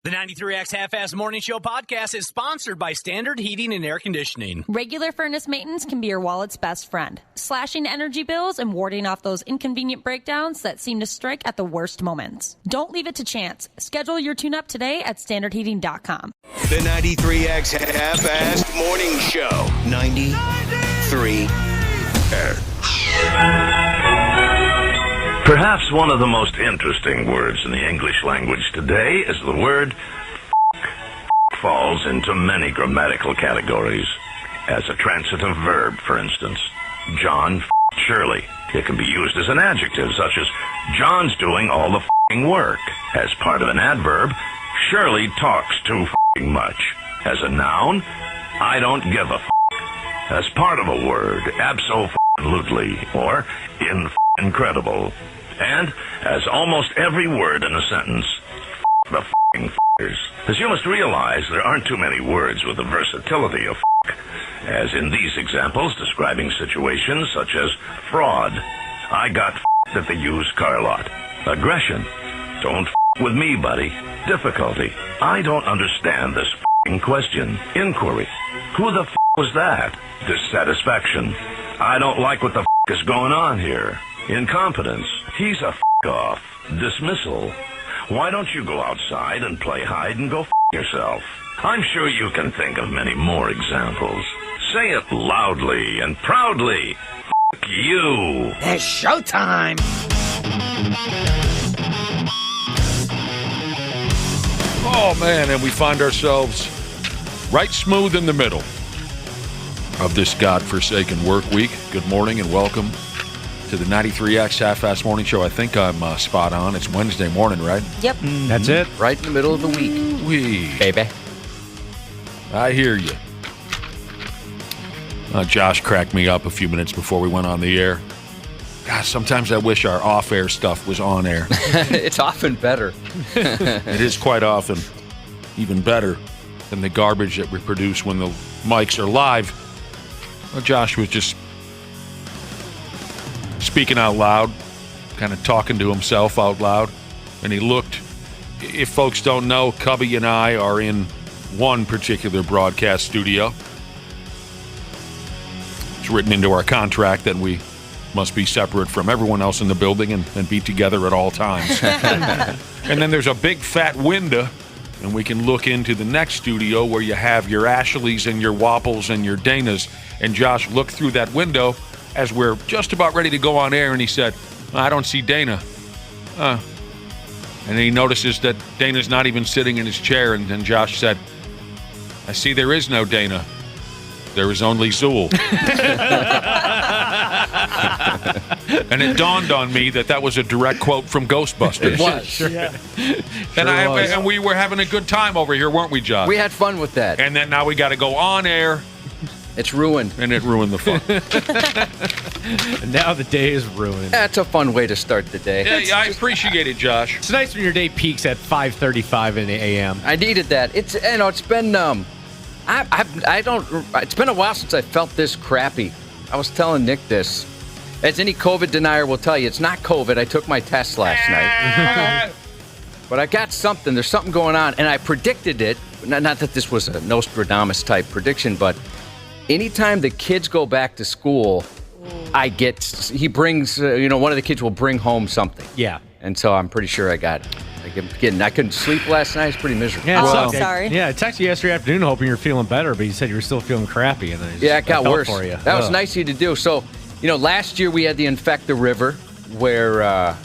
The 93X Half-Ass Morning Show podcast is sponsored by Standard Heating and Air Conditioning. Regular furnace maintenance can be your wallet's best friend, slashing energy bills and warding off those inconvenient breakdowns that seem to strike at the worst moments. Don't leave it to chance. Schedule your tune-up today at standardheating.com. The 93X Half-Ass Morning Show. 93 Perhaps one of the most interesting words in the English language today is the word f***. Falls into many grammatical categories. As a transitive verb, for instance, John f***ed Shirley. It can be used as an adjective, such as John's doing all the f***ing work. As part of an adverb, Shirley talks too f***ing much. As a noun, I don't give a f***. As part of a word, abso-f***lutely, or incredible. And as almost every word in a sentence, f*** the f***ing f***ers. As you must realize, there aren't too many words with the versatility of f***, as in these examples describing situations such as fraud, I got f***ed at the used car lot, aggression, don't f*** with me, buddy, difficulty, I don't understand this f***ing question, inquiry, who the f*** was that, dissatisfaction, I don't like what the f*** is going on here, incompetence, he's a f*** off, dismissal. Why don't you go outside and play hide and go f*** yourself? I'm sure you can think of many more examples. Say it loudly and proudly. F*** you. It's showtime. Oh, man, and we find ourselves right smooth in the middle of this godforsaken work week. Good morning and welcome to the 93X Half-Ass Morning Show. I think I'm spot on. It's Wednesday morning, right? Yep. Mm-hmm. That's it. Right in the middle of the week. Baby. I hear you. Josh cracked me up a few minutes before we went on the air. Gosh, sometimes I wish our off-air stuff was on air. It's often better. It is quite often even better than the garbage that we produce when the mics are live. Well, Josh was just speaking out loud, kind of talking to himself out loud, and he looked. If folks don't know, Cubby and I are in one particular broadcast studio. It's written into our contract that we must be separate from everyone else in the building and be together at all times. And then there's a big fat window, and we can look into the next studio where you have your Ashleys and your Wapples and your Danas. And Josh looked through that window as we're just about ready to go on air, and he said, I don't see Dana. And then he notices that Dana's not even sitting in his chair, and then Josh said, I see there is no Dana. There is only Zool. And it dawned on me that was a direct quote from Ghostbusters. It was. Sure. Yeah. And we were having a good time over here, weren't we, Josh? We had fun with that. And then now we got to go on air. It's ruined. And it ruined the fun. And now the day is ruined. That's a fun way to start the day. Yeah, I appreciate it, Josh. It's nice when your day peaks at 5:35 in the a.m. I needed that. It's been it's been a while since I felt this crappy. I was telling Nick this. As any COVID denier will tell you, it's not COVID. I took my test last night. But I got something. There's something going on. And I predicted it. Not that this was a Nostradamus-type prediction, but anytime the kids go back to school, he brings, one of the kids will bring home something. Yeah. And so I'm pretty sure I got it. I couldn't sleep last night. It's pretty miserable. Yeah, I'm sorry. Yeah, I texted you yesterday afternoon hoping you were feeling better, but you said you were still feeling crappy. And it got worse. For you. That was nice of you to do. So, last year we had the Infect the River where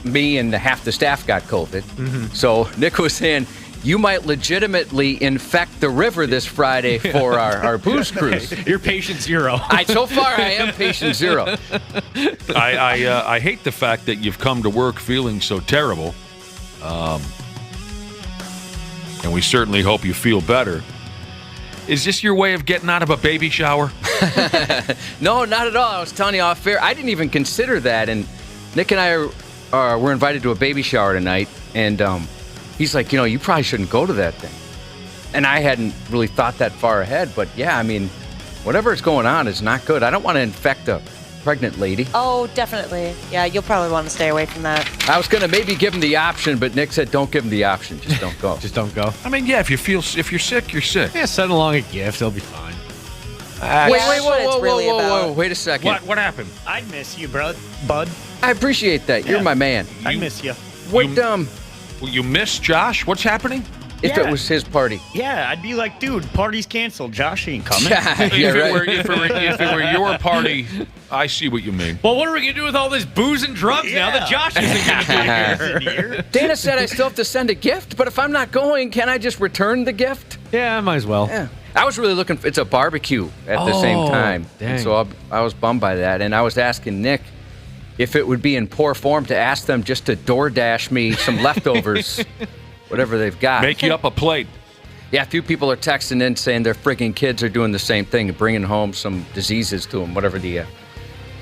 me and half the staff got COVID. Mm-hmm. So Nick was saying, you might legitimately infect the river this Friday for our booze cruise. You're patient zero. So far, I am patient zero. I hate the fact that you've come to work feeling so terrible. And we certainly hope you feel better. Is this your way of getting out of a baby shower? No, not at all. I was telling you off air. I didn't even consider that. And Nick and I were invited to a baby shower tonight. And he's like, you probably shouldn't go to that thing. And I hadn't really thought that far ahead. But, yeah, I mean, whatever is going on is not good. I don't want to infect a pregnant lady. Oh, definitely. Yeah, you'll probably want to stay away from that. I was going to maybe give him the option, but Nick said don't give him the option. Just don't go. Just don't go. I mean, yeah, if you're sick, you're sick. Yeah, send along a gift. It'll be fine. Wait, that's what it's really about. wait a second. What happened? I miss you, bud. I appreciate that. You're my man. I miss you. What, You miss Josh? What's happening? if Yeah. it was his party? Yeah, I'd be like, dude, party's canceled. Josh ain't coming. Yeah, If right. it were your party, I see what you mean. Well, what are we going to do with all this booze and drugs now that Josh isn't going to be here? Dana said I still have to send a gift, but if I'm not going, can I just return the gift? Yeah, might as well. Yeah. I was really looking for, it's a barbecue at the same time. Dang. And so I was bummed by that. And I was asking Nick if it would be in poor form to ask them just to DoorDash me some leftovers, whatever they've got. Make you up a plate. Yeah, a few people are texting in saying their freaking kids are doing the same thing and bringing home some diseases to them, whatever the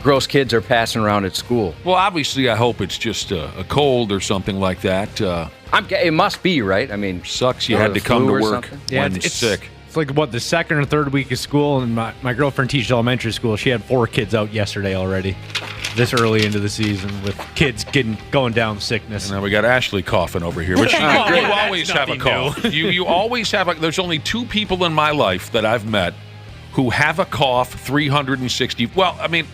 gross kids are passing around at school. Well, obviously, I hope it's just a cold or something like that. It must be, right? I mean, Sucks you or had the to come to flu or work something. when sick. It's like, what, the second or third week of school, and my girlfriend teaches elementary school. She had 4 kids out yesterday already, this early into the season, with kids going down with sickness. Now we got Ashley coughing over here. But you always have a cough. You always have a... There's only 2 people in my life that I've met who have a cough 360... Well, I mean,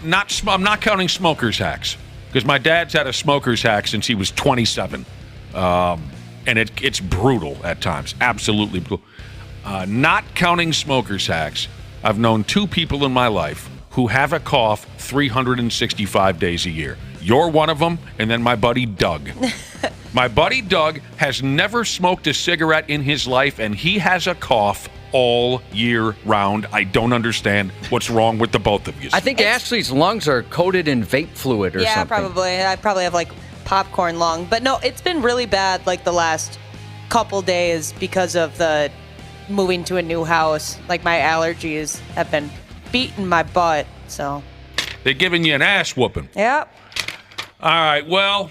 I'm not counting smoker's hacks, because my dad's had a smoker's hack since he was 27. And it's brutal at times. Absolutely brutal. Not counting smoker's hacks, I've known 2 people in my life who have a cough 365 days a year. You're one of them, and then my buddy Doug. My buddy Doug has never smoked a cigarette in his life, and he has a cough all year round. I don't understand what's wrong with the both of you. I think Ashley's lungs are coated in vape fluid or something. Yeah, probably. I probably have like popcorn lung. But no, it's been really bad like the last couple days because of the moving to a new house. Like my allergies have been beating my butt. So They're giving you an ass whooping. yep. All right, well,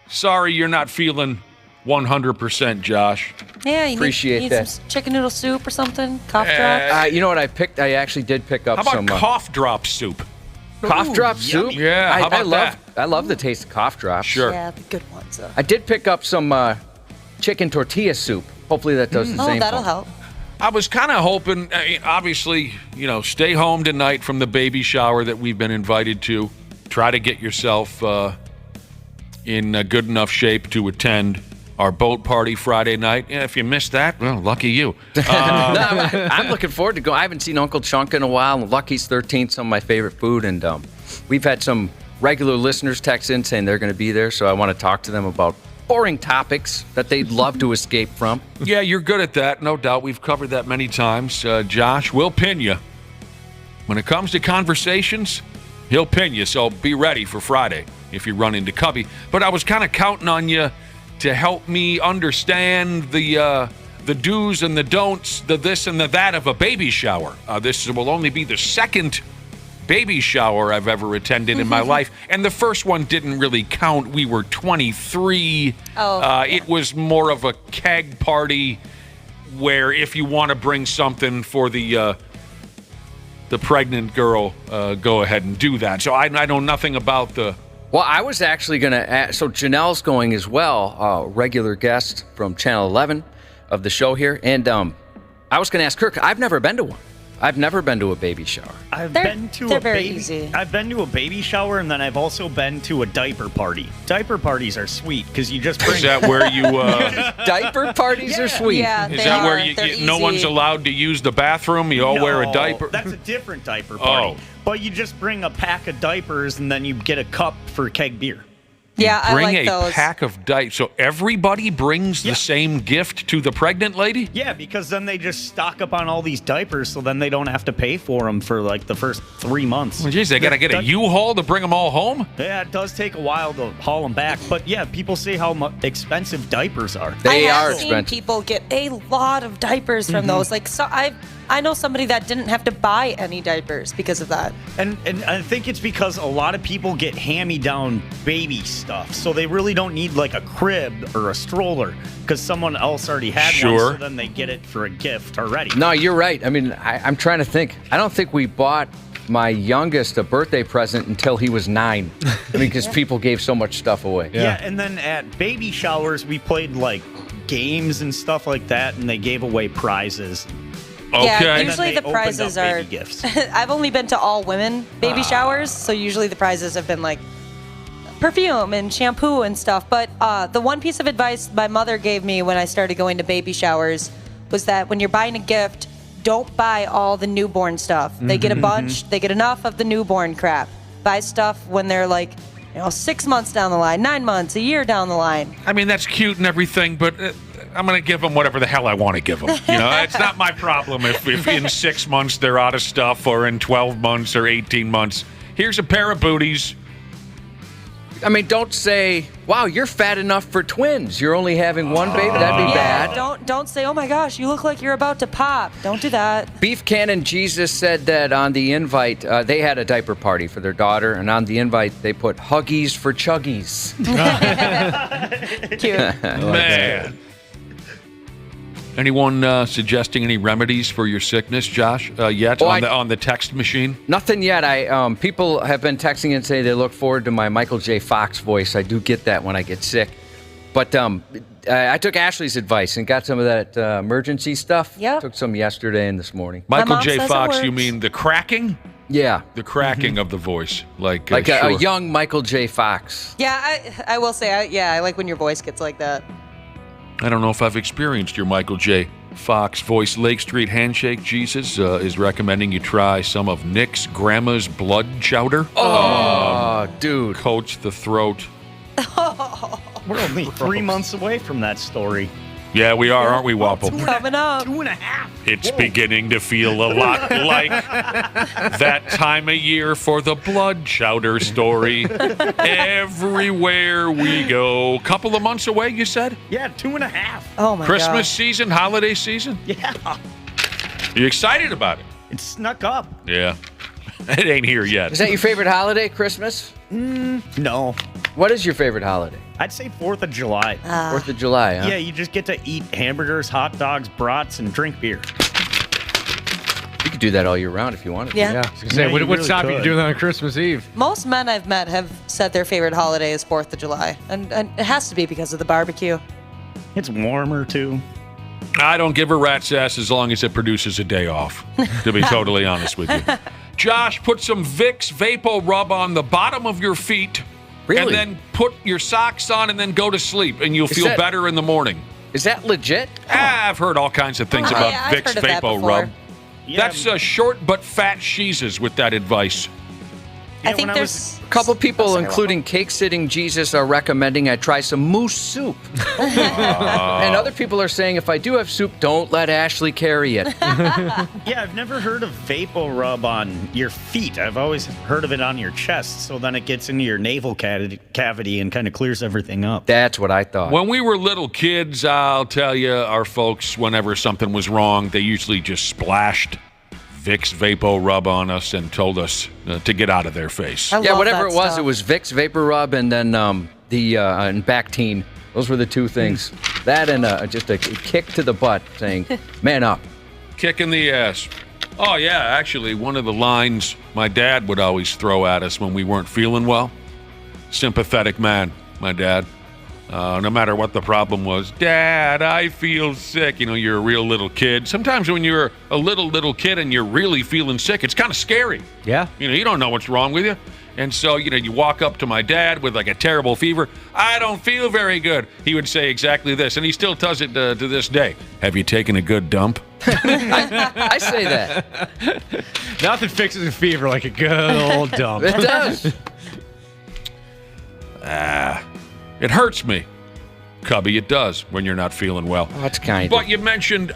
sorry you're not feeling 100%, Josh. Yeah, you Appreciate need that. some chicken noodle soup or something. Cough drop. You know what I picked? I actually did pick up How about some cough drop soup? cough drop soup. Yeah, how about that? I love the taste of cough drops. Sure. Yeah, the good ones. I did pick up some chicken tortilla soup. Hopefully that does the same. that'll thing. help. I was kind of hoping, obviously, stay home tonight from the baby shower that we've been invited to. Try to get yourself in good enough shape to attend our boat party Friday night. Yeah, if you missed that, well, lucky you. No, I'm looking forward to go. I haven't seen Uncle Chunk in a while. And Lucky's 13, some of my favorite food, and we've had some regular listeners text in saying they're going to be there. So I want to talk to them about boring topics that they'd love to escape from. Yeah, you're good at that, no doubt. We've covered that many times. Josh will pin you. When it comes to conversations, he'll pin you, so be ready for Friday if you run into Cubby. But I was kind of counting on you to help me understand the do's and the don'ts, the this and the that of a baby shower. This will only be the second baby shower I've ever attended in my life, and the first one didn't really count. We were 23. It was more of a keg party where if you want to bring something for the pregnant girl, go ahead and do that. So I know nothing about the... Well, I was actually going to ask, so Janelle's going as well, regular guest from Channel 11 of the show here, and I was going to ask her, I've never been to one. I've never been to a baby shower. I've been to a very baby. easy. I've been to a baby shower, and then I've also been to a diaper party. Diaper parties are sweet because you just bring. Is that where you... Diaper parties are sweet. Yeah, Is they that are. where They're no one's easy. allowed to use the bathroom? You all wear a diaper? That's a different diaper party. Oh. But you just bring a pack of diapers, and then you get a cup for keg beer. Yeah, I Bring like a those. pack of diapers. So everybody brings the same gift to the pregnant lady? Yeah, because then they just stock up on all these diapers, so then they don't have to pay for them for like the first 3 months. Well, geez, they got to get a U-Haul to bring them all home? Yeah, it does take a while to haul them back, but yeah, people say how expensive diapers are. They I are have seen expensive. people get a lot of diapers from those. Like, so I know somebody that didn't have to buy any diapers because of that. And I think it's because a lot of people get hand-me-down baby stuff, so they really don't need like a crib or a stroller because someone else already had one, so then they get it for a gift already. No, you're right. I mean, I'm trying to think. I don't think we bought my youngest a birthday present until he was 9. I mean, because people gave so much stuff away. Yeah, and then at baby showers, we played like games and stuff like that, and they gave away prizes. Okay. Yeah, And usually then the they prizes opened are. up baby gifts. I've only been to all women baby showers, so usually the prizes have been like perfume and shampoo and stuff. But the one piece of advice my mother gave me when I started going to baby showers was that when you're buying a gift, don't buy all the newborn stuff. They get a bunch, they get enough of the newborn crap. Buy stuff when they're like, 6 months down the line, 9 months, a year down the line. I mean, that's cute and everything, but I'm going to give them whatever the hell I want to give them. It's not my problem if in 6 months they're out of stuff or in 12 months or 18 months. Here's a pair of booties. I mean, don't say, wow, you're fat enough for twins. You're only having one baby. That'd be bad. Don't say, oh my gosh, you look like you're about to pop. Don't do that. Beef Cannon Jesus said that on the invite, they had a diaper party for their daughter, and on the invite, they put Huggies for Chuggies. Cute. Man. Anyone suggesting any remedies for your sickness, Josh, yet on the text machine? Nothing yet. People have been texting and say they look forward to my Michael J. Fox voice. I do get that when I get sick. But I took Ashley's advice and got some of that emergency stuff. Yeah. Took some yesterday and this morning. Michael mom J. says it Fox, you works. mean the cracking? Yeah. The cracking of the voice. Like A sure. young Michael J. Fox. Yeah, I will say, I like when your voice gets like that. I don't know if I've experienced your Michael J. Fox voice. Lake Street Handshake Jesus is recommending you try some of Nick's grandma's blood chowder. Oh, dude. Coats the throat. We're only 3 months away from that story. Yeah, we are, aren't we, Wapple? Coming up. 2.5. It's beginning to feel a lot like that time of year for the blood chowder story. Everywhere we go. Couple of months away, you said? Yeah, 2.5. Oh my Christmas gosh. season, holiday season? Yeah. You excited about it? It snuck up. Yeah. It ain't here Is yet. that your favorite holiday, Christmas? No. What is your favorite holiday? I'd say 4th of July. 4th of July, huh? Yeah, you just get to eat hamburgers, hot dogs, brats, and drink beer. You could do that all year round if you wanted to. Yeah. Yeah, I was gonna say, Yeah, what you would really stop you could. doing that on Christmas Eve? Most men I've met have said their favorite holiday is 4th of July. And it has to be because of the barbecue. It's warmer, too. I don't give a rat's ass as long as it produces a day off, to be totally honest with you. Josh, put some Vicks Vapo Rub on the bottom of your feet. Really? And then put your socks on and then go to sleep, and you'll feel that- better in the morning. Is that legit? I've heard all kinds of things about yeah, I've Vicks heard of that Vapo before. Rub. Yeah, That's short but fat sheezes with that advice. I yeah, think when there's A couple people, sorry, including Cake Sitting Jesus, are recommending I try some moose soup. And other people are saying if I do have soup, don't let Ashley carry it. Yeah, I've never heard of Vapo Rub on your feet. I've always heard of it on your chest, so then it gets into your navel cavity and kind of clears everything up. That's what I thought. When we were little kids, I'll tell you, our folks, whenever something was wrong, they usually just splashed Vicks Vapo Rub on us and told us to get out of their face. I Yeah, love whatever that it was, stuff. it was Vicks Vapor Rub and then and Bactine. Those were the two things. That and just a kick to the butt saying, man up. Kick in the ass. Oh, yeah, actually, one of the lines my dad would always throw at us when we weren't feeling well. Sympathetic man, my dad. No matter what the problem was. Dad, I feel sick. You know, you're a real little kid. Sometimes when you're a little kid and you're really feeling sick, it's kind of scary. Yeah. You know, you don't know what's wrong with you. And so, you know, you walk up to my dad with like a terrible fever. I don't feel very good. He would say exactly this. And he still does it to this day. Have you taken a good dump? I say that. Nothing fixes a fever like a good old dump. It does. It hurts me. Cubby, it does when you're not feeling well. Oh, that's kind. But you mentioned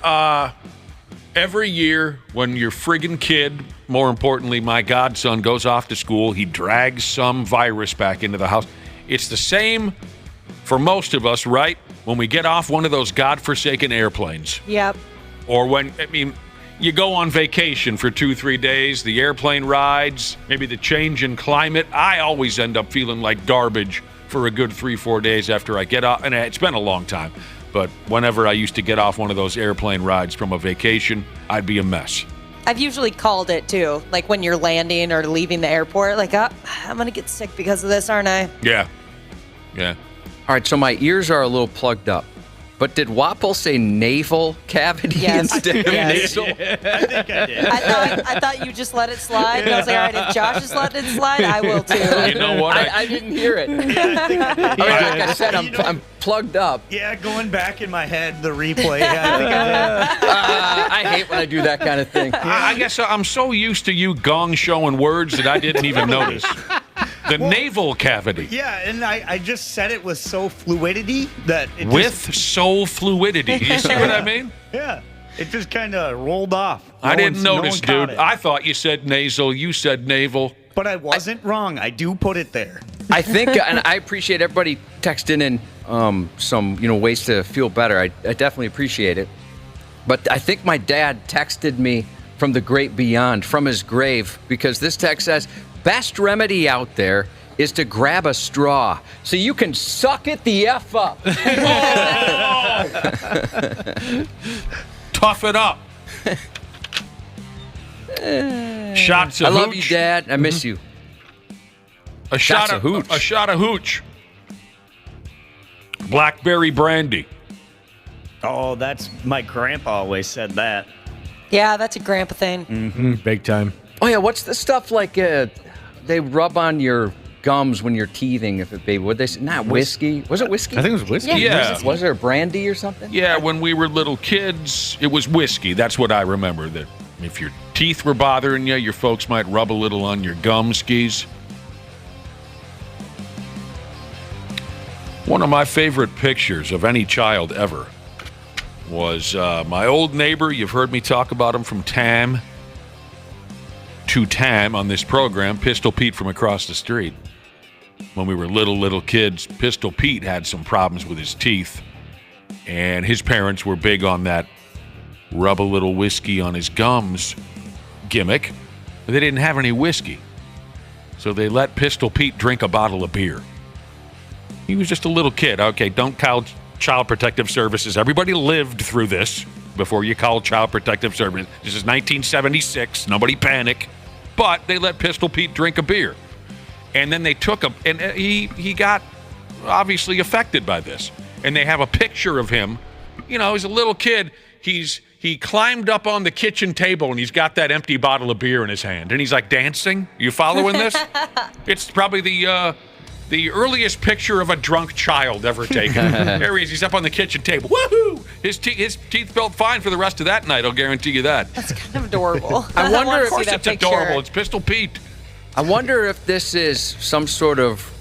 every year when your friggin' kid, more importantly, my godson, goes off to school, he drags some virus back into the house. It's the same for most of us, right? When we get off one of those godforsaken airplanes. Yep. Or when, I mean, you go on vacation for 2-3 days, the airplane rides, maybe the change in climate. I always end up feeling like garbage for a good 3-4 days after I get off. And it's been a long time. But whenever I used to get off one of those airplane rides from a vacation, I'd be a mess. I've usually called it too, like when you're landing or leaving the airport, like, I'm going to get sick because of this, aren't I? Yeah. All right, so my ears are a little plugged up. But did Wapple say navel cavity instead of nasal? I think I did. I thought you just let it slide. And I was like, all right, if Josh is letting it slide, I will too. You know what? I didn't hear it. Yeah, I think I did. Like I said, I'm plugged up. Yeah, going back in my head, the replay. Yeah, I think I did. I hate when I do that kind of thing. I guess I'm so used to you gong showing words that I didn't even notice. The navel cavity. Yeah, and I just said it with so fluidity that it With soul fluidity. You see what I mean? yeah, it just kind of rolled off. I didn't No notice, one caught dude. it. I thought you said nasal. You said navel. But I wasn't wrong. I do put it there. I think, and I appreciate everybody texting in some ways to feel better. I definitely appreciate it. But I think my dad texted me from the great beyond, from his grave, because this text says, best remedy out there is to grab a straw so you can suck it the F up. Tough it up. Shots of I love you, hooch. Dad. I miss you. A Shots shot of hooch. A shot of hooch. Blackberry brandy. Oh, that's my grandpa always said that. Yeah, that's a grandpa thing. Big time. Oh, yeah. What's the stuff like they rub on your gums when you're teething? If it baby, would they say? Not whiskey. Was it whiskey? I think it was whiskey. Yeah. Was there brandy or something? Yeah, when we were little kids, it was whiskey. That's what I remember. That if your teeth were bothering you, your folks might rub a little on your gum skis. One of my favorite pictures of any child ever was my old neighbor. You've heard me talk about him from Tam to Tam on this program, Pistol Pete from across the street. When we were little kids, Pistol Pete had some problems with his teeth, and his parents were big on that rub a little whiskey on his gums gimmick, but they didn't have any whiskey. So they let Pistol Pete drink a bottle of beer. He was just a little kid. Okay, don't call Child Protective Services. Everybody lived through this before you call Child Protective Services. This is 1976. Nobody panic. But they let Pistol Pete drink a beer. And then they took him, and he got obviously affected by this. And they have a picture of him. You know, he's a little kid. He climbed up on the kitchen table, and he's got that empty bottle of beer in his hand. And he's like dancing. You following this? It's probably the earliest picture of a drunk child ever taken. There he is. He's up on the kitchen table. Woohoo! His teeth felt fine for the rest of that night, I'll guarantee you that. That's kind of adorable. I wonder wanna if see Of course that it's picture. adorable. It's Pistol Pete. I wonder if this is some sort of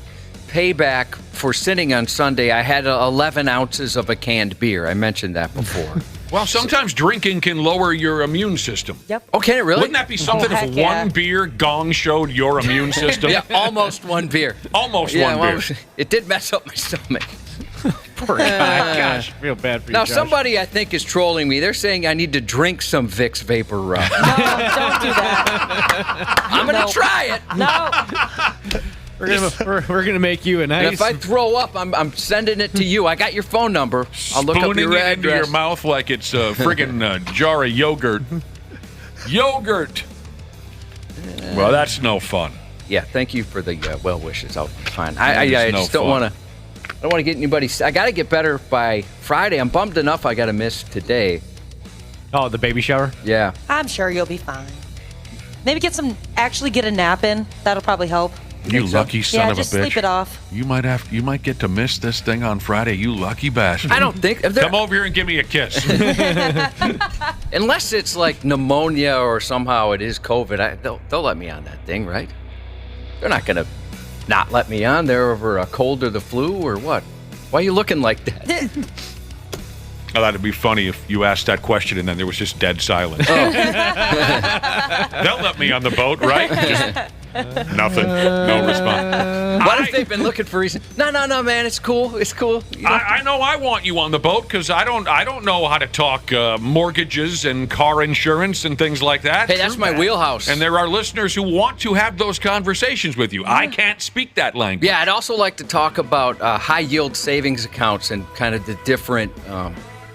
payback for sitting on Sunday. I had 11 ounces of a canned beer. I mentioned that before. Well, sometimes drinking can lower your immune system. Yep. Oh, can it really? Wouldn't that be something heck if yeah. one beer gong showed your immune system? Yeah, almost one beer. Almost Yeah, one well, beer. It did mess up my stomach. Poor guy. Gosh, feel bad for you, Now, Josh. somebody I think is trolling me. They're saying I need to drink some Vicks Vapor Rub. No, don't do that. I'm going to try it. No. We're gonna make you an And ice. if I throw up, I'm sending it to you. I got your phone number. I'll look up Spooning your it into address. your mouth like it's a friggin' jar of yogurt. Yogurt! Well, that's no fun. Yeah, thank you for the well wishes. I'll be fine. That is I no just don't fun. want to. I don't want to get anybody. I got to get better by Friday. I'm bummed enough I got to miss today. Oh, the baby shower. Yeah. I'm sure you'll be fine. Maybe actually get a nap in. That'll probably help. You lucky son Yeah, of a just bitch. sleep it off. You might get to miss this thing on Friday. You lucky bastard. I don't think Come over here and give me a kiss. unless it's like pneumonia or somehow it is COVID. They'll let me on that thing, right? They're not gonna not let me on there over a cold or the flu or what? Why are you looking like that? Oh, that'd be funny if you asked that question and then there was just dead silence. They'll let me on the boat, right? Just nothing. No response. What if they've been looking for reason? No, man, it's cool. It's cool. You know? I know I want you on the boat because I don't know how to talk mortgages and car insurance and things like that. Hey, that's my wheelhouse. And there are listeners who want to have those conversations with you. I can't speak that language. Yeah, I'd also like to talk about high yield savings accounts and kind of the different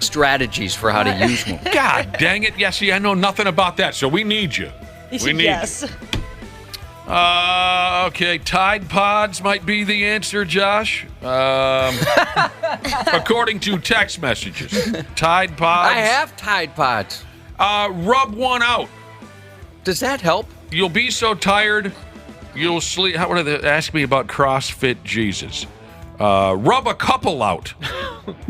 strategies for how to use one. God dang it. Yeah, see, I know nothing about that, so we need you. We need yes. you. Okay, Tide Pods might be the answer, Josh. According to text messages. Tide Pods. I have Tide Pods. Rub one out. Does that help? You'll be so tired, you'll sleep. How would they ask me about CrossFit Jesus? Rub a couple out.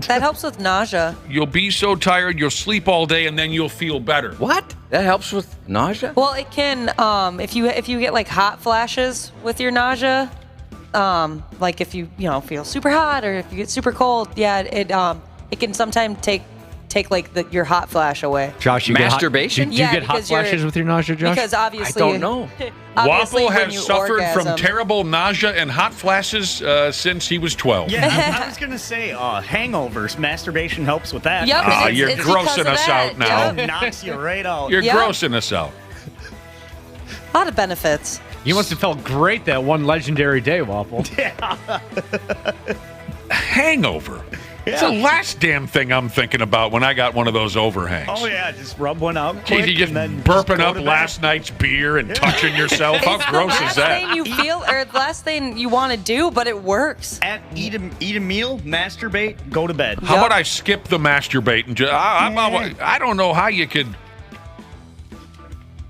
That helps with nausea. You'll be so tired, you'll sleep all day, and then you'll feel better. What? That helps with nausea? Well, it can if you get like hot flashes with your nausea, like if you feel super hot or if you get super cold, yeah, it can sometimes take like your hot flash away. Josh, you Masturbation? Do you get hot flashes with your nausea, Josh? Because obviously, I don't know. Waffle when has you suffered from orgasm- terrible nausea and hot flashes since he was 12. Yeah, I was going to say hangovers. Masturbation helps with that. Yep, Ah, it's you're because of grossing us that. out now. Yep. Knocks you right out. You're Yeah. grossing us out. A lot of benefits. You must have felt great that one legendary day, Waffle. Hangover. It's the last damn thing I'm thinking about when I got one of those overhangs. Oh, yeah, just rub one out Geez, quick you just and then burping go up to bed. last night's beer and touching yourself. How It's the gross is last that? thing you feel, or the last thing you want to do, but it works. Eat a meal, masturbate, go to bed. How about I skip the masturbate and just, I don't know how you could.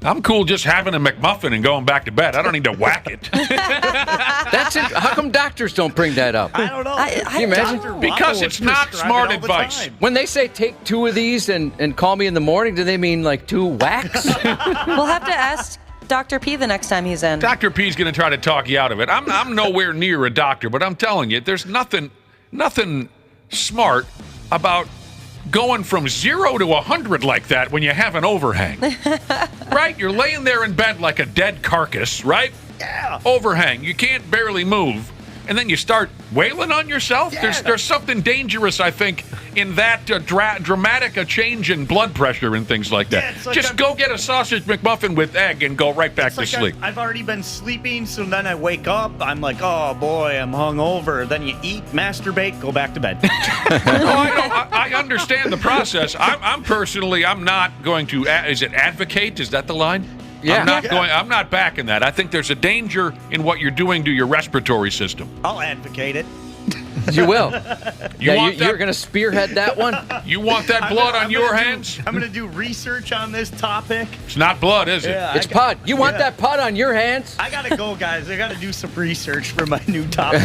I'm cool just having a McMuffin and going back to bed. I don't need to whack it. That's it. How come doctors don't bring that up? I don't know. Can you imagine? Dr. Because Waffle it's would not prescribe smart it all the advice. time. When they say take 2 of these and call me in the morning, do they mean like 2 whacks? We'll have to ask Dr. P the next time he's in. Dr. P's going to try to talk you out of it. I'm nowhere near a doctor, but I'm telling you, there's nothing smart about going from 0 to 100 like that when you have an overhang. Right? You're laying there in bed like a dead carcass, right? Yeah. Overhang. You can't barely move. And then you start wailing on yourself? Yeah. There's something dangerous, I think, in that dramatic a change in blood pressure and things like that. Yeah, it's like Just go get a sausage McMuffin with egg and go right back It's to like sleep. I've already been sleeping, so then I wake up. I'm like, oh boy, I'm hungover. Then you eat, masturbate, go back to bed. I understand the process. I'm not going to. Is it advocate? Is that the line? Yeah. I'm not backing that. I think there's a danger in what you're doing to your respiratory system. I'll advocate it. You will. You want that? You're going to spearhead that one? You want that blood on your hands? I'm going to do research on this topic. It's not blood, is it? Yeah, It's pod. You want that pod on your hands? I got to go, guys. I got to do some research for my new topic.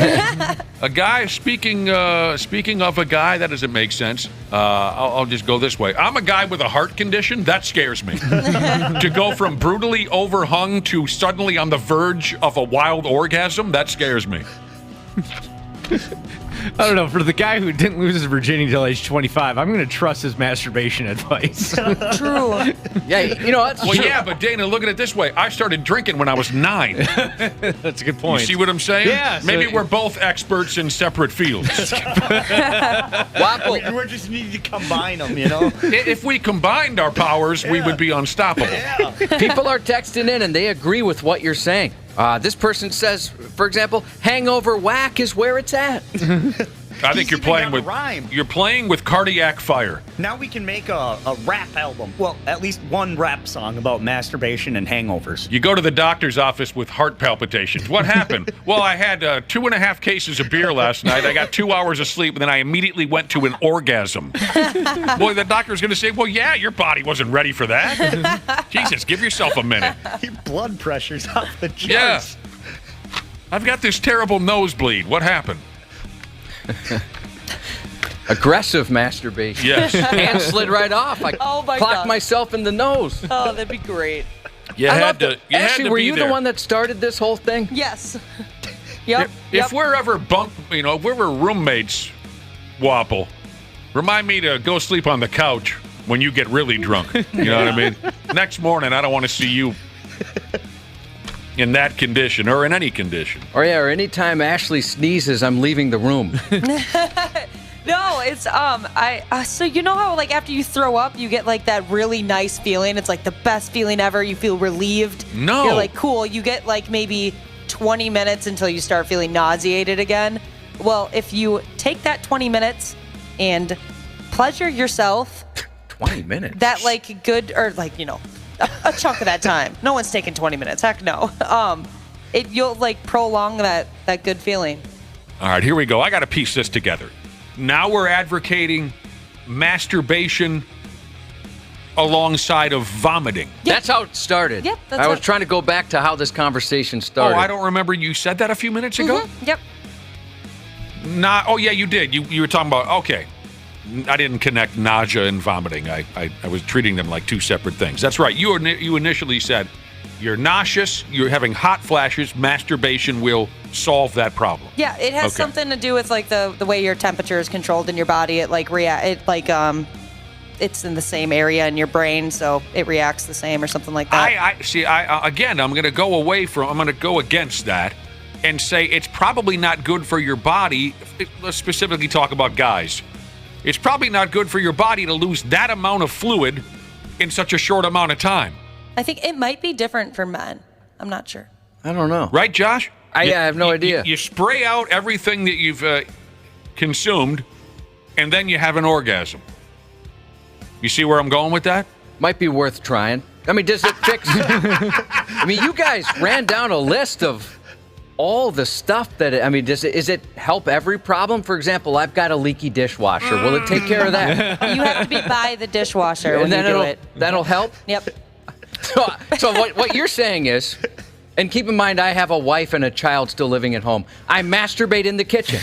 A guy, speaking of a guy, that doesn't make sense. I'll just go this way. I'm a guy with a heart condition. That scares me. To go from brutally overhung to suddenly on the verge of a wild orgasm, that scares me. I don't know. For the guy who didn't lose his virginity until age 25, I'm going to trust his masturbation advice. True. Yeah, you know what? Well, yeah, but Dana, look at it this way. I started drinking when I was 9. That's a good point. You see what I'm saying? Yeah, so- Maybe we're both experts in separate fields. Waffle. We just need to combine them, you know? If we combined our powers, we would be unstoppable. People are texting in and they agree with what you're saying. This person says, for example, hangover whack is where it's at. I think you're even playing got a with rhyme. You're playing with cardiac fire. Now we can make a rap album. Well, at least one rap song about masturbation and hangovers. You go to the doctor's office with heart palpitations. What happened? Well, I had 2.5 cases of beer last night. I got 2 hours of sleep, and then I immediately went to an orgasm. Boy, the doctor's going to say, well, yeah, your body wasn't ready for that. Jesus, give yourself a minute. Your blood pressure's off the charts. Yeah. I've got this terrible nosebleed. What happened? Aggressive masturbation. Yes. Hand slid right off. I Oh my clocked God. myself in the nose. Oh, that'd be great. You I had love to. that. You had Ashley, to were be you there. the one that started this whole thing? Yes. Yep. If we're ever if we were roommates, Wapple, remind me to go sleep on the couch when you get really drunk. You know what I mean? Next morning, I don't want to see you in that condition or in any condition. Or anytime Ashley sneezes, I'm leaving the room. No, it's so you know how like after you throw up, you get like that really nice feeling. It's like the best feeling ever. You feel relieved. No. You're like cool. You get like maybe 20 minutes until you start feeling nauseated again. Well, if you take that 20 minutes and pleasure yourself 20 minutes. that like good or like, you know, a chunk of that time. No one's taking 20 minutes. Heck no. You'll like prolong that good feeling. All right, here we go. I got to piece this together. Now we're advocating masturbation alongside of vomiting. Yep. That's how it started. Yep, I was trying to go back to how this conversation started. Oh, I don't remember you said that a few minutes ago? Yep. Oh, yeah, you did. You were talking about, okay. I didn't connect nausea and vomiting. I was treating them like two separate things. That's right. You initially said you're nauseous, you're having hot flashes, masturbation will solve that problem. Yeah, it has something to do with like the way your temperature is controlled in your body. It like it's in the same area in your brain, so it reacts the same or something like that. I'm going to go against that and say it's probably not good for your body. Let's specifically talk about guys. It's probably not good for your body to lose that amount of fluid in such a short amount of time. I think it might be different for men. I'm not sure. I don't know. Right, Josh? I have no idea. You spray out everything that you've consumed, and then you have an orgasm. You see where I'm going with that? Might be worth trying. I mean, does it fix... I mean, you guys ran down a list of all the stuff that... is it help every problem? For example, I've got a leaky dishwasher. Will it take care of that? You have to be by the dishwasher when you do it. That'll help? Yep. So what you're saying is... And keep in mind, I have a wife and a child still living at home. I masturbate in the kitchen.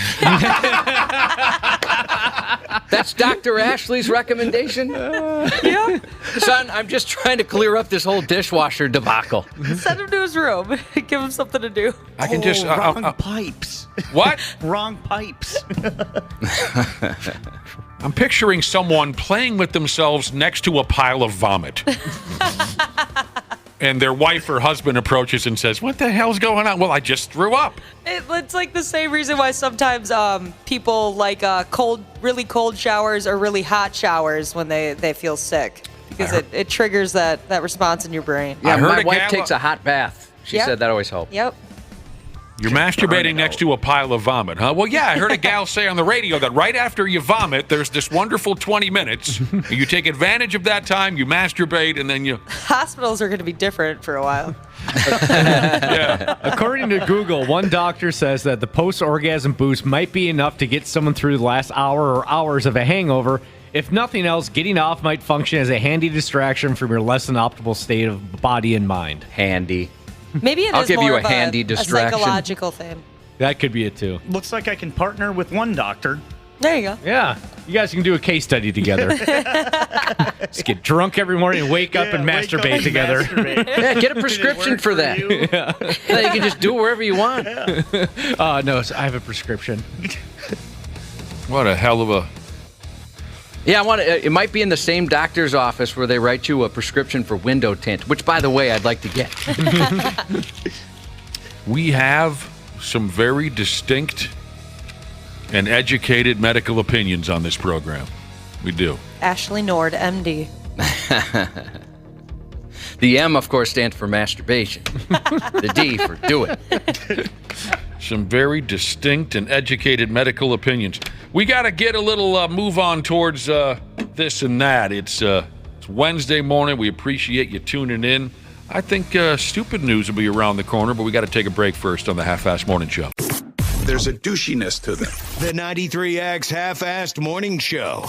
That's Dr. Ashley's recommendation? Yeah. Son, I'm just trying to clear up this whole dishwasher debacle. Send him to his room. Give him something to do. I can just... wrong pipes. What? Wrong pipes. I'm picturing someone playing with themselves next to a pile of vomit. And their wife or husband approaches and says, "What the hell's going on?" "Well, I just threw up." It's like the same reason why sometimes people like really cold showers or really hot showers when they feel sick. Because it triggers that response in your brain. Yeah, my wife takes a hot bath. She said that always helps. Yep. You're masturbating next to a pile of vomit, huh? Well, yeah, I heard a gal say on the radio that right after you vomit, there's this wonderful 20 minutes. You take advantage of that time, you masturbate, and then you... Hospitals are going to be different for a while. Yeah. According to Google, one doctor says that the post-orgasm boost might be enough to get someone through the last hour or hours of a hangover. If nothing else, getting off might function as a handy distraction from your less than optimal state of body and mind. Handy. Maybe I'll is give more you a of handy distraction. A psychological thing. That could be it, too. Looks like I can partner with one doctor. There you go. Yeah. You guys can do a case study together. Just get drunk every morning and wake up and masturbate together. Yeah, get a prescription for that. You? Yeah. You can just do it wherever you want. Yeah. No, I have a prescription. What a hell of a... Yeah, it might be in the same doctor's office where they write you a prescription for window tint, which, by the way, I'd like to get. We have some very distinct and educated medical opinions on this program. We do. Ashley Nord, MD. The M, of course, stands for masturbation. The D for do it. Some very distinct and educated medical opinions. We got to get a little move on towards this and that. It's Wednesday morning. We appreciate you tuning in. I think stupid news will be around the corner, but we got to take a break first on the Half-Assed Morning Show. There's a douchiness to them. The 93X Half-Assed Morning Show.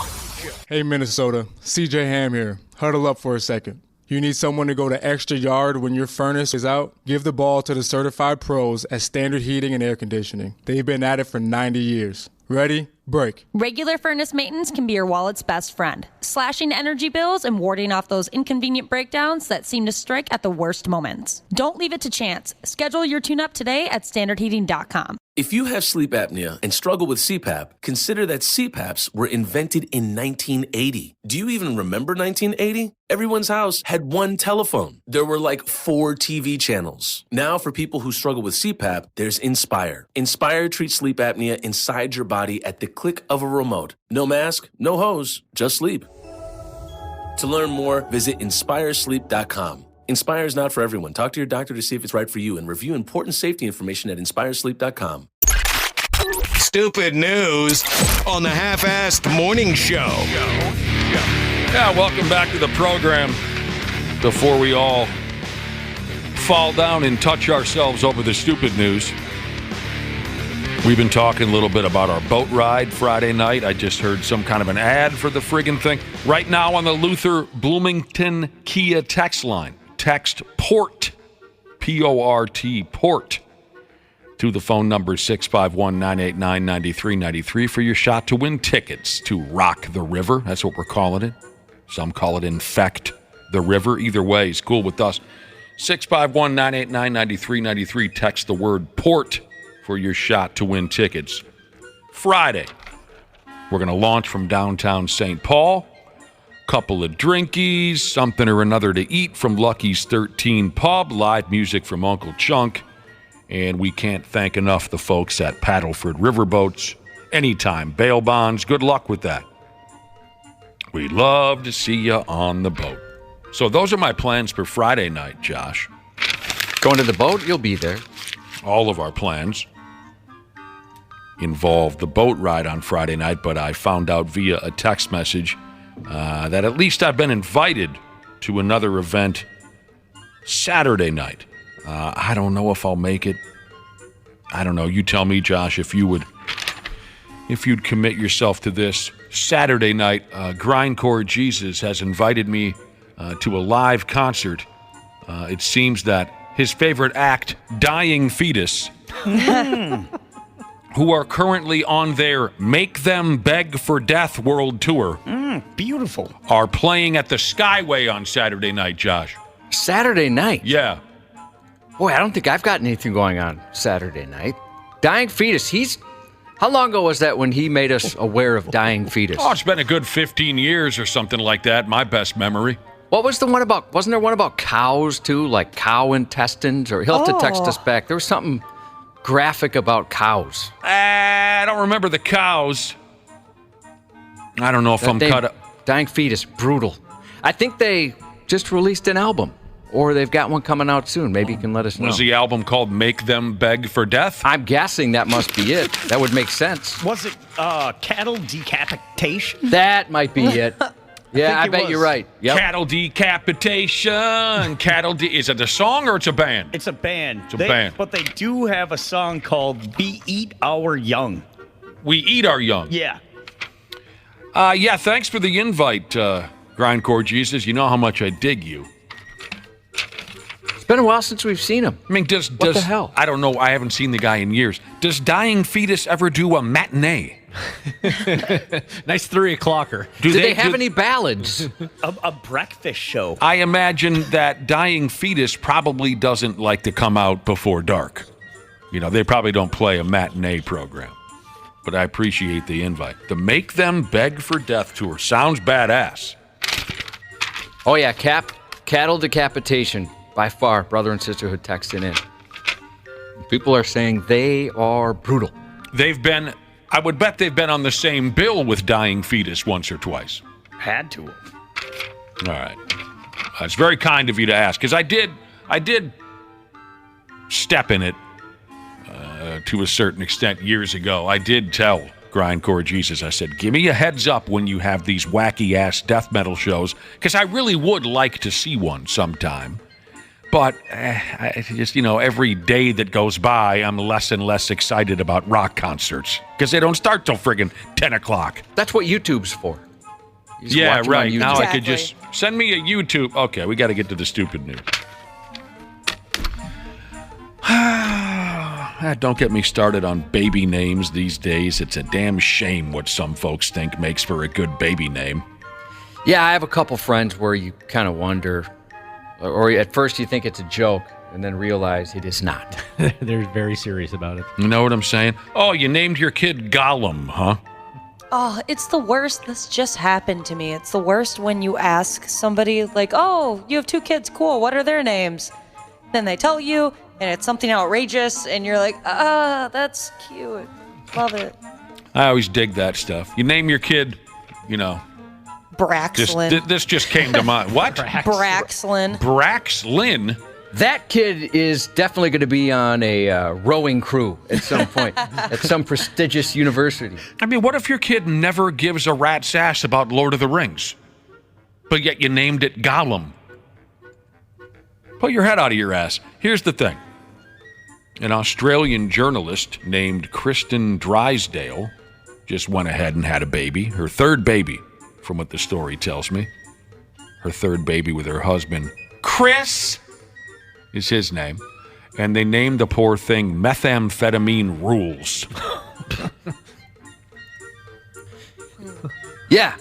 Hey, Minnesota. CJ Ham here. Huddle up for a second. You need someone to go the extra yard when your furnace is out? Give the ball to the certified pros at Standard Heating and Air Conditioning. They've been at it for 90 years. Ready? Break. Regular furnace maintenance can be your wallet's best friend, slashing energy bills and warding off those inconvenient breakdowns that seem to strike at the worst moments. Don't leave it to chance. Schedule your tune-up today at standardheating.com. If you have sleep apnea and struggle with CPAP, consider that CPAPs were invented in 1980. Do you even remember 1980? Everyone's house had one telephone. There were like 4 TV channels. Now, for people who struggle with CPAP, there's Inspire. Inspire treats sleep apnea inside your body at the click of a remote. No mask, no hose, just sleep. To learn more, visit inspiresleep.com. Inspire is not for everyone. Talk to your doctor to see if it's right for you and review important safety information at inspiresleep.com. stupid news on the Half-Assed Morning Show. Yeah, welcome back to the program. Before we all fall down and touch ourselves over the stupid news, we've been talking a little bit about our boat ride Friday night. I just heard some kind of an ad for the friggin' thing. Right now on the Luther Bloomington Kia text line, text PORT, P-O-R-T, PORT, to the phone number 651-989-9393 for your shot to win tickets to Rock the River. That's what we're calling it. Some call it Infect the River. Either way is cool with us. 651-989-9393. Text the word PORT for your shot to win tickets. Friday, we're going to launch from downtown St. Paul. Couple of drinkies, something or another to eat from Lucky's 13 Pub, live music from Uncle Chunk, and we can't thank enough the folks at Paddleford Riverboats. Anytime, bail bonds, good luck with that. We'd love to see you on the boat. So those are my plans for Friday night, Josh. Going to the boat? You'll be there. All of our plans involve the boat ride on Friday night, but I found out via a text message that at least I've been invited to another event Saturday night. I don't know if I'll make it. I don't know. You tell me, Josh, if you'd commit yourself to this. Saturday night, Grindcore Jesus has invited me to a live concert. It seems that his favorite act, Dying Fetus, who are currently on their Make Them Beg for Death world tour, beautiful, are playing at the Skyway on Saturday night, Josh. Saturday night? Yeah. Boy, I don't think I've got anything going on Saturday night. Dying Fetus, how long ago was that when he made us aware of Dying Fetus? Oh, it's been a good 15 years or something like that, my best memory. What was the one about, wasn't there one about cows too, like cow intestines? Or he'll have to text us back. There was something graphic about cows. I don't remember the cows. I don't know if I'm cut up. Dying Fetus, brutal. I think they just released an album, or they've got one coming out soon. Maybe you can let us know. Was the album called Make Them Beg for Death? I'm guessing that must be it. That would make sense. Was it cattle decapitation? That might be it. Yeah, I bet you're right. Yep. Cattle decapitation. Is it a song or it's a band? It's a band. It's a band. But they do have a song called We Eat Our Young. We Eat Our Young. Yeah. Yeah, thanks for the invite, Grindcore Jesus. You know how much I dig you. It's been a while since we've seen him. I mean, what the hell? I don't know. I haven't seen the guy in years. Does Dying Fetus ever do a matinee? Nice 3:00-er. Do they have any ballads? A breakfast show. I imagine that Dying Fetus probably doesn't like to come out before dark. You know, they probably don't play a matinee program. But I appreciate the invite. The Make Them Beg for Death tour sounds badass. Oh, yeah, cattle decapitation. By far, brother and sisterhood texting in. People are saying they are brutal. I would bet they've been on the same bill with Dying Fetus once or twice. Had to. All right. It's very kind of you to ask, because I did step in it to a certain extent years ago. I did tell Grindcore Jesus, I said, give me a heads up when you have these wacky-ass death metal shows, because I really would like to see one sometime. But I just, every day that goes by, I'm less and less excited about rock concerts because they don't start till friggin' 10 o'clock. That's what YouTube's for. Yeah, right. Now I could just send me a YouTube. Okay, we got to get to the stupid news. Don't get me started on baby names these days. It's a damn shame what some folks think makes for a good baby name. Yeah, I have a couple friends where you kind of wonder, or at first you think it's a joke, and then realize it is not. They're very serious about it. You know what I'm saying? Oh, you named your kid Gollum, huh? Oh, it's the worst. This just happened to me. It's the worst when you ask somebody, like, oh, you have 2 kids, cool, what are their names? Then they tell you, and it's something outrageous, and you're like, that's cute. Love it. I always dig that stuff. You name your kid, Braxlin. This just came to mind. What? Braxlin. Braxlin? That kid is definitely going to be on a rowing crew at some point at some prestigious university. I mean, what if your kid never gives a rat's ass about Lord of the Rings, but yet you named it Gollum? Pull your head out of your ass. Here's the thing. An Australian journalist named Kristen Drysdale just went ahead and had a baby, her third baby, from what the story tells me. Her third baby with her husband. Chris is his name. And they named the poor thing Methamphetamine Rules. Yeah.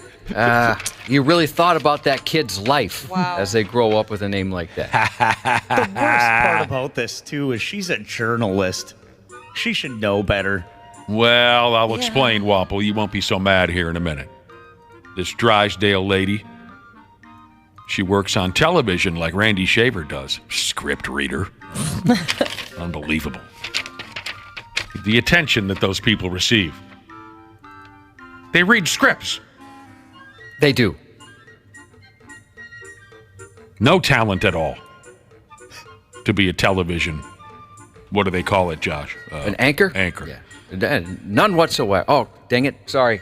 You really thought about that kid's life as they grow up with a name like that. The worst part about this, too, is she's a journalist. She should know better. Well, I'll explain, Wapple. You won't be so mad here in a minute. This Drysdale lady, she works on television like Randy Shaver does. Script reader. Unbelievable. The attention that those people receive. They read scripts. They do. No talent at all to be a television. What do they call it, Josh? An anchor? Anchor. Yeah. None whatsoever. Oh, dang it. Sorry.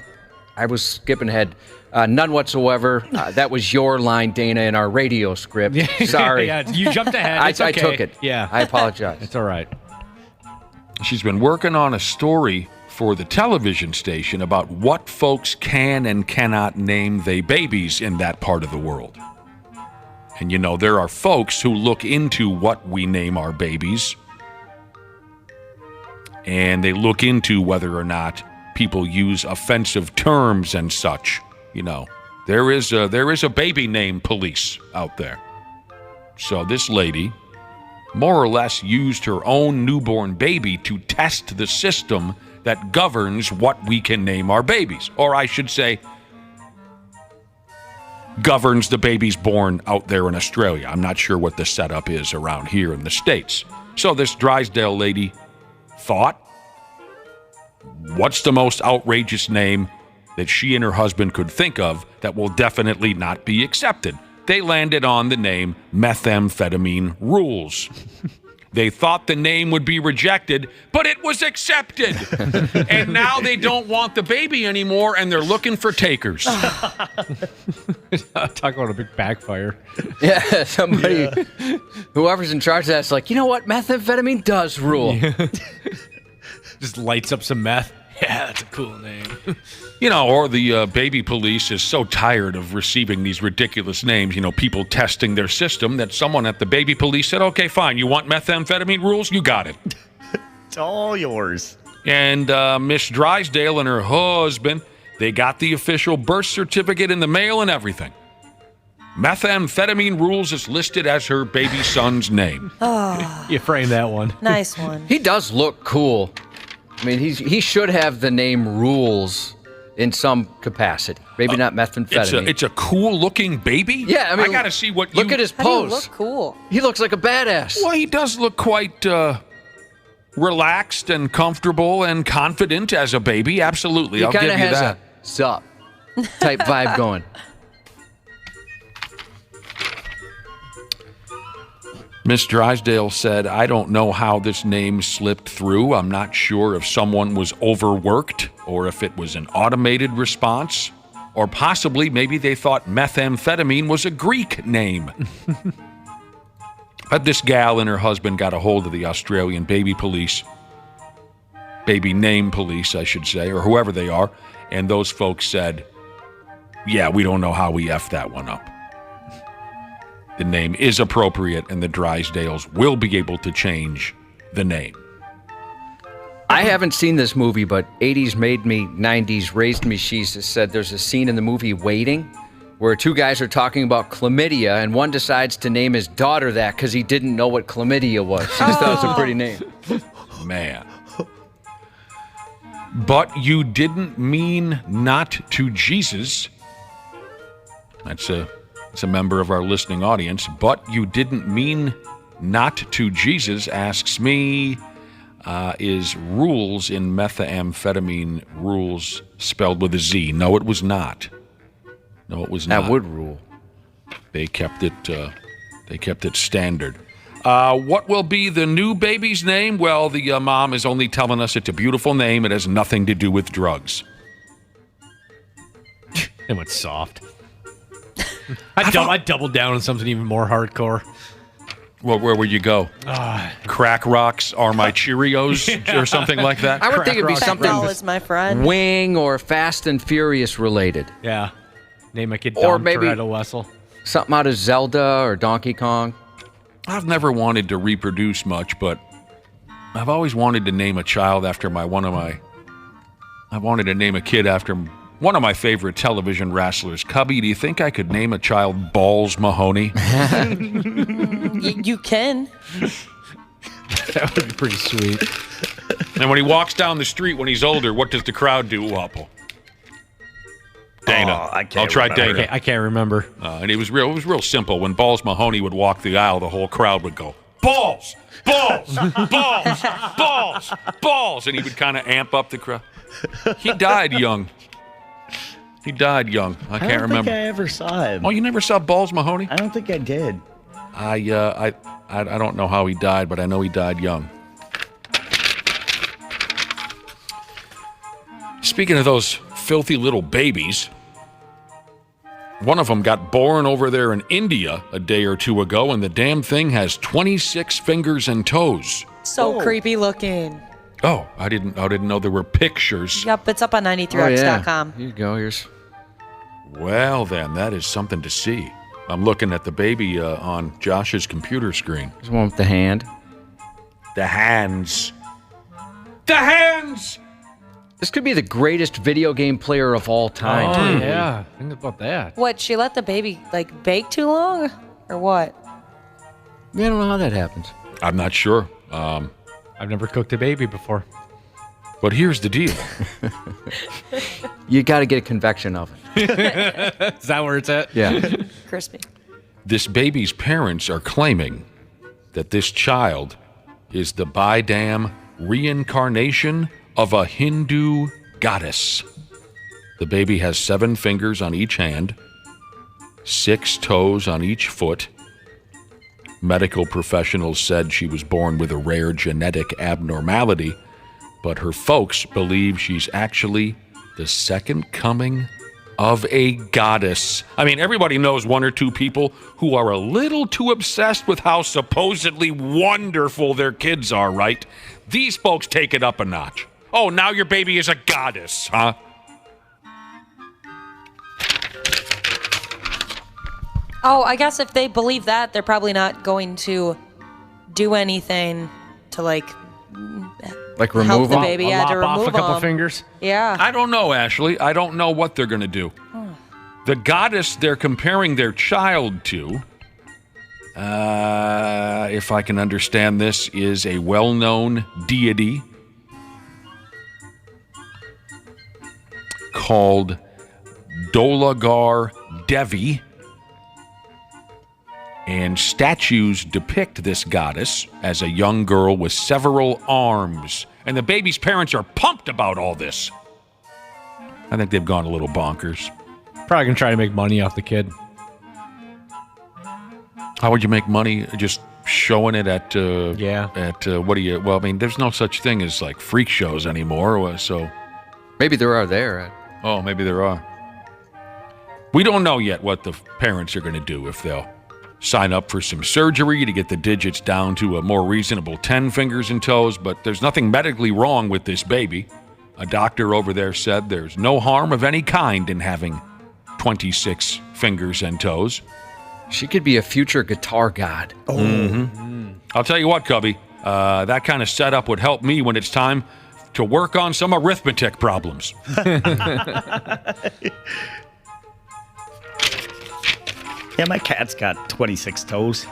I was skipping ahead. None whatsoever. That was your line, Dana, in our radio script. Sorry. Yeah, you jumped ahead. It's okay. I took it. Yeah. I apologize. It's all right. She's been working on a story for the television station about what folks can and cannot name their babies in that part of the world. And you know, there are folks who look into what we name our babies, and they look into whether or not people use offensive terms and such. You know, there is a baby name police out there. So this lady more or less used her own newborn baby to test the system that governs what we can name our babies. Or I should say, governs the babies born out there in Australia. I'm not sure what the setup is around here in the States. So this Drysdale lady thought, what's the most outrageous name that she and her husband could think of that will definitely not be accepted? They landed on the name Methamphetamine Rules. They thought the name would be rejected, but it was accepted. And now they don't want the baby anymore, and they're looking for takers. Talk about a big backfire. Yeah, somebody, whoever's in charge of that's like, you know what? Methamphetamine does rule. Just lights up some meth. Yeah, that's a cool name. You know, or the baby police is so tired of receiving these ridiculous names, you know, people testing their system, that someone at the baby police said, okay, fine, you want Methamphetamine Rules? You got it. It's all yours. And Miss Drysdale and her husband, they got the official birth certificate in the mail and everything. Methamphetamine Rules is listed as her baby son's name. Oh, You framed that one. nice one. He does look cool. I mean, he should have the name Rules in some capacity. Maybe not methamphetamine. It's a cool-looking baby? Yeah, I mean, I got to see what look at his How do you pose. look cool? He looks like a badass. Well, he does look quite relaxed and comfortable and confident as a baby. Absolutely, I'll give you He kind of that. has a sup type vibe going. Miss Drysdale said, I don't know how this name slipped through. I'm not sure if someone was overworked or if it was an automated response, or possibly maybe they thought methamphetamine was a Greek name. But this gal and her husband got a hold of the Australian baby police, baby name police, I should say, or whoever they are, and those folks said, yeah, we don't know how we effed that one up. The name is appropriate, and the Drysdales will be able to change the name. I haven't seen this movie, but 80s made me, 90s raised me. She said there's a scene in the movie Waiting where two guys are talking about chlamydia, and one decides to name his daughter that because he didn't know what chlamydia was. She just thought it was a pretty name. Man. But you didn't mean not to Jesus. It's a member of our listening audience. But you didn't mean not to Jesus asks me, is rules in methamphetamine rules spelled with a Z? No, it was not. No, it was not. That would rule. They kept it standard. What will be the new baby's name? Well, the mom is only telling us it's a beautiful name. It has nothing to do with drugs. It went soft. I doubled down on something even more hardcore. Well, where would you go? Crack Rocks are my Cheerios or something like that? I would think it'd be That something girl is my friend. Wing or Fast and Furious related. Yeah. Name a kid Or Dom maybe- Toretto Wessel. Something out of Zelda or Donkey Kong. I've never wanted to reproduce much, but I've always wanted to name a child after I wanted to name a kid after one of my favorite television wrestlers. Cubby, do you think I could name a child Balls Mahoney? You can. That would be pretty sweet. And when he walks down the street when he's older, what does the crowd do, Wapo? Dana. I'll try remember. Dana. I can't remember. And it was real simple. When Balls Mahoney would walk the aisle, the whole crowd would go, Balls! Balls! Balls! Balls! Balls! And he would kind of amp up the crowd. He died young. I can't remember. I don't think I ever saw him. Oh, you never saw Balls Mahoney? I don't think I did. I don't know how he died, but I know he died young. Speaking of those filthy little babies, one of them got born over there in India a day or two ago, and the damn thing has 26 fingers and toes. So creepy looking. Oh, I didn't know there were pictures. Yep, it's up on 93x.com. Here you go. Here's. Well, then, that is something to see. I'm looking at the baby on Josh's computer screen. There's one with the hand. The hands. The hands! This could be the greatest video game player of all time. Oh, yeah. Think about that. What, she let the baby, bake too long? Or what? Yeah, I don't know how that happens. I'm not sure. I've never cooked a baby before. But here's the deal. You got to get a convection oven. Is that where it's at? Yeah. Crispy. This baby's parents are claiming that this child is the by-damn reincarnation of a Hindu goddess. The baby has 7 fingers on each hand, 6 toes on each foot. Medical professionals said she was born with a rare genetic abnormality, but her folks believe she's actually the second coming of a goddess. I mean, everybody knows one or two people who are a little too obsessed with how supposedly wonderful their kids are, right? These folks take it up a notch. Oh, now your baby is a goddess, huh? Oh, I guess if they believe that, they're probably not going to do anything to Like remove help the them? baby. Yeah, to Lop off remove a couple them. fingers. Yeah. I don't know, Ashley. I don't know what they're going to do. The goddess they're comparing their child to, if I can understand this, is a well-known deity called Dolagar Devi. And statues depict this goddess as a young girl with several arms. And the baby's parents are pumped about all this. I think they've gone a little bonkers. Probably gonna try to make money off the kid. How would you make money just showing it at, well, I mean, there's no such thing as like freak shows anymore, so. Maybe there are there. Oh, maybe there are. We don't know yet what the parents are going to do, if they'll sign up for some surgery to get the digits down to a more reasonable 10 fingers and toes, but there's nothing medically wrong with this baby. A doctor over there said there's no harm of any kind in having 26 fingers and toes. She could be a future guitar god. Oh. Mm-hmm. I'll tell you what, Cubby, that kind of setup would help me when it's time to work on some arithmetic problems. Yeah, my cat's got 26 toes.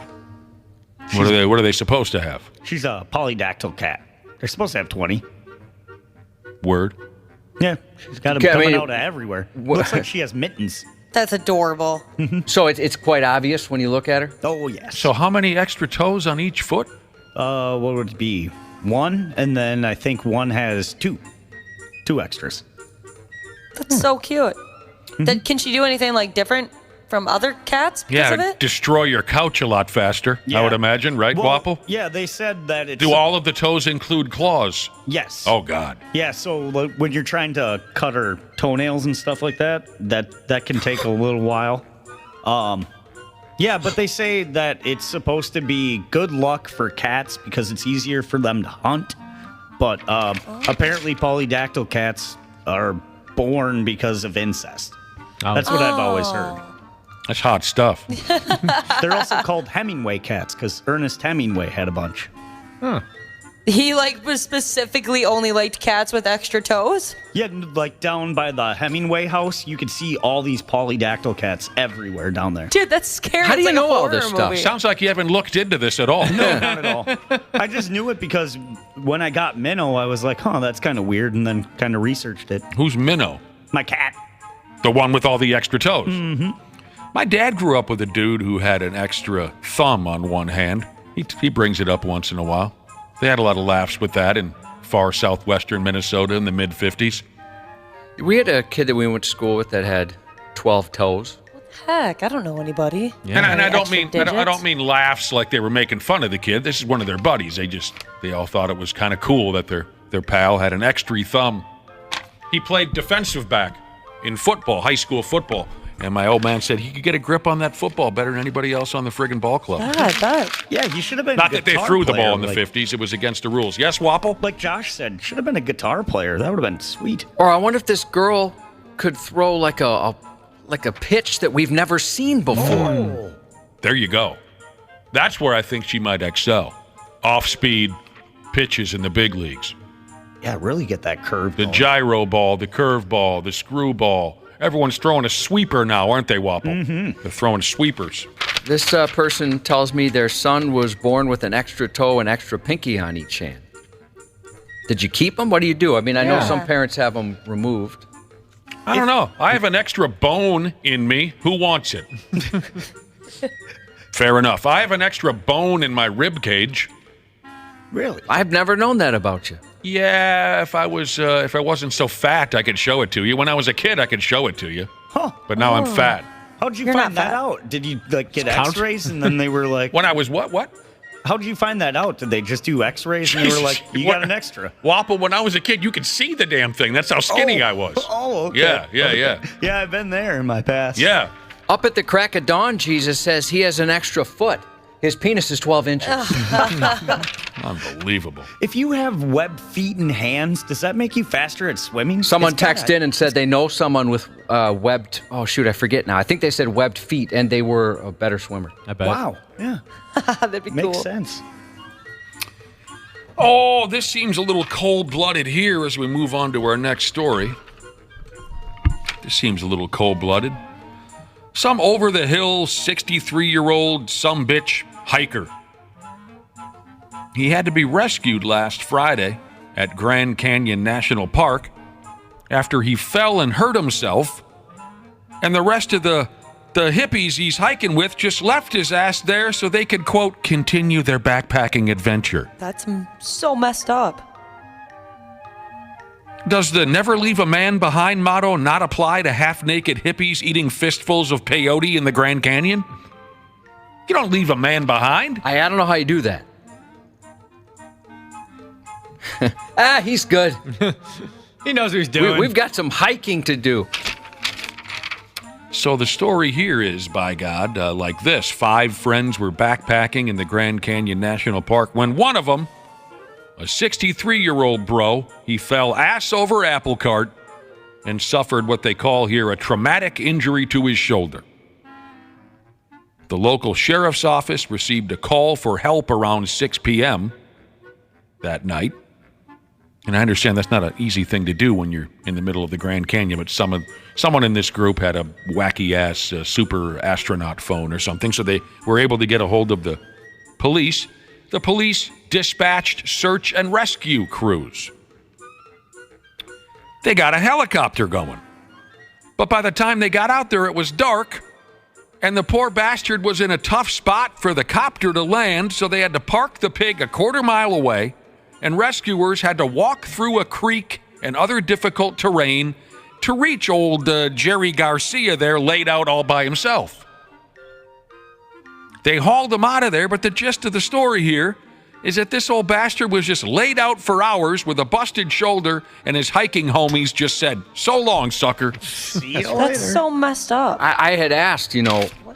What are they supposed to have? She's a polydactyl cat. They're supposed to have 20. Word. Yeah, she's got them coming out of everywhere. Looks like she has mittens. That's adorable. So it's quite obvious when you look at her? Oh, yes. So how many extra toes on each foot? What would it be? 1, and then I think one has 2. 2 extras. That's so cute. Can she do anything different from other cats because of it? Destroy your couch a lot faster, I would imagine, right, Wapple? Yeah, they said that it's... Do all of the toes include claws? Yes. Oh, God. Yeah, so like, when you're trying to cut her toenails and stuff like that, that can take a little while. Yeah, but they say that it's supposed to be good luck for cats because it's easier for them to hunt. But apparently polydactyl cats are born because of incest. That's what I've always heard. That's hot stuff. They're also called Hemingway cats because Ernest Hemingway had a bunch. Huh. He was specifically only liked cats with extra toes? Yeah, like down by the Hemingway house, you could see all these polydactyl cats everywhere down there. Dude, that's scary. How do you It's like know a all this horror stuff? movie. Sounds like you haven't looked into this at all. No, not at all. I just knew it because when I got Minnow, I was like, that's kind of weird, and then kind of researched it. Who's Minnow? My cat. The one with all the extra toes? Mm-hmm. My dad grew up with a dude who had an extra thumb on one hand. He brings it up once in a while. They had a lot of laughs with that in far southwestern Minnesota in the mid-'50s. We had a kid that we went to school with that had 12 toes. Heck, I don't know anybody. And I don't Extra mean digits. I don't mean laughs like they were making fun of the kid. This is one of their buddies. They all thought it was kind of cool that their pal had an extra thumb. He played defensive back in football, high school football. And my old man said he could get a grip on that football better than anybody else on the friggin' ball club. Yeah, I bet. Yeah, you should have been Not a that they guitar threw the player, ball in the like, 50s. It was against the rules. Yes, Wapple? Like Josh said, should have been a guitar player. That would have been sweet. Or I wonder if this girl could throw like a pitch that we've never seen before. There you go. That's where I think she might excel. Off-speed pitches in the big leagues. Yeah, really get that curve. The gyro ball, the curve ball, the screw ball. Everyone's throwing a sweeper now, aren't they, Wapple? Mm-hmm. They're throwing sweepers. This person tells me their son was born with an extra toe and extra pinky on each hand. Did you keep them? What do you do? I mean, I know some parents have them removed. I don't know. I have an extra bone in me. Who wants it? Fair enough. I have an extra bone in my rib cage. Really? I've never known that about you. Yeah, if I wasn't so fat, I could show it to you. When I was a kid, I could show it to you. Huh. But now I'm fat. How'd you You're find not that fat. out? Did you get Count? x-rays and then they were like... When I was what? How'd you find that out? Did they just do x-rays and they were like, you got an extra? Wapple, when I was a kid, you could see the damn thing. That's how skinny I was. Oh, okay. Yeah. Yeah, I've been there in my past. Yeah. Up at the crack of dawn, Jesus says he has an extra foot. His penis is 12 inches. Unbelievable. If you have webbed feet and hands, does that make you faster at swimming? Someone It's texted kinda- in and said they know someone with webbed, I forget now. I think they said webbed feet, and they were a better swimmer. I bet. Wow. Yeah. That'd be Makes cool. sense. Oh, this seems a little cold-blooded here as we move on to our next story. This seems a little cold-blooded. Some over-the-hill 63-year-old sumbitch hiker. He had to be rescued last Friday at Grand Canyon National Park after he fell and hurt himself, and the rest of the hippies he's hiking with just left his ass there so they could, quote, continue their backpacking adventure. That's so messed up. Does the never leave a man behind motto not apply to half-naked hippies eating fistfuls of peyote in the Grand Canyon? You don't leave a man behind. I don't know how you do that. He's good. He knows what he's doing. We've got some hiking to do. So the story here is, by God, like this. 5 friends were backpacking in the Grand Canyon National Park when one of them, a 63-year-old bro, he fell ass over apple cart and suffered what they call here a traumatic injury to his shoulder. The local sheriff's office received a call for help around 6 p.m. that night. And I understand that's not an easy thing to do when you're in the middle of the Grand Canyon, but someone in this group had a wacky-ass super astronaut phone or something, so they were able to get a hold of the police. The police dispatched search and rescue crews. They got a helicopter going. But by the time they got out there, it was dark, and the poor bastard was in a tough spot for the copter to land, so they had to park the pig a quarter-mile away, and rescuers had to walk through a creek and other difficult terrain to reach old Jerry Garcia there laid out all by himself. They hauled him out of there, but the gist of the story here is that this old bastard was just laid out for hours with a busted shoulder, and his hiking homies just said, "So long, sucker." See you That's later. so messed up. I had asked,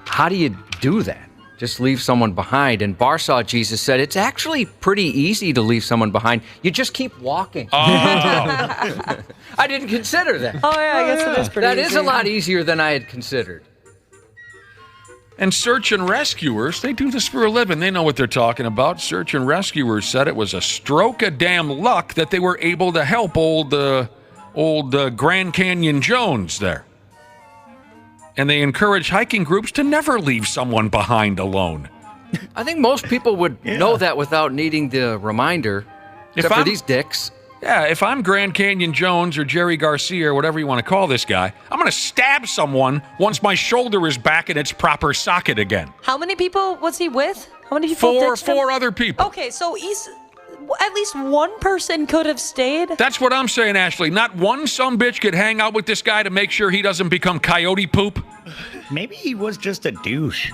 how do you do that? Just leave someone behind. And Barsaw Jesus said, it's actually pretty easy to leave someone behind. You just keep walking. Oh. I didn't consider that. Oh, yeah, I guess it is pretty That easy. is a lot easier than I had considered. And search and rescuers, they do this for a living. They know what they're talking about. Search and rescuers said it was a stroke of damn luck that they were able to help old Grand Canyon Jones there. And they encourage hiking groups to never leave someone behind alone. I think most people would know that without needing the reminder, except for these dicks. Yeah, if I'm Grand Canyon Jones or Jerry Garcia or whatever you want to call this guy, I'm going to stab someone once my shoulder is back in its proper socket again. How many people was he with? How many people? Four other people. Okay, so at least one person could have stayed. That's what I'm saying, Ashley. Not one sumbitch could hang out with this guy to make sure he doesn't become coyote poop. Maybe he was just a douche.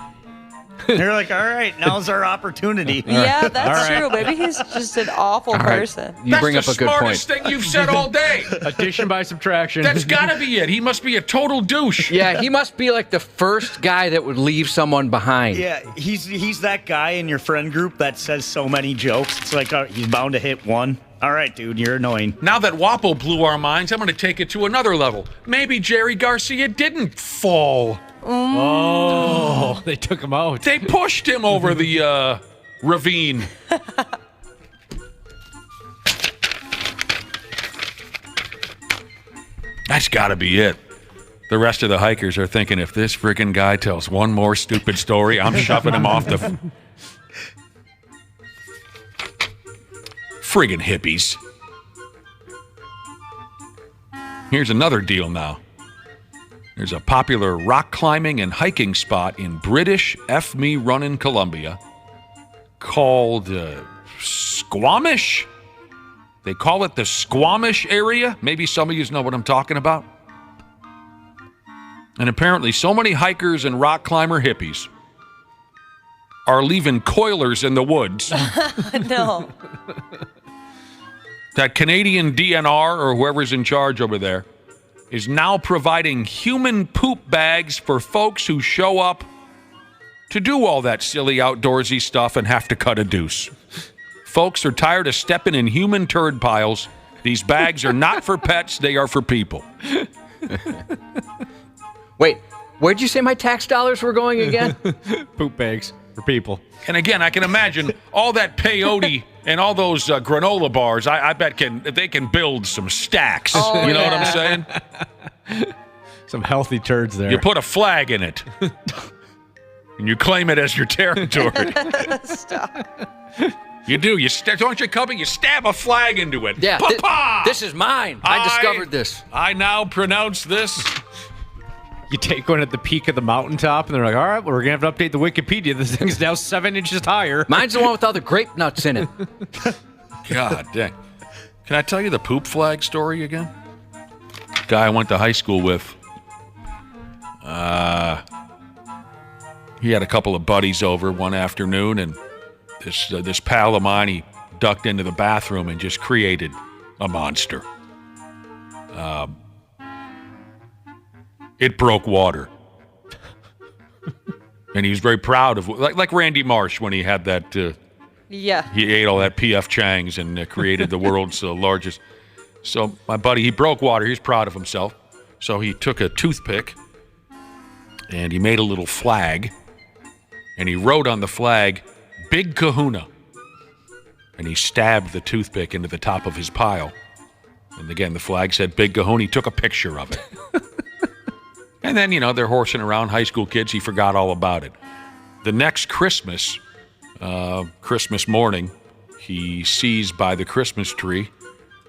They're like, all right, now's our opportunity. Yeah, that's All true. right. Maybe he's just an awful person. You bring up That's a the good point. smartest thing you've said all day. Addition by subtraction. That's got to be it. He must be a total douche. Yeah, he must be like the first guy that would leave someone behind. Yeah, he's that guy in your friend group that says so many jokes. It's like he's bound to hit one. All right, dude, you're annoying. Now that Wapo blew our minds, I'm going to take it to another level. Maybe Jerry Garcia didn't fall. Oh, they took him out. They pushed him over the ravine. That's got to be it. The rest of the hikers are thinking, if this freaking guy tells one more stupid story, I'm shoving him off the... Friggin' hippies. Here's another deal now. There's a popular rock climbing and hiking spot in British F Me Runnin', Columbia called Squamish. They call it the Squamish area. Maybe some of you know what I'm talking about. And apparently so many hikers and rock climber hippies are leaving coilers in the woods. No. That Canadian DNR, or whoever's in charge over there, is now providing human poop bags for folks who show up to do all that silly outdoorsy stuff and have to cut a deuce. Folks are tired of stepping in human turd piles. These bags are not for pets, they are for people. Wait, where'd you say my tax dollars were going again? Poop bags for people. And again, I can imagine all that peyote and all those granola bars, I bet they can build some stacks. Oh, you know yeah. what I'm saying? Some healthy turds there. You put a flag in it. And you claim it as your territory. Stop. You do. Don't you come and you stab a flag into it. Yeah, Pa-pa! this is mine. I discovered this. I now pronounce this. You take one at the peak of the mountaintop, and they're like, all right, well, we're going to have to update the Wikipedia. This thing's now 7 inches higher. Mine's the one with all the grape nuts in it. God dang. Can I tell you the poop flag story again? Guy I went to high school with. He had a couple of buddies over one afternoon, and this pal of mine, he ducked into the bathroom and just created a monster. It broke water. And he was very proud of, like Randy Marsh when he had that, Yeah. he ate all that P.F. Chang's and created the world's largest. So my buddy, he broke water. He was proud of himself. So he took a toothpick and he made a little flag. And he wrote on the flag, Big Kahuna. And he stabbed the toothpick into the top of his pile. And again, the flag said Big Kahuna. He took a picture of it. And then, they're horsing around, high school kids. He forgot all about it. The next Christmas, Christmas morning, he sees by the Christmas tree,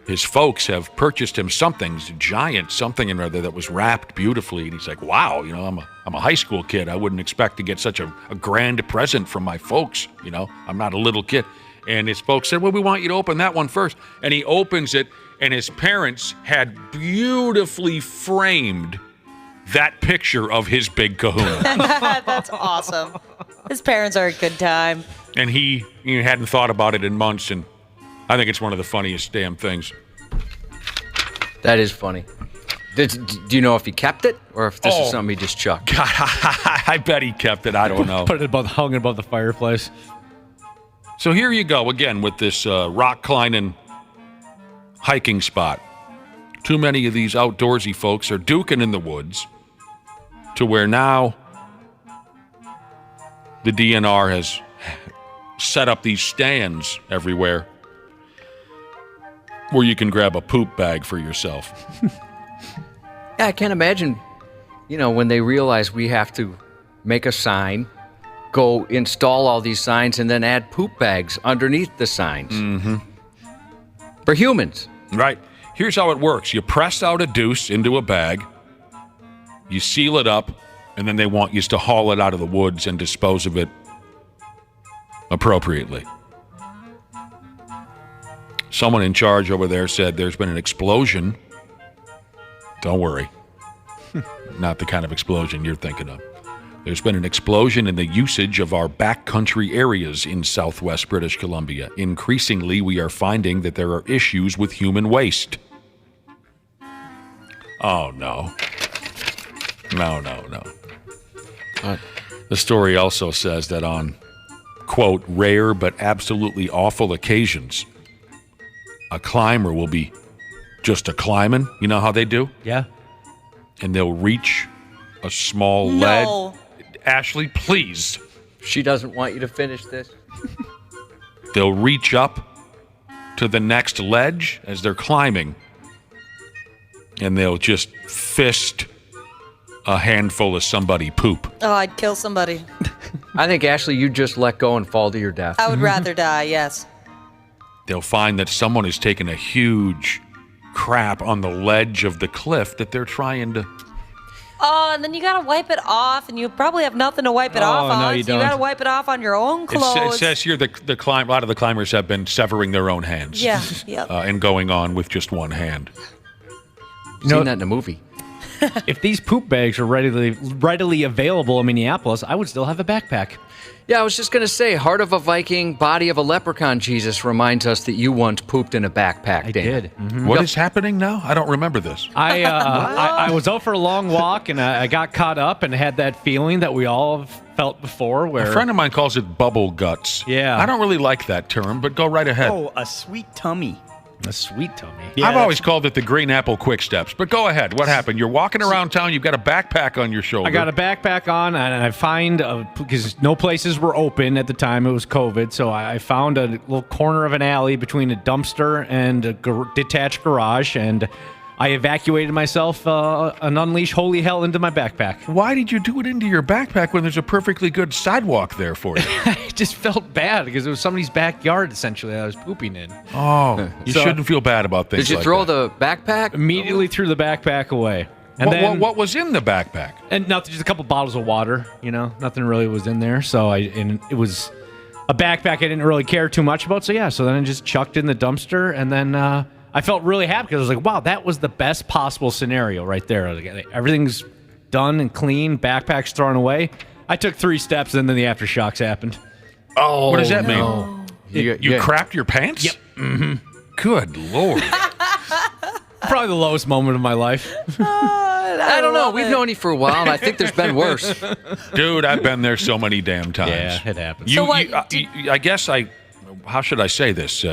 his folks have purchased him something, giant something or other that was wrapped beautifully. And he's like, wow, I'm a high school kid. I wouldn't expect to get such a grand present from my folks. I'm not a little kid. And his folks said, well, we want you to open that one first. And he opens it, and his parents had beautifully framed that picture of his big kahuna. That's awesome. His parents are a good time. And he hadn't thought about it in months, and I think it's one of the funniest damn things. That is funny. Do you know if he kept it or if this is something he just chucked? God, I bet he kept it. I don't know. Put it hung above the fireplace. So here you go again with this rock climbing hiking spot. Too many of these outdoorsy folks are duking in the woods to where now the DNR has set up these stands everywhere where you can grab a poop bag for yourself. Yeah, I can't imagine, when they realize we have to make a sign, go install all these signs, and then add poop bags underneath the signs. Mm-hmm. For humans. Right. Here's how it works. You press out a deuce into a bag, you seal it up, and then they want you to haul it out of the woods and dispose of it appropriately. Someone in charge over there said there's been an explosion. Don't worry. Not the kind of explosion you're thinking of. There's been an explosion in the usage of our backcountry areas in southwest British Columbia. Increasingly, we are finding that there are issues with human waste. Oh, no. No. The story also says that on, quote, rare but absolutely awful occasions, a climber will be just a climbing. You know how they do? Yeah. And they'll reach a small ledge. Ashley, please. She doesn't want you to finish this. They'll reach up to the next ledge as they're climbing, and they'll just fist a handful of somebody poop. Oh, I'd kill somebody. I think, Ashley, you just let go and fall to your death. I would rather die, yes. They'll find that someone has taken a huge crap on the ledge of the cliff that they're trying to... Oh, and then you gotta wipe it off, and you probably have nothing to wipe it off on. No, you don't. You gotta wipe it off on your own clothes. It says here a lot of the climbers have been severing their own hands. Yeah, yep. And going on with just one hand. Seen that in a movie. If these poop bags are readily available in Minneapolis, I would still have a backpack. Yeah, I was just going to say, heart of a Viking, body of a leprechaun, Jesus reminds us that you once pooped in a backpack, I Dana. did. Mm-hmm. What is happening now? I don't remember this. I was out for a long walk, and I got caught up and had that feeling that we all have felt before. Where A friend of mine calls it bubble guts. Yeah. I don't really like that term, but go right ahead. Oh, a sweet tummy. a sweet tummy. Yeah, I've always called it the green apple quick steps, but go ahead. What happened? You're walking around town. You've got a backpack on your shoulder. I got a backpack on, and I find, because no places were open at the time, it was COVID, so I found a little corner of an alley between a dumpster and a detached garage, and I evacuated myself an unleash holy hell into my backpack. Why did you do it into your backpack when there's a perfectly good sidewalk there for you? I just felt bad because it was somebody's backyard, essentially, that I was pooping in. Oh, you shouldn't feel bad about things like that. Did you throw the backpack? Immediately threw the backpack away. And what was in the backpack? And nothing, just a couple bottles of water, nothing really was in there. So it was a backpack I didn't really care too much about. So then I just chucked in the dumpster, and then I felt really happy because I was like, wow, that was the best possible scenario right there. Everything's done and clean, backpack's thrown away. I took 3 steps, and then the aftershocks happened. Oh, what does that mean? You crapped your pants? Yep. Mm-hmm. Good Lord. Probably the lowest moment of my life. I don't know. We've known you for a while, and I think there's been worse. Dude, I've been there so many damn times. Yeah, it happens. How should I say this?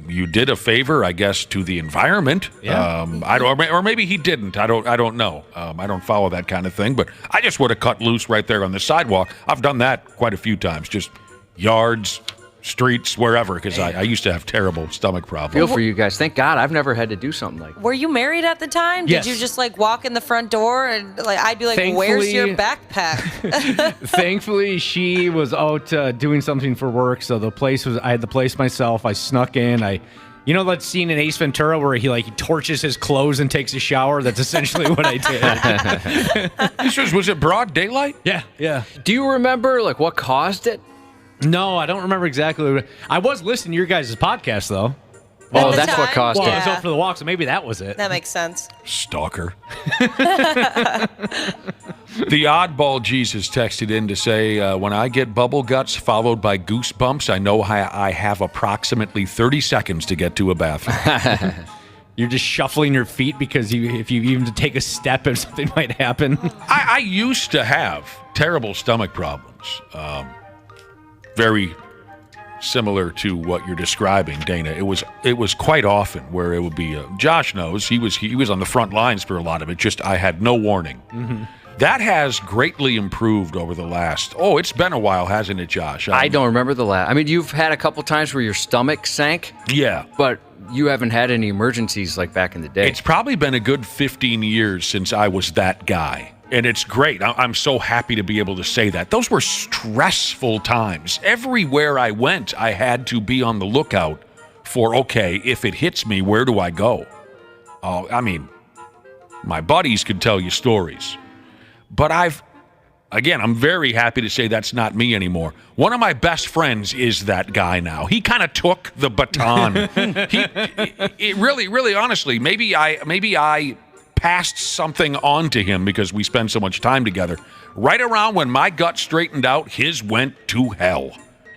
You did a favor, I guess, to the environment. Yeah. Or maybe he didn't. I don't know. I don't follow that kind of thing. But I just would have cut loose right there on the sidewalk. I've done that quite a few times. Just yards, streets, wherever, because I used to have terrible stomach problems. Feel for you guys. Thank God I've never had to do something like that. Were you married at the time? Yes. Did you just walk in the front door and I'd be like, where's your backpack? Thankfully, she was out doing something for work, so I had the place myself. I snuck in. That scene in Ace Ventura where he torches his clothes and takes a shower? That's essentially what I did. Was it broad daylight? Yeah. Do you remember what caused it? No, I don't remember exactly. I was listening to your guys' podcast, though. Oh, the that's what time? caused Well, it. I was out for the walk, so maybe that was it. That makes sense. Stalker. The oddball Jesus texted in to say, when I get bubble guts followed by goosebumps, I know I have approximately 30 seconds to get to a bathroom. You're just shuffling your feet because if you even take a step, if something might happen. I used to have terrible stomach problems. Very similar to what you're describing, Dana. It was quite often where it would be. Josh knows he was on the front lines for a lot of it. Just I had no warning. Mm-hmm. That has greatly improved over the last. Oh, it's been a while, hasn't it, Josh? I don't remember the last. I mean, you've had a couple times where your stomach sank. Yeah, but you haven't had any emergencies like back in the day. It's probably been a good 15 years since I was that guy. And it's great. I'm so happy to be able to say that. Those were stressful times. Everywhere I went, I had to be on the lookout for, okay, if it hits me, where do I go? Oh, I mean, my buddies could tell you stories. But I'm very happy to say that's not me anymore. One of my best friends is that guy now. He kind of took the baton. It really, honestly, maybe I passed something on to him because we spend so much time together. Right around when my gut straightened out, his went to hell.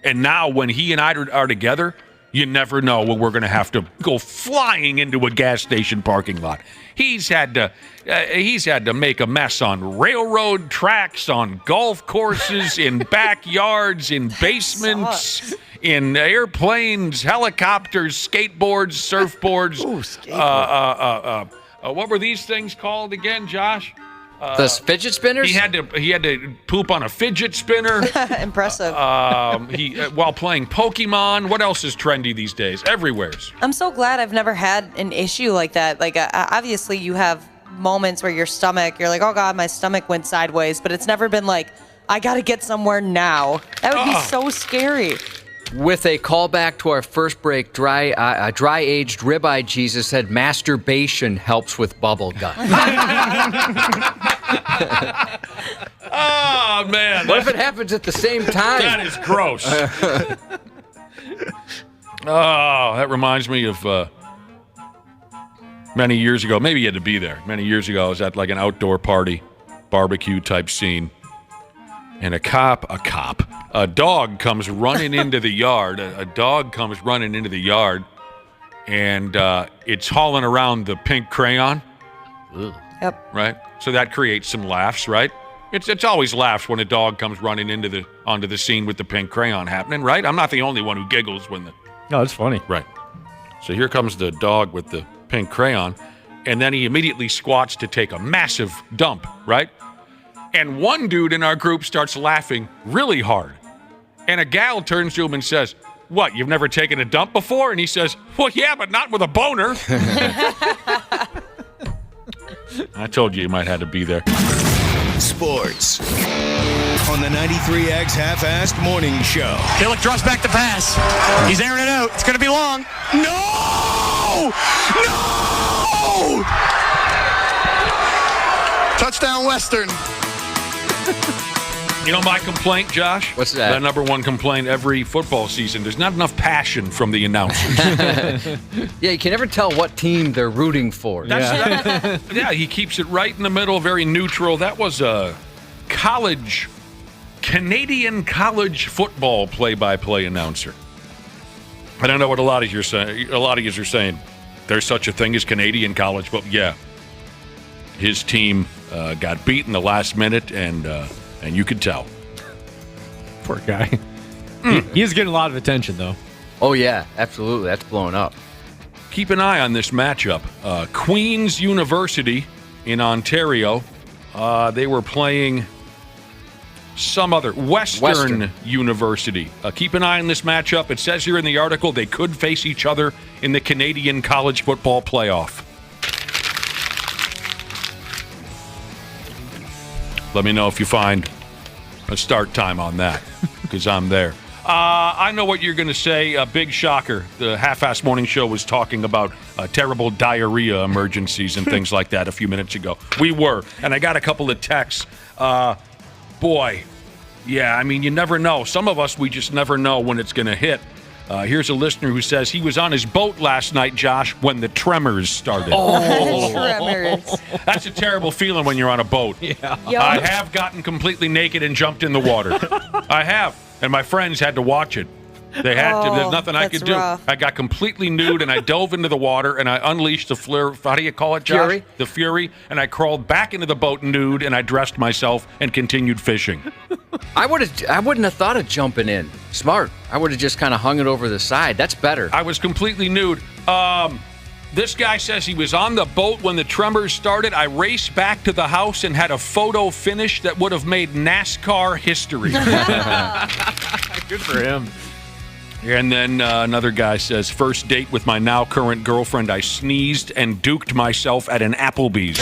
And now when he and I are together, you never know when we're going to have to go flying into a gas station parking lot. He's had to make a mess on railroad tracks, on golf courses, in backyards, in basements, in airplanes, helicopters, skateboards, surfboards. Ooh, skateboard. What were these things called again, Josh? The fidget spinners? He had to poop on a fidget spinner. Impressive. While playing Pokemon. What else is trendy these days? Everywhere's. I'm so glad I've never had an issue like that. Like, obviously, you have moments where you're like, oh God, my stomach went sideways, but it's never been like, I got to get somewhere now. That would be so scary. With a callback to our first break, dry-aged ribeye Jesus said masturbation helps with bubble gut. Oh, man. What if it happens at the same time? That is gross. Oh, that reminds me of many years ago. Maybe you had to be there. Many years ago, I was at like an outdoor party, barbecue type scene. And a dog comes running into the yard. A dog comes running into the yard, and it's hauling around the pink crayon. Ugh. Yep. Right? So that creates some laughs, right? It's always laughs when a dog comes running onto the scene with the pink crayon happening, right? I'm not the only one who giggles when the... No, it's funny. Right. So here comes the dog with the pink crayon, and then he immediately squats to take a massive dump, right? And one dude in our group starts laughing really hard. And a gal turns to him and says, "What, you've never taken a dump before?" And he says, "Well, yeah, but not with a boner." I told you might have to be there. Sports on the 93X Half-Assed Morning Show. Gillick draws back the pass. He's airing it out. It's going to be long. No! No! Touchdown Western. You know my complaint, Josh? What's that? The number one complaint every football season. There's not enough passion from the announcers. Yeah, you can never tell what team they're rooting for. Yeah, he keeps it right in the middle, very neutral. That was a Canadian college football play-by-play announcer. I don't know what a lot of you are saying. There's such a thing as Canadian college, but yeah, his team got beat in the last minute, and you could tell. Poor guy. He is getting a lot of attention, though. Oh, yeah, absolutely. That's blowing up. Keep an eye on this matchup. Queen's University in Ontario, they were playing some other Western University. Keep an eye on this matchup. It says here in the article they could face each other in the Canadian College Football Playoff. Let me know if you find a start time on that, because I'm there. I know what you're going to say. A big shocker. The Half-Assed Morning Show was talking about terrible diarrhea emergencies and things like that a few minutes ago. We were. And I got a couple of texts. Boy, yeah, I mean, you never know. Some of us, we just never know when it's going to hit. Here's a listener who says he was on his boat last night, Josh, when the tremors started. Tremors. That's a terrible feeling when you're on a boat. Yeah. Yup. I have gotten completely naked and jumped in the water. I have. And my friends had to watch it. They had to. There's nothing I could do. rough. I got completely nude and I dove into the water and I unleashed the flare. How do you call it, Josh? Fury. The fury. And I crawled back into the boat nude and I dressed myself and continued fishing. I wouldn't have thought of jumping in. Smart. I would have just kind of hung it over the side. That's better. I was completely nude. This guy says he was on the boat when the tremors started. I raced back to the house and had a photo finish that would have made NASCAR history. Good for him. And then another guy says, first date with my now current girlfriend, I sneezed and duked myself at an Applebee's.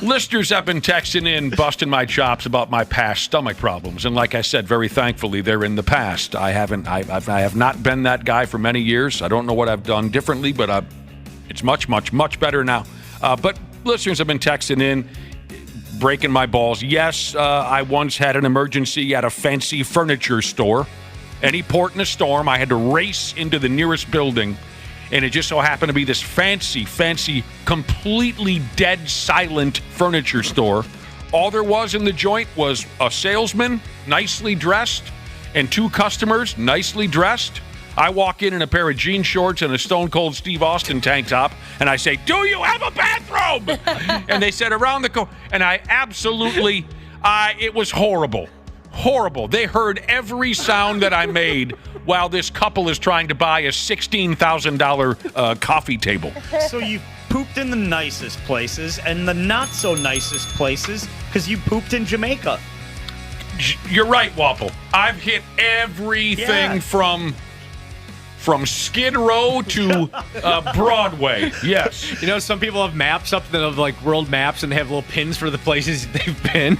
Listeners have been texting in, busting my chops about my past stomach problems. And like I said, very thankfully, they're in the past. I have not been that guy for many years. I don't know what I've done differently, but it's much, much, much better now. But listeners have been texting in, breaking my balls. Yes, I once had an emergency at a fancy furniture store. Any port in a storm, I had to race into the nearest building, and it just so happened to be this fancy, completely dead silent furniture store. All there was in the joint was a salesman, nicely dressed, and 2 customers, nicely dressed. I walk in a pair of jean shorts and a Stone Cold Steve Austin tank top, and I say, do you have a bathroom? And they said, around the corner. And I absolutely, it was horrible. Horrible. They heard every sound that I made while this couple is trying to buy a $16,000 coffee table. So you pooped in the nicest places and the not so nicest places because you pooped in Jamaica. You're right, Wapple. I've hit everything from Skid Row to Broadway. Yes. You know, some people have maps up that have like world maps and they have little pins for the places they've been.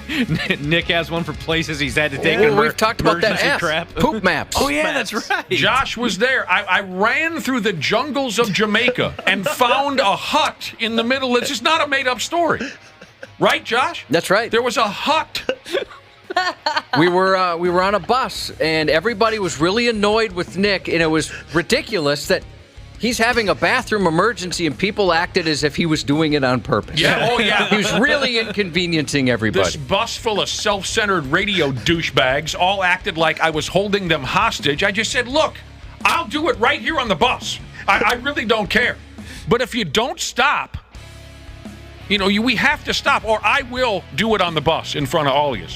Nick has one for places he's had to take. We've talked about that ass. Crap. Poop maps. Oh, yeah, that's right. Josh was there. I ran through the jungles of Jamaica and found a hut in the middle. It's just not a made-up story. Right, Josh? That's right. There was a hut. We were on a bus, and everybody was really annoyed with Nick, and it was ridiculous that he's having a bathroom emergency, and people acted as if he was doing it on purpose. Yeah, oh yeah. He was really inconveniencing everybody. This bus full of self-centered radio douchebags all acted like I was holding them hostage. I just said, look, I'll do it right here on the bus. I really don't care. But if you don't stop, we have to stop, or I will do it on the bus in front of all of you.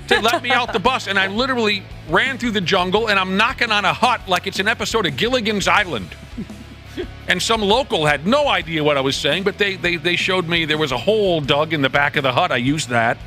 They let me out the bus, and I literally ran through the jungle, and I'm knocking on a hut like it's an episode of Gilligan's Island. And some local had no idea what I was saying, but they showed me there was a hole dug in the back of the hut. I used that.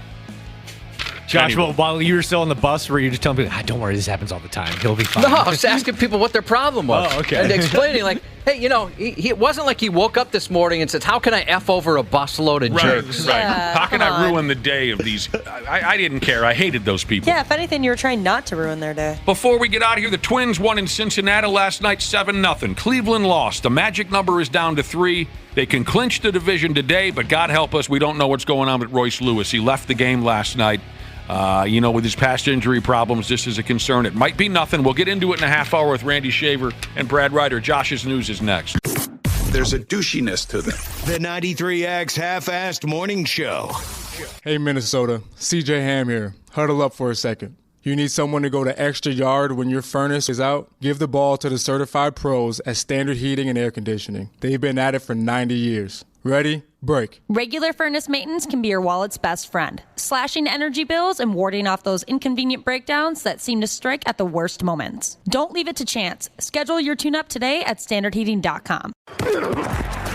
Josh, Anyway. while you were still on the bus, were you just telling people, don't worry, this happens all the time. He'll be fine. No, I was asking people what their problem was. Oh, okay. And explaining, like, hey, it wasn't like he woke up this morning and said, how can I F over a busload of jerks? Right. Yeah, How can come I on. ruin the day of these? I didn't care. I hated those people. Yeah, if anything, you were trying not to ruin their day. Before we get out of here, the Twins won in Cincinnati last night 7-0. Cleveland lost. The magic number is down to 3. They can clinch the division today, but God help us, we don't know what's going on with Royce Lewis. He left the game last night. With his past injury problems, this is a concern. It might be nothing. We'll get into it in a half hour with Randy Shaver and Brad Ryder. Josh's News is next. There's a douchiness to them. The 93X Half-Assed Morning Show. Hey, Minnesota. CJ Ham here. Huddle up for a second. You need someone to go the extra yard when your furnace is out? Give the ball to the certified pros at Standard Heating and Air Conditioning. They've been at it for 90 years. Ready? Break. Regular furnace maintenance can be your wallet's best friend, slashing energy bills and warding off those inconvenient breakdowns that seem to strike at the worst moments. Don't leave it to chance. Schedule your tune-up today at standardheating.com.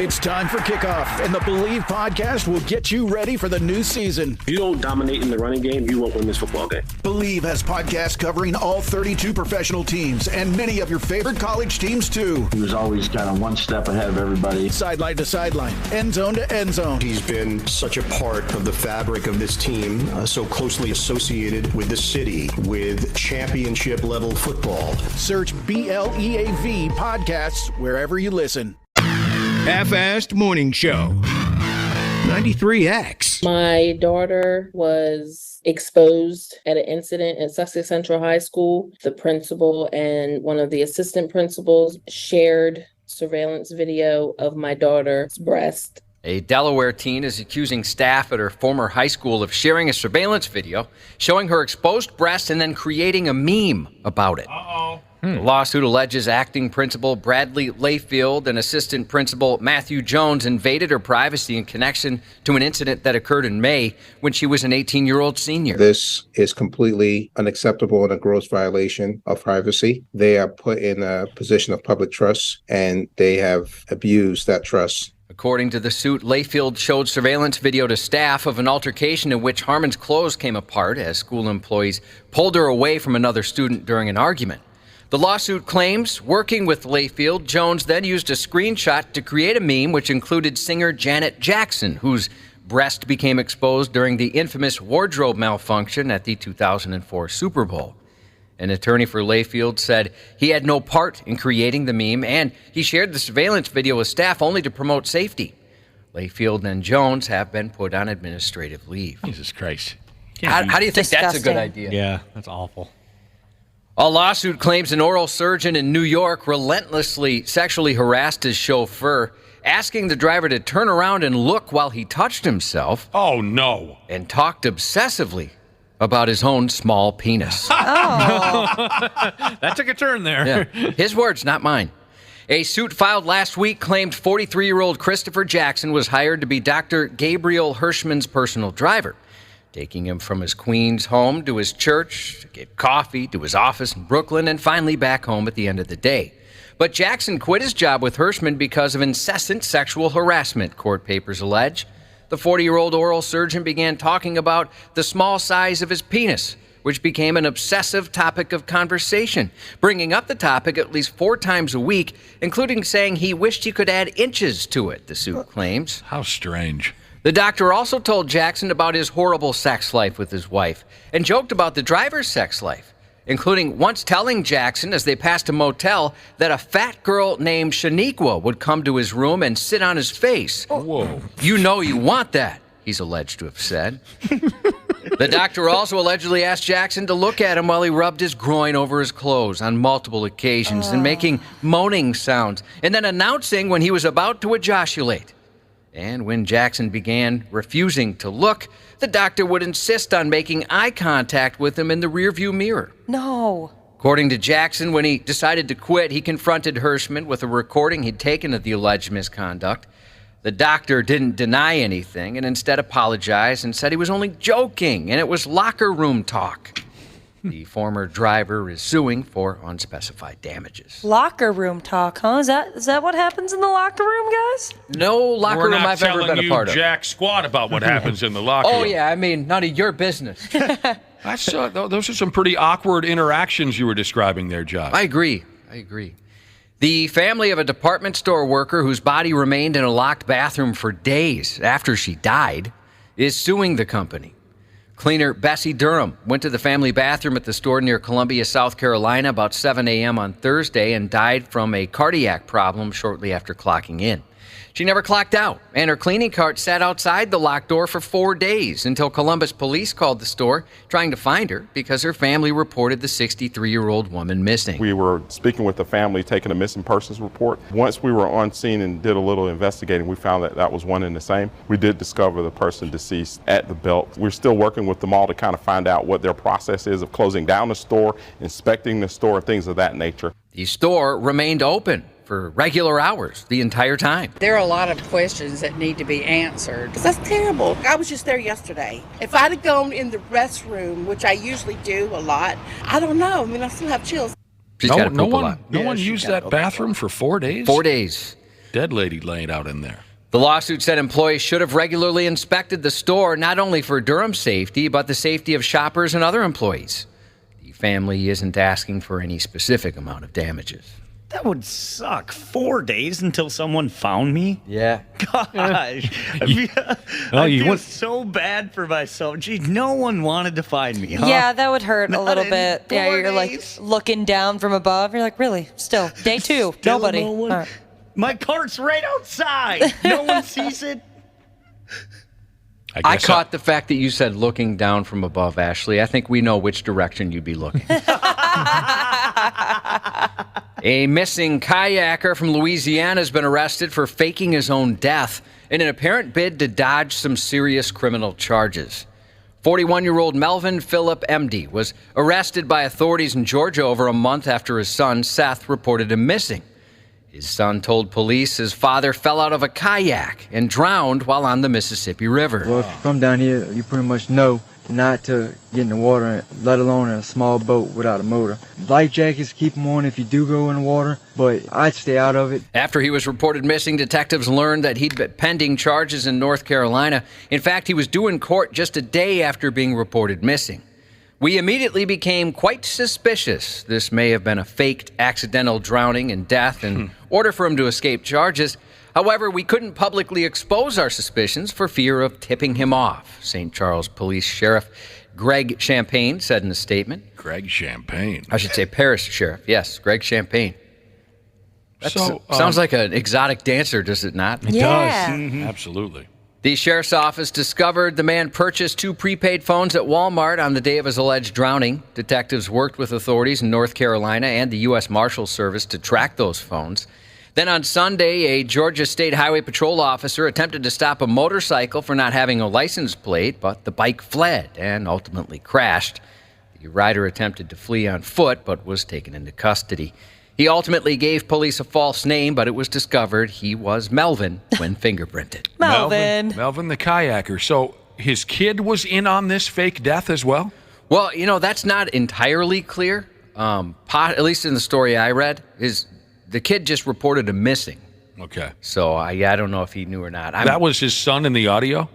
It's time for kickoff, and the Believe podcast will get you ready for the new season. If you don't dominate in the running game, you won't win this football game. Believe has podcasts covering all 32 professional teams and many of your favorite college teams, too. He was always kind of one step ahead of everybody. Sideline to sideline, end zone to end zone. He's been such a part of the fabric of this team, so closely associated with the city, with championship-level football. Search BLEAV podcasts wherever you listen. Half-Assed Morning Show. 93X. My daughter was exposed at an incident at Sussex Central High School. The principal and one of the assistant principals shared surveillance video of my daughter's breast. A Delaware teen is accusing staff at her former high school of sharing a surveillance video showing her exposed breasts and then creating a meme about it. The lawsuit alleges acting principal Bradley Layfield and assistant principal Matthew Jones invaded her privacy in connection to an incident that occurred in May when she was an 18-year-old senior. This is completely unacceptable and a gross violation of privacy. They are put in a position of public trust, and they have abused that trust. According to the suit, Layfield showed surveillance video to staff of an altercation in which Harmon's clothes came apart as school employees pulled her away from another student during an argument. The lawsuit claims, working with Layfield, Jones then used a screenshot to create a meme which included singer Janet Jackson, whose breast became exposed during the infamous wardrobe malfunction at the 2004 Super Bowl. An attorney for Layfield said he had no part in creating the meme, and he shared the surveillance video with staff only to promote safety. Layfield and Jones have been put on administrative leave. Jesus Christ. How do you think that's a good idea? Yeah, that's awful. A lawsuit claims an oral surgeon in New York relentlessly sexually harassed his chauffeur, asking the driver to turn around and look while he touched himself. Oh, no. And talked obsessively about his own small penis. That took a turn there. Yeah. His words, not mine. A suit filed last week claimed 43-year-old Christopher Jackson was hired to be Dr. Gabriel Hirschman's personal driver, taking him from his Queens home to his church, to get coffee, to his office in Brooklyn, and finally back home at the end of the day. But Jackson quit his job with Hirschman because of incessant sexual harassment, court papers allege. The 40-year-old oral surgeon began talking about the small size of his penis, which became an obsessive topic of conversation, bringing up the topic at least 4 times a week, including saying he wished he could add inches to it, the suit claims. How strange. The doctor also told Jackson about his horrible sex life with his wife and joked about the driver's sex life, including once telling Jackson as they passed a motel that a fat girl named Shaniqua would come to his room and sit on his face. Whoa. You know you want that, he's alleged to have said. The doctor also allegedly asked Jackson to look at him while he rubbed his groin over his clothes on multiple occasions and making moaning sounds, and then announcing when he was about to ejaculate. And when Jackson began refusing to look, the doctor would insist on making eye contact with him in the rearview mirror. No. According to Jackson, when he decided to quit, he confronted Hirschman with a recording he'd taken of the alleged misconduct. The doctor didn't deny anything and instead apologized and said he was only joking and it was locker room talk. The former driver is suing for unspecified damages. Locker room talk, huh? Is that what happens in the locker room, guys? No locker room I've ever been a part of. We're not telling you jack squat about what happens in the locker room. Oh, yeah, I mean, none of your business. Those are some pretty awkward interactions you were describing there, Josh. I agree. The family of a department store worker whose body remained in a locked bathroom for days after she died is suing the company. Cleaner Bessie Durham went to the family bathroom at the store near Columbia, South Carolina about 7 a.m. on Thursday and died from a cardiac problem shortly after clocking in. She never clocked out, and her cleaning cart sat outside the locked door for 4 days until Columbus police called the store trying to find her because her family reported the 63-year-old woman missing. We were speaking with the family, taking a missing persons report. Once we were on scene and did a little investigating, we found that that was one and the same. We did discover the person deceased at the belt. We're still working with the mall to kind of find out what their process is of closing down the store, inspecting the store, things of that nature. The store remained open for regular hours the entire time. There are a lot of questions that need to be answered. That's terrible. I was just there yesterday. If I'd have gone in the restroom, which I usually do a lot, I don't know. I mean, I still have chills. No one used that bathroom for 4 days? 4 days. Dead lady laying out in there. The lawsuit said employees should have regularly inspected the store, not only for Durham's safety, but the safety of shoppers and other employees. The family isn't asking for any specific amount of damages. That would suck. 4 days until someone found me? Yeah. Gosh. I feel so bad for myself. Gee, no one wanted to find me, huh? Yeah, that would hurt a little bit. Yeah, you're days. like looking down from above. You're like, really? Still, day 2, nobody. No one. Right. My cart's right outside. No one sees it. I caught the fact that you said looking down from above, Ashley. I think we know which direction you'd be looking. A missing kayaker from Louisiana has been arrested for faking his own death in an apparent bid to dodge some serious criminal charges. 41-year-old Melvin Phillip MD was arrested by authorities in Georgia over a month after his son, Seth, reported him missing. His son told police his father fell out of a kayak and drowned while on the Mississippi River. Well, if you come down here, you pretty much know not to get in the water, let alone in a small boat without a motor. Life jackets, keep them on if you do go in the water, but I'd stay out of it. After he was reported missing, detectives learned that he'd been pending charges in North Carolina. In fact, he was due in court just a day after being reported missing. We immediately became quite suspicious. This may have been a faked accidental drowning and death in order for him to escape charges. However, we couldn't publicly expose our suspicions for fear of tipping him off, St. Charles Police Sheriff Greg Champagne said in a statement. Greg Champagne. I should say Paris Sheriff. Yes, Greg Champagne. That sounds like an exotic dancer, does it not? It does. Mm-hmm. Absolutely. The sheriff's office discovered the man purchased 2 prepaid phones at Walmart on the day of his alleged drowning. Detectives worked with authorities in North Carolina and the U.S. Marshals Service to track those phones. Then on Sunday, a Georgia State Highway Patrol officer attempted to stop a motorcycle for not having a license plate, but the bike fled and ultimately crashed. The rider attempted to flee on foot, but was taken into custody. He ultimately gave police a false name, but it was discovered he was Melvin when fingerprinted. Melvin the kayaker. So his kid was in on this fake death as well? Well, that's not entirely clear. At least in the story I read, the kid just reported him missing. Okay. So I don't know if he knew or not. That was his son in the audio?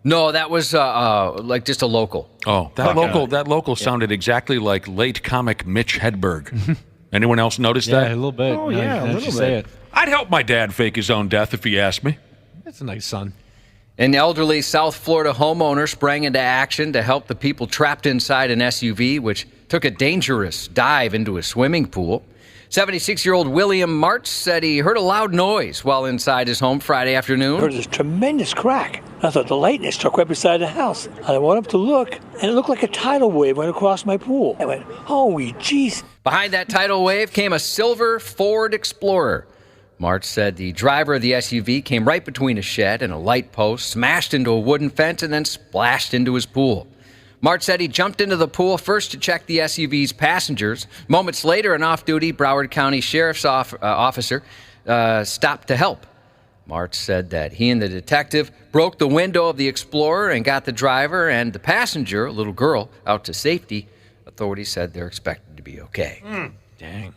No, that was like just a local. Oh, that local sounded exactly like late comic Mitch Hedberg. Anyone else notice that? Yeah, a little bit. Oh, yeah, a little bit. Say it. I'd help my dad fake his own death if he asked me. That's a nice son. An elderly South Florida homeowner sprang into action to help the people trapped inside an SUV, which took a dangerous dive into a swimming pool. 76-year-old William March said he heard a loud noise while inside his home Friday afternoon. I heard this tremendous crack. I thought the lightning struck right beside the house. And I went up to look, and it looked like a tidal wave went across my pool. I went, holy jeez. Behind that tidal wave came a silver Ford Explorer. March said the driver of the SUV came right between a shed and a light post, smashed into a wooden fence, and then splashed into his pool. March said he jumped into the pool first to check the SUV's passengers. Moments later, an off-duty Broward County Sheriff's officer stopped to help. March said that he and the detective broke the window of the Explorer and got the driver and the passenger, a little girl, out to safety. Authorities said they're expected to be okay. Dang.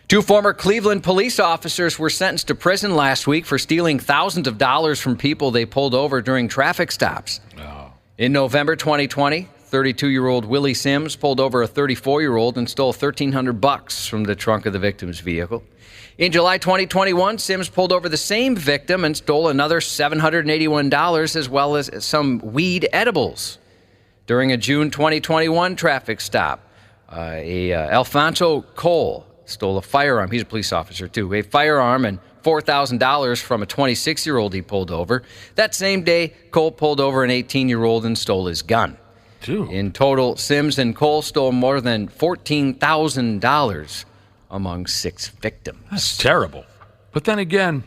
2 former Cleveland police officers were sentenced to prison last week for stealing thousands of dollars from people they pulled over during traffic stops. Oh. In November 2020, 32-year-old Willie Sims pulled over a 34-year-old and stole $1,300 from the trunk of the victim's vehicle. In July 2021, Sims pulled over the same victim and stole another $781 as well as some weed edibles. During a June 2021 traffic stop, Alfonso Cole stole a firearm. He's a police officer, too. A firearm and $4,000 from a 26-year-old he pulled over. That same day, Cole pulled over an 18-year-old and stole his gun. Dude. In total, Sims and Cole stole more than $14,000 among 6 victims. That's terrible. But then again,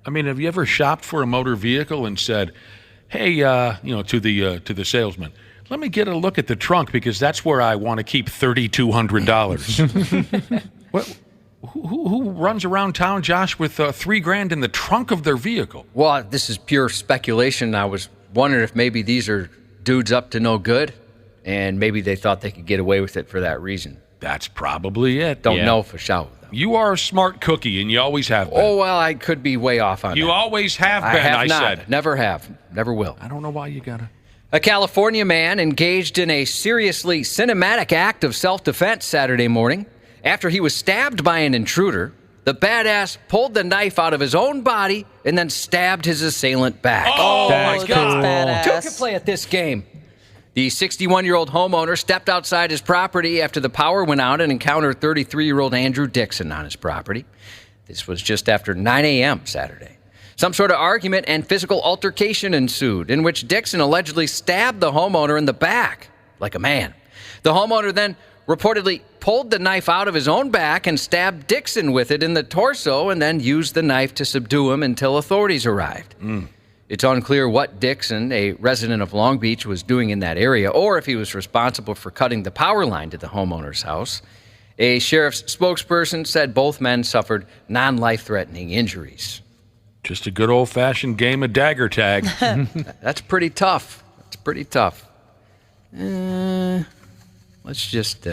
I mean, have you ever shopped for a motor vehicle and said, hey, to the salesman, let me get a look at the trunk because that's where I want to keep $3,200. What? Who runs around town, Josh, with $3,000 in the trunk of their vehicle? Well, this is pure speculation. I was wondering if maybe these are dudes up to no good, and maybe they thought they could get away with it for that reason. That's probably it. Don't know for sure. You are a smart cookie, and you always have been. Oh, well, I could be way off on that. You always have been, I have not. said. Never have. Never will. I don't know why you gotta. A California man engaged in a seriously cinematic act of self-defense Saturday morning. After he was stabbed by an intruder, the badass pulled the knife out of his own body and then stabbed his assailant back. Oh, my God. That's badass. Who could play at this game? The 61-year-old homeowner stepped outside his property after the power went out and encountered 33-year-old Andrew Dixon on his property. This was just after 9 a.m. Saturday. Some sort of argument and physical altercation ensued, in which Dixon allegedly stabbed the homeowner in the back, like a man. The homeowner then reportedly pulled the knife out of his own back and stabbed Dixon with it in the torso, and then used the knife to subdue him until authorities arrived. It's unclear what Dixon, a resident of Long Beach, was doing in that area, or if he was responsible for cutting the power line to the homeowner's house. A sheriff's spokesperson said both men suffered non-life-threatening injuries. Just a good old-fashioned game of dagger tag. That's pretty tough. Let's just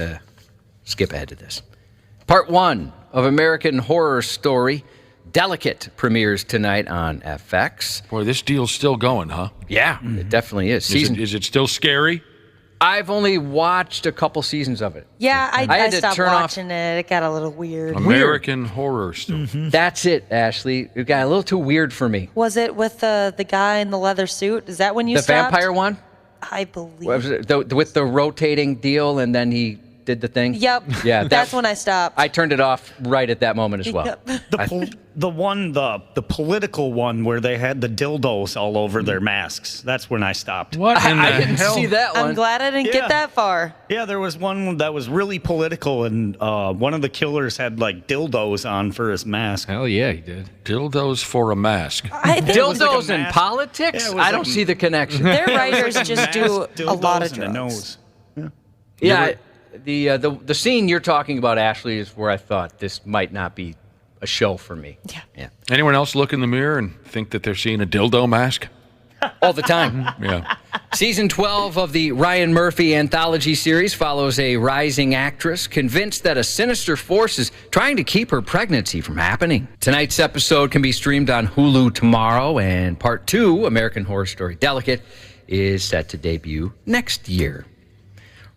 skip ahead to this. Part 1 of American Horror Story, Delicate, premieres tonight on FX. Boy, this deal's still going, huh? Yeah, it definitely is. Is it still scary? I've only watched a couple seasons of it. Yeah, I had to stopped turn off watching it. It got a little weird. American Horror Story. That's it, Ashley. It got a little too weird for me. Was it with the guy in the leather suit? Is that when you The stopped? vampire one? I believe. What was it? With the rotating deal, and then he did the thing? Yep. Yeah, That's when I stopped. I turned it off right at that moment as well. Yep. The political one where they had the dildos all over their masks. That's when I stopped. What in the I didn't hell? see that one. I'm glad I didn't get that far. Yeah, there was one that was really political, and one of the killers had like dildos on for his mask. Hell yeah, he did. Dildos for a mask. I think Dildos in politics? Yeah, I don't see the connection. their writers just do Dildos a lot of and a drugs. nose. Yeah, the scene you're talking about, Ashley, is where I thought this might not be a show for me. Yeah. Anyone else look in the mirror and think that they're seeing a dildo mask? All the time. Yeah. Season 12 of the Ryan Murphy anthology series follows a rising actress convinced that a sinister force is trying to keep her pregnancy from happening. Tonight's episode can be streamed on Hulu tomorrow, and Part 2, American Horror Story Delicate, is set to debut next year.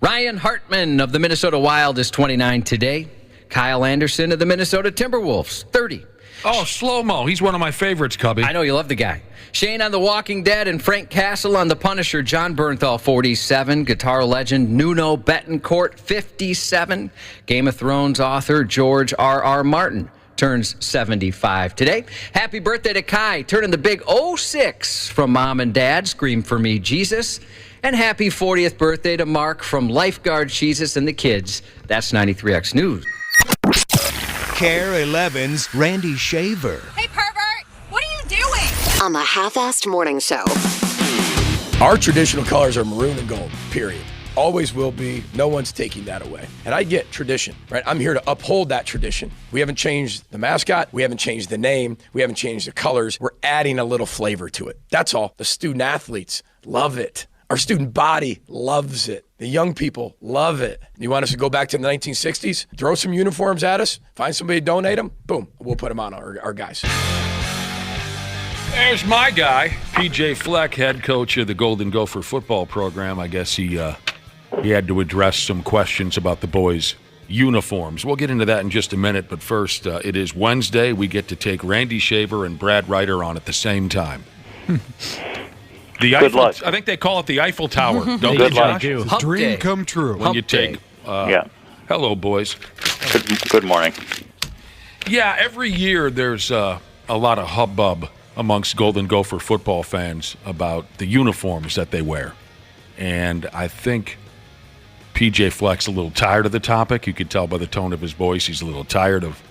Ryan Hartman of the Minnesota Wild is 29 today. Kyle Anderson of the Minnesota Timberwolves, 30. Oh, slow-mo. He's one of my favorites, Cubby. I know you love the guy. Shane on The Walking Dead and Frank Castle on The Punisher. John Bernthal, 47. Guitar legend Nuno Bettencourt, 57. Game of Thrones author George R.R. Martin turns 75 today. Happy birthday to Kai, turning the big 06 from Mom and Dad. Scream for me, Jesus. And happy 40th birthday to Mark from Lifeguard Jesus and the kids. That's 93X News. Care 11's Randy Shaver. Hey, pervert! What are you doing? On the Half-Assed Morning Show. Our traditional colors are maroon and gold, period. Always will be. No one's taking that away. And I get tradition, right? I'm here to uphold that tradition. We haven't changed the mascot. We haven't changed the name. We haven't changed the colors. We're adding a little flavor to it. That's all. The student athletes love it. Our student body loves it. The young people love it. You want us to go back to the 1960s? Throw some uniforms at us, find somebody to donate them, boom, we'll put them on our guys. There's my guy, PJ Fleck, head coach of the Golden Gopher football program. I guess he had to address some questions about the boys' uniforms. We'll get into that in just a minute, but first, it is Wednesday. We get to take Randy Shaver and Brad Ryder on at the same time. Good luck. I think they call it the Eiffel Tower, don't Good they, luck. Josh? Dream come true. When you take. Hello, boys. Good morning. Yeah, every year there's a lot of hubbub amongst Golden Gopher football fans about the uniforms that they wear. And I think PJ Fleck's a little tired of the topic. You could tell by the tone of his voice he's a little tired of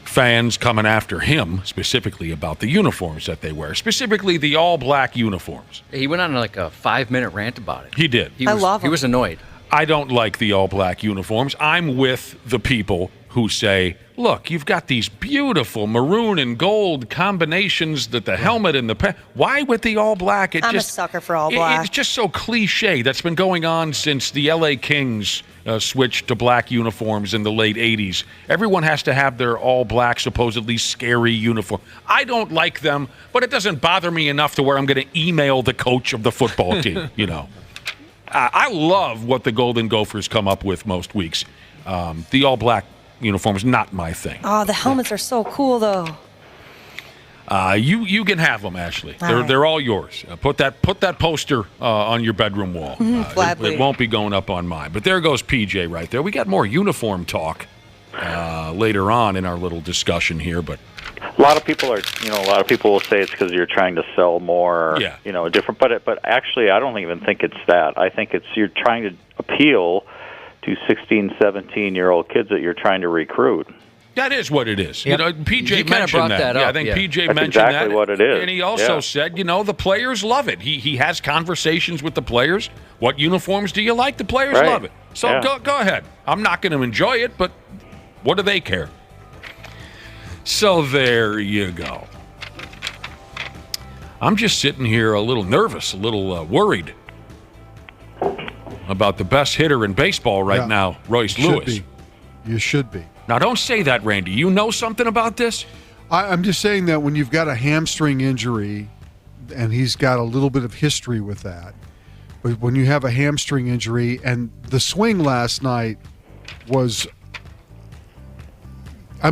fans coming after him specifically about the uniforms that they wear, specifically the all-black uniforms. He went on like a 5-minute rant about it. He did. He was annoyed. I don't like the all-black uniforms. I'm with the people who say, look, you've got these beautiful maroon and gold combinations that the helmet and the why with the all-black? I'm a sucker for all black. It's just so cliche. That's been going on since the L.A. Kings switched to black uniforms in the late 80s. Everyone has to have their all-black, supposedly scary uniform. I don't like them, but it doesn't bother me enough to where I'm going to email the coach of the football team, you know. I love what the Golden Gophers come up with most weeks. The all-black uniform is not my thing. Oh, the helmets are so cool, though. You can have them, Ashley. They're all yours. Put that poster on your bedroom wall. Gladly. It won't be going up on mine. But there goes PJ right there. We got more uniform talk later on in our little discussion here. But A lot of people will say it's because you're trying to sell more, different. But actually, I don't even think it's that. I think it's you're trying to appeal to 16, 17-year-old kids that you're trying to recruit. That is what it is. Yep. PJ kinda mentioned brought that. that up, I think PJ That's mentioned exactly that. what it is. And he also Yeah. said, the players love it. He has conversations with the players. What uniforms do you like? The players Right. love it. So Yeah. go ahead. I'm not going to enjoy it, but what do they care? So there you go. I'm just sitting here a little nervous, a little worried about the best hitter in baseball right now, Royce Lewis. You should be. Now, don't say that, Randy. You know something about this? I'm just saying that when you've got a hamstring injury, and he's got a little bit of history with that, but when you have a hamstring injury, and the swing last night was, I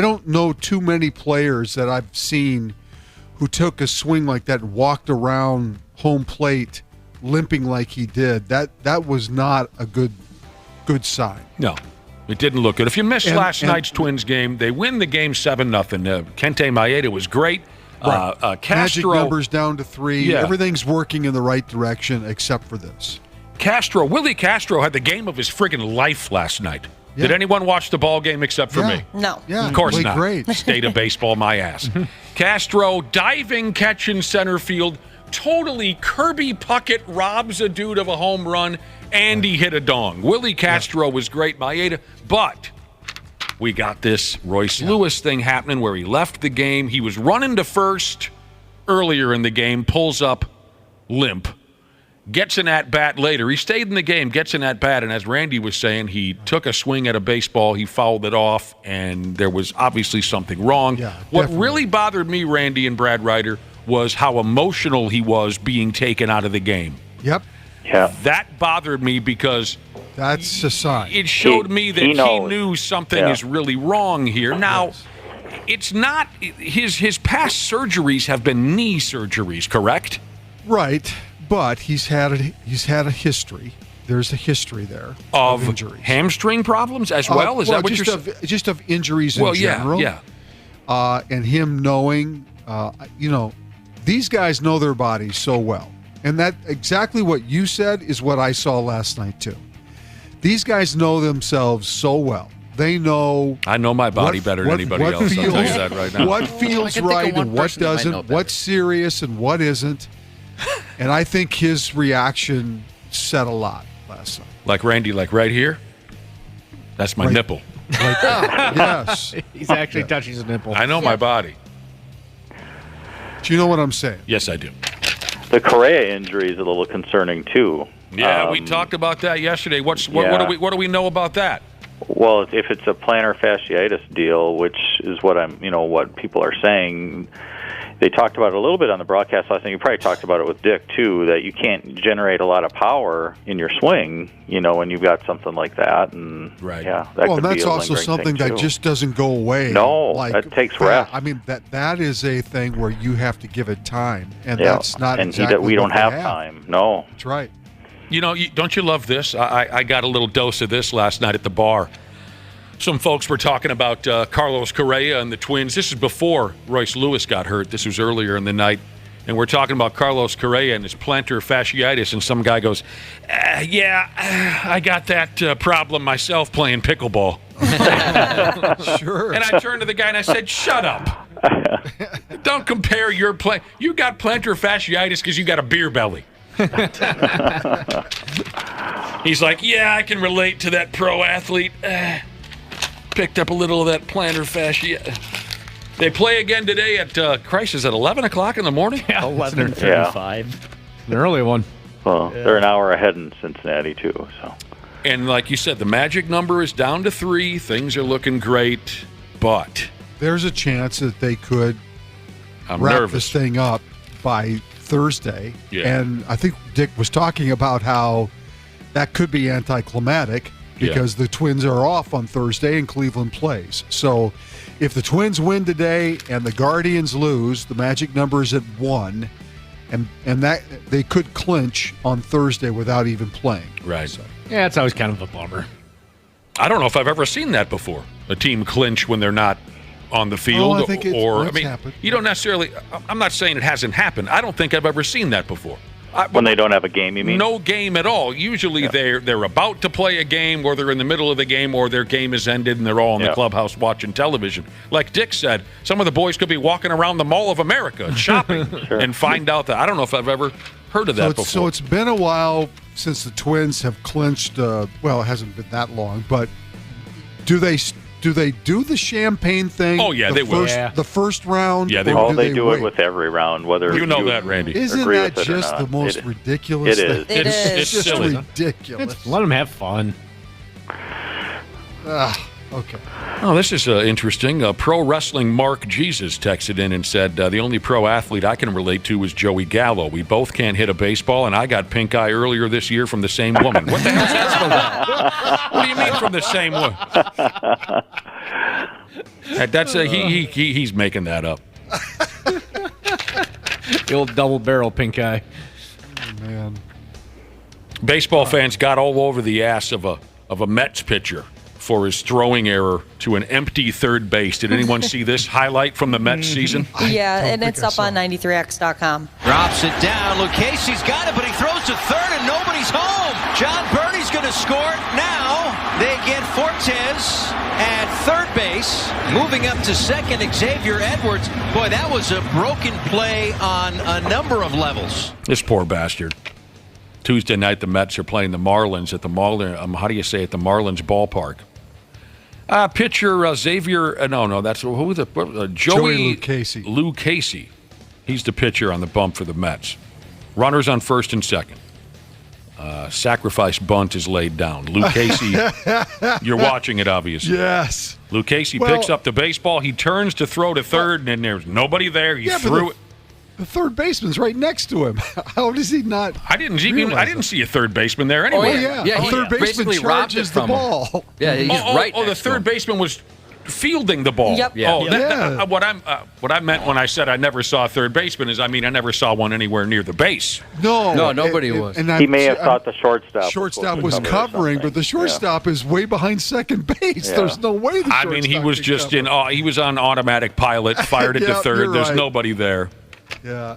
don't know too many players that I've seen who took a swing like that, walked around home plate limping like he did. That was not a good sign. No. It didn't look good. If you missed last night's Twins game, they win the game 7-0. Kente Maeda was great. Right. Castro, Magic numbers down to 3. Yeah. Everything's working in the right direction except for this. Willie Castro had the game of his friggin' life last night. Yeah. Did anyone watch the ball game except for me? No. Yeah, Of course played not. great. State of baseball, my ass. Castro, diving catch in center field, totally Kirby Puckett robs a dude of a home run, and he hit a dong. Willie Castro was great, Maeda, but we got this Royce Lewis thing happening where he left the game. He was running to first earlier in the game, pulls up limp, gets an at-bat later. He stayed in the game, gets an at-bat, and as Randy was saying, he took a swing at a baseball, he fouled it off, and there was obviously something wrong. Yeah, what definitely. really bothered me, Randy and Brad Ryder, was how emotional he was being taken out of the game. Yep. Yeah. That bothered me because that's a sign. It showed me that he knows. knew something is really wrong here. Now, it's not his past surgeries have been knee surgeries, correct? Right, but he's had a history. There's a history there of injuries, hamstring problems as well. Is that what you're saying? Just of injuries in general? Yeah. And him knowing, these guys know their bodies so well. And that exactly what you said is what I saw last night too. These guys know themselves so well. They know. I know my body better than anybody else. I'll tell you that right now. What feels right and what doesn't. What's serious and what isn't. And I think his reaction said a lot last night. Like Randy, like right here. That's my nipple. Like that. Yes. He's actually touching his nipple. I know my body. Do you know what I'm saying? Yes, I do. The Correa injury is a little concerning too. Yeah, we talked about that yesterday. What do we know about that? Well, if it's a plantar fasciitis deal, which is what people are saying, they talked about it a little bit on the broadcast last night. You probably talked about it with Dick too, that you can't generate a lot of power in your swing, when you've got something like that. And yeah, that could that's be a also lingering something thing, that too. just doesn't go away. No, that takes rest. I mean, that is a thing where you have to give it time, and that's not and exactly we don't what they have time. No, that's right. Don't you love this? I got a little dose of this last night at the bar. Some folks were talking about Carlos Correa and the Twins. This is before Royce Lewis got hurt. This was earlier in the night. And we're talking about Carlos Correa and his plantar fasciitis. And some guy goes, I got that problem myself playing pickleball. Sure. And I turned to the guy and I said, shut up. Don't compare your play. You got plantar fasciitis because you got a beer belly. He's like, I can relate to that pro athlete. Picked up a little of that plantar fascia. They play again today at, is at 11 o'clock in the morning? Yeah, 11:35. An early one. Well, they're an hour ahead in Cincinnati, too. So, and like you said, the magic number is down to 3. Things are looking great, but there's a chance that they could wrap this thing up by Thursday. Yeah. And I think Dick was talking about how that could be anticlimactic because the Twins are off on Thursday and Cleveland plays. So if the Twins win today and the Guardians lose, the magic number is at 1, and that they could clinch on Thursday without even playing. Right. So. Yeah, it's always kind of a bummer. I don't know if I've ever seen that before. A team clinch when they're not on the field. I think it's happened. You don't necessarily. I'm not saying it hasn't happened. I don't think I've ever seen that before. When they don't have a game, you mean? No game at all. Usually they're about to play a game, or they're in the middle of the game, or their game is ended, and they're all in the clubhouse watching television. Like Dick said, some of the boys could be walking around the Mall of America and shopping and find out that. I don't know if I've ever heard of that before. So it's been a while since the Twins have clinched. Well, it hasn't been that long, but do they do the champagne thing? Oh, yeah, they will. The first round? Yeah, they do it with every round. Whether you know that, Randy. Isn't agree that with it or just not. the most ridiculous It thing? is. It's just silly. ridiculous. Let them have fun. Okay. Oh, this is interesting. Pro Wrestling Mark Jesus texted in and said, the only pro athlete I can relate to is Joey Gallo. We both can't hit a baseball, and I got pink eye earlier this year from the same woman. What the hell's that supposed to? What do you mean from the same woman? That's he's making that up. The old double barrel pink eye. Oh, man. Baseball fans got all over the ass of a Mets pitcher for his throwing error to an empty third base. Did anyone see this highlight from the Mets season? Yeah, and it's up on 93x.com. Drops it down. Lucchese's got it, but he throws to third and nobody's home. John Birdie's going to score it now. They get Fortes at third base. Moving up to second, Xavier Edwards. Boy, that was a broken play on a number of levels. This poor bastard. Tuesday night, the Mets are playing the Marlins at the the Marlins ballpark. Pitcher Xavier, that's Joey Lucchese. Lou Casey. He's the pitcher on the bump for the Mets. Runners on first and second. Sacrifice bunt is laid down. Lou Casey, you're watching it, obviously. Yes. Lou Casey picks up the baseball. He turns to throw to third, and there's nobody there. He threw it. The third baseman's right next to him. How does he not? I didn't see a third baseman there anyway. The third baseman charges the ball. Yeah, he's right. The third baseman was fielding the ball. Yep. Yeah. What I meant when I said I never saw a third baseman is I never saw one anywhere near the base. No, nobody was. And he may have thought the shortstop. Shortstop was covering, but the shortstop is way behind second base. Yeah. There's no way the shortstop he was could just cover. he was on automatic pilot, fired it to third. You're There's right. nobody there. Yeah.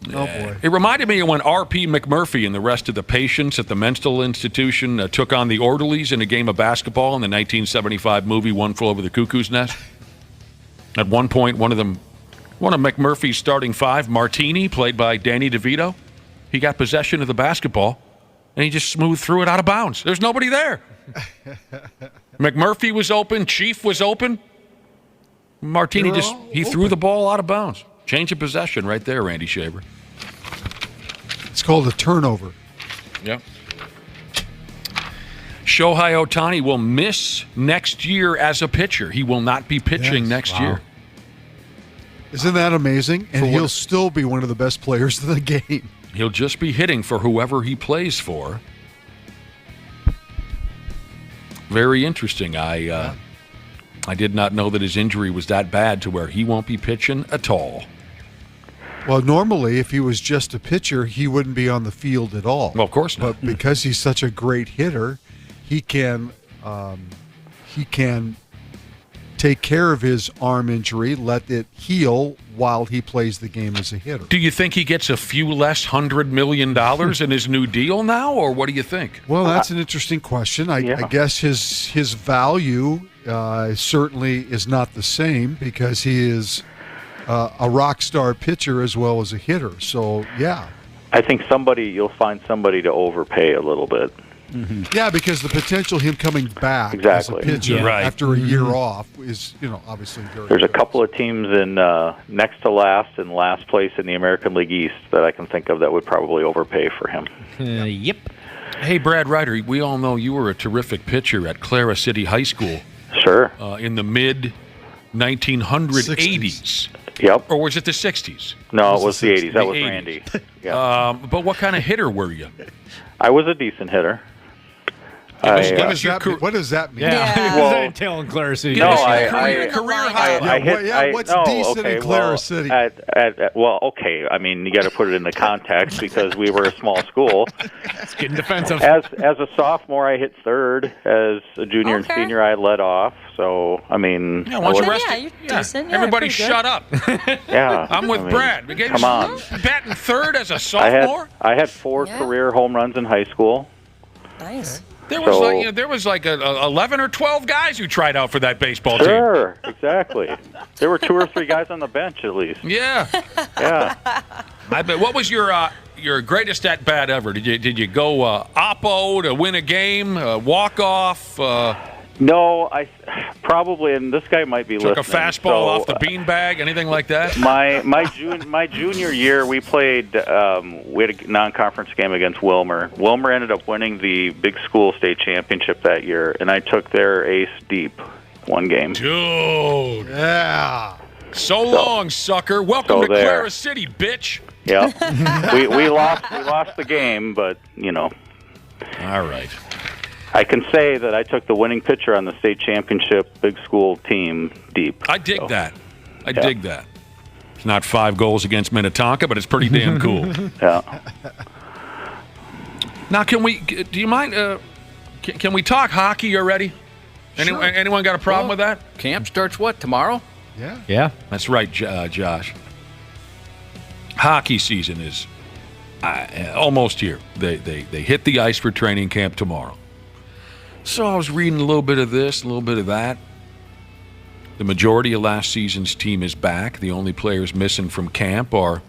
Oh, boy. It reminded me of when R.P. McMurphy and the rest of the patients at the mental institution took on the orderlies in a game of basketball in the 1975 movie One Flew Over the Cuckoo's Nest. At one point, one of McMurphy's starting five, Martini, played by Danny DeVito, he got possession of the basketball, and he just smoothed threw it out of bounds. There's nobody there. McMurphy was open. Chief was open. Martini he threw the ball out of bounds. Change of possession right there, Randy Shaver. It's called a turnover. Yep. Shohei Ohtani will miss next year as a pitcher. He will not be pitching next year. Isn't that amazing? And he'll still be one of the best players in the game. He'll just be hitting for whoever he plays for. Very interesting. I did not know that his injury was that bad to where he won't be pitching at all. Well, normally, if he was just a pitcher, he wouldn't be on the field at all. Well, of course not. But because he's such a great hitter, he can take care of his arm injury, let it heal while he plays the game as a hitter. Do you think he gets a few less $100 million in his new deal now, or what do you think? Well, that's an interesting question. I guess his value certainly is not the same because he is a rock star pitcher as well as a hitter. So, yeah. I think you'll find somebody to overpay a little bit. Mm-hmm. Yeah, because the potential him coming back exactly. as a pitcher after a year off is, obviously very. There's a couple of teams in next to last and last place in the American League East that I can think of that would probably overpay for him. Yep. Hey, Brad Ryder, we all know you were a terrific pitcher at Clara City High School. Sure. In the mid-1980s. Yep. Or was it the 60s? No, it was the 80s. That was Randy. Yeah. But what kind of hitter were you? I was a decent hitter. What does that mean? Yeah. What does that entail in Clara City? No, career high. What's decent in Clara City? Okay. I mean, you got to put it in the context because we were a small school. It's getting defensive. As a sophomore, I hit third. As a junior and senior, I led off. So, I mean, Yeah, once I you was- rest Yeah, you're decent. Yeah, everybody pretty good. shut up. yeah, I'm with I mean, Brad. Come on. Batting third as a I sophomore? had 4 career home runs in high school. Nice. There was So- there was 11 or 12 guys who tried out for that baseball team. Sure, exactly. There were 2 or 3 guys on the bench at least. Yeah. Yeah. I bet. What was your greatest at bat ever? Did you go oppo to win a game, walk off? No, I probably, and this guy might be Took listening. a fastball off the beanbag, anything like that? My junior year, we played. We had a non-conference game against Wilmer. Wilmer ended up winning the big school state championship that year, and I took their ace deep one game. Dude. Yeah. So long, sucker. Welcome to there. Clara City, bitch. Yeah, we lost the game, but All right. I can say that I took the winning pitcher on the state championship big school team deep. I dig that. I dig that. It's not 5 goals against Minnetonka, but it's pretty damn cool. Yeah. Now, do you mind, can we talk hockey already? Sure. Anyone got a problem with that? Camp starts what, tomorrow? Yeah. Yeah. That's right, Josh. Hockey season is almost here. They hit the ice for training camp tomorrow. So I was reading a little bit of this, a little bit of that. The majority of last season's team is back. The only players missing from camp are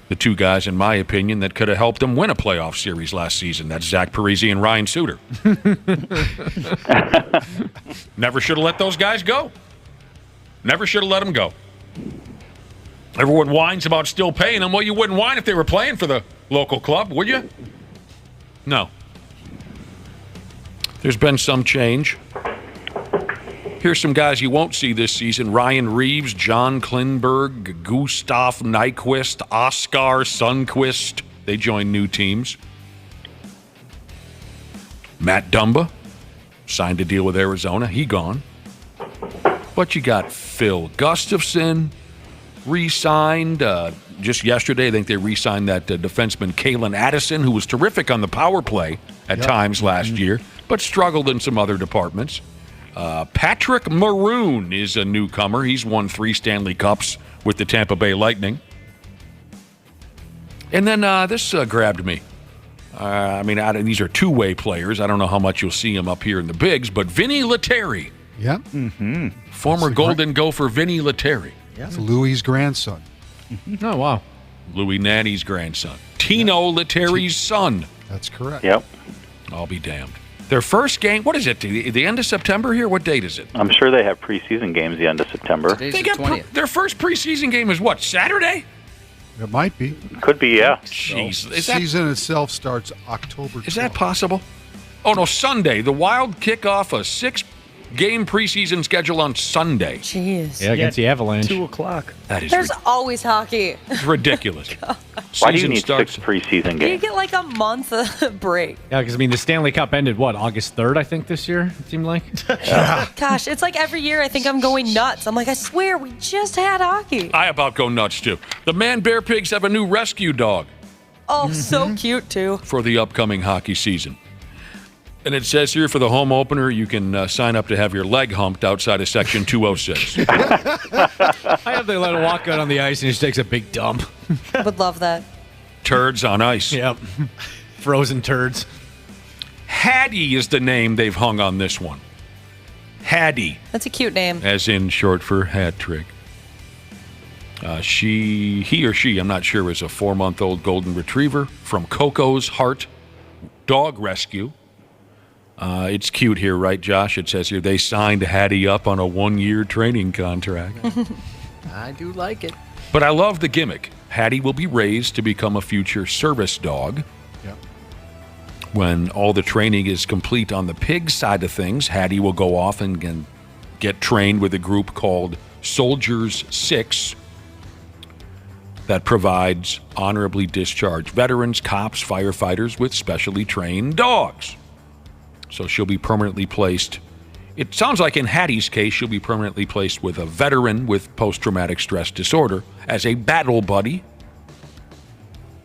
the 2 guys, in my opinion, that could have helped them win a playoff series last season. That's Zach Parise and Ryan Suter. Never should have let those guys go. Never should have let them go. Everyone whines about still paying them. Well, you wouldn't whine if they were playing for the local club, would you? No. There's been some change. Here's some guys you won't see this season. Ryan Reeves, John Klinberg, Gustav Nyquist, Oskar Sundqvist. They join new teams. Matt Dumba signed a deal with Arizona. He gone. But you got Phil Gustafson re-signed. Just yesterday, I think they re-signed that defenseman Kalen Addison, who was terrific on the power play at times last year, but struggled in some other departments. Patrick Maroon is a newcomer. He's won 3 Stanley Cups with the Tampa Bay Lightning. And then this grabbed me. These are two-way players. I don't know how much you'll see him up here in the bigs, but Vinny Lettieri. Yep. Mm-hmm. Former Golden Gopher Vinny Lettieri. It's Louis' grandson. Oh, wow. Louis Nanny's grandson. Tino Lettieri's son. That's correct. Yep. I'll be damned. Their first game, what is it, the end of September here? What date is it? I'm sure they have preseason games the end of September. Today's the 20th. Their first preseason game is what, Saturday? It might be. Could be, yeah. Jeez. The season itself starts October 12th. Is that possible? Oh, no, Sunday. The Wild kick off a 6-game preseason schedule on Sunday. Jeez. Yeah, against the Avalanche. 2:00. That is There's always hockey. ridiculous. Why do you Season need starts- 6 preseason You games? get like a month break. Yeah, because, the Stanley Cup ended, August 3rd, I think, this year, it seemed like? Gosh, it's like every year I think I'm going nuts. I'm like, I swear, we just had hockey. I about go nuts, too. The Man Bear Pigs have a new rescue dog Oh, so cute, too. for the upcoming hockey season. And it says here for the home opener, you can sign up to have your leg humped outside of Section 206. I have they let him walk out on the ice and he just takes a big dump. Would love that. Turds on ice. Yep. Frozen turds. Hattie is the name they've hung on this one. Hattie, That's a cute name. as in short for hat trick. He or she, I'm not sure, is a 4-month-old golden retriever from Coco's Heart Dog Rescue. It's cute here, right, Josh? It says here they signed Hattie up on a 1-year training contract. I do like it. But I love the gimmick. Hattie will be raised to become a future service dog. Yep. When all the training is complete on the pig side of things, Hattie will go off and get trained with a group called Soldiers 6 that provides honorably discharged veterans, cops, firefighters with specially trained dogs. So she'll be permanently placed. It sounds like in Hattie's case, she'll be permanently placed with a veteran with post-traumatic stress disorder as a battle buddy.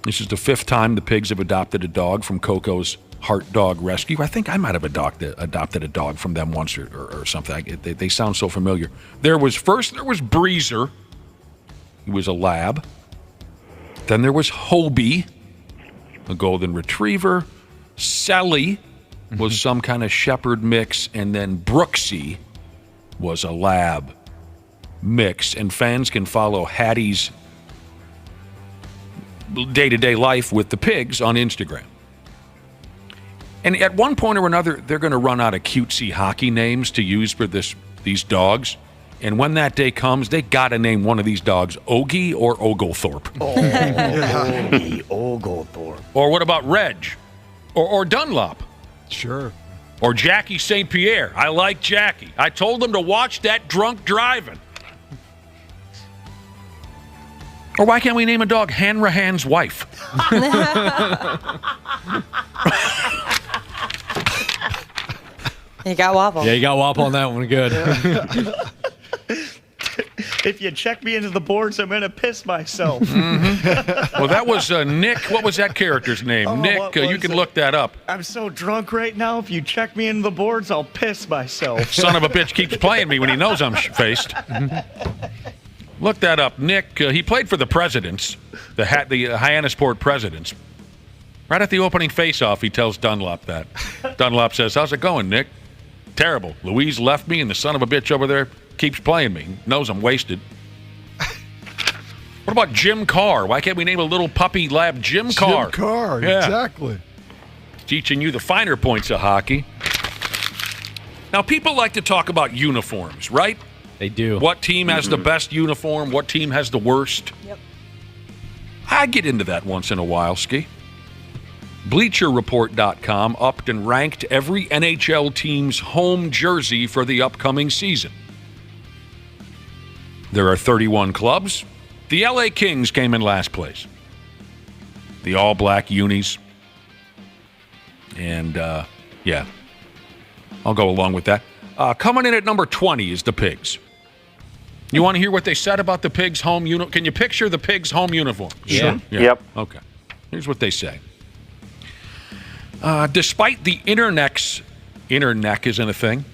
This is the 5th time the pigs have adopted a dog from Coco's Heart Dog Rescue. I think I might have adopted a dog from them once or something. They sound so familiar. There was Breezer. He was a lab. Then there was Hobie, a golden retriever. Sally was some kind of shepherd mix. And then Brooksy was a lab mix. And fans can follow Hattie's day-to-day life with the pigs on Instagram. And at one point or another, they're going to run out of cutesy hockey names to use for these dogs. And when that day comes, they got to name one of these dogs Ogie or Oglethorpe. Ogie, Oglethorpe. Or what about Reg? Or Dunlop? Sure. Or Jackie St. Pierre. I like Jackie. I told them to watch that drunk driving. Or why can't we name a dog Hanrahan's wife? You got Wobble. Yeah, you got Wobble on that one. Good. If you check me into the boards, I'm going to piss myself. Well, that was Nick. What was that character's name? Oh, Nick, you can look that up. I'm so drunk right now. If you check me into the boards, I'll piss myself. Son of a bitch keeps playing me when he knows I'm faced. Look that up. Nick, he played for the Presidents, the Hyannisport Presidents. Right at the opening face-off, he tells Dunlop that. Dunlop says, "How's it going, Nick?" "Terrible. Louise left me, and the son of a bitch over there keeps playing me. Knows I'm wasted." What about Jim Carr? Why can't we name a little puppy lab Jim Carr? Jim Carr, Yeah. exactly. Teaching you the finer points of hockey. Now, people like to talk about uniforms, right? They do. What team has the best uniform? What team has the worst? Yep. I get into that once in a while, Ski. BleacherReport.com upped and ranked every NHL team's home jersey for the upcoming season. There are 31 clubs. The LA Kings came in last place. The all-black unis. And, yeah, I'll go along with that. Coming in at number 20 is the Pigs. You want to hear what they said about the Pigs' home uniform? Can you picture the Pigs' home uniform? Yeah. Yep. Okay. Here's what they say. Despite the interneck isn't a thing.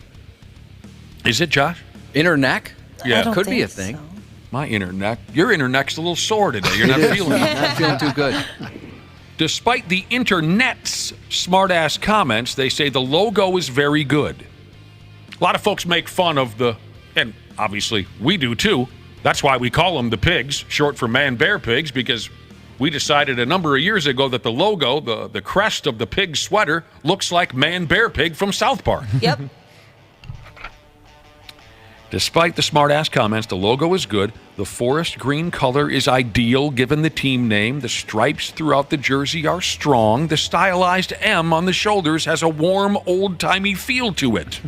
Is it, Josh? Interneck? Yeah. I don't Could be a thing. My interneck. Your interneck's a little sore today. You're not feeling it. Not feeling too good. Despite the internet's smart-ass comments, they say the logo is very good. A lot of folks make fun of and obviously we do too. That's why we call them the Pigs, short for Man-Bear Pigs, because we decided a number of years ago that the logo, the crest of the pig sweater, looks like Man-Bear Pig from South Park. Yep. Despite the smart-ass comments, the logo is good. The forest green color is ideal given the team name. The stripes throughout the jersey are strong. The stylized M on the shoulders has a warm, old-timey feel to it.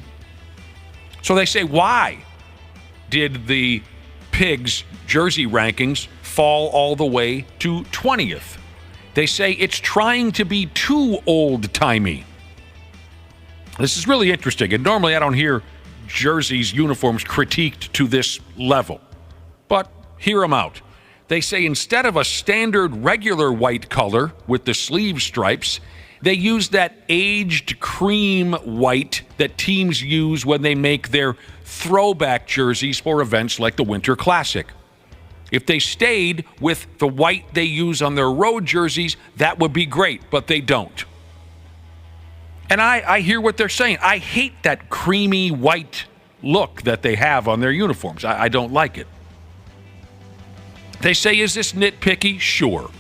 So they say, why did the Pigs jersey rankings fall all the way to 20th? They say it's trying to be too old-timey. This is really interesting, and normally I don't hear jerseys, uniforms critiqued to this level. But hear them out. They say instead of a standard regular white color with the sleeve stripes, they use that aged cream white that teams use when they make their throwback jerseys for events like the Winter Classic. If they stayed with the white they use on their road jerseys, that would be great, but they don't. And I hear what they're saying. I hate that creamy white look that they have on their uniforms. I don't like it. They say, is this nitpicky? Sure.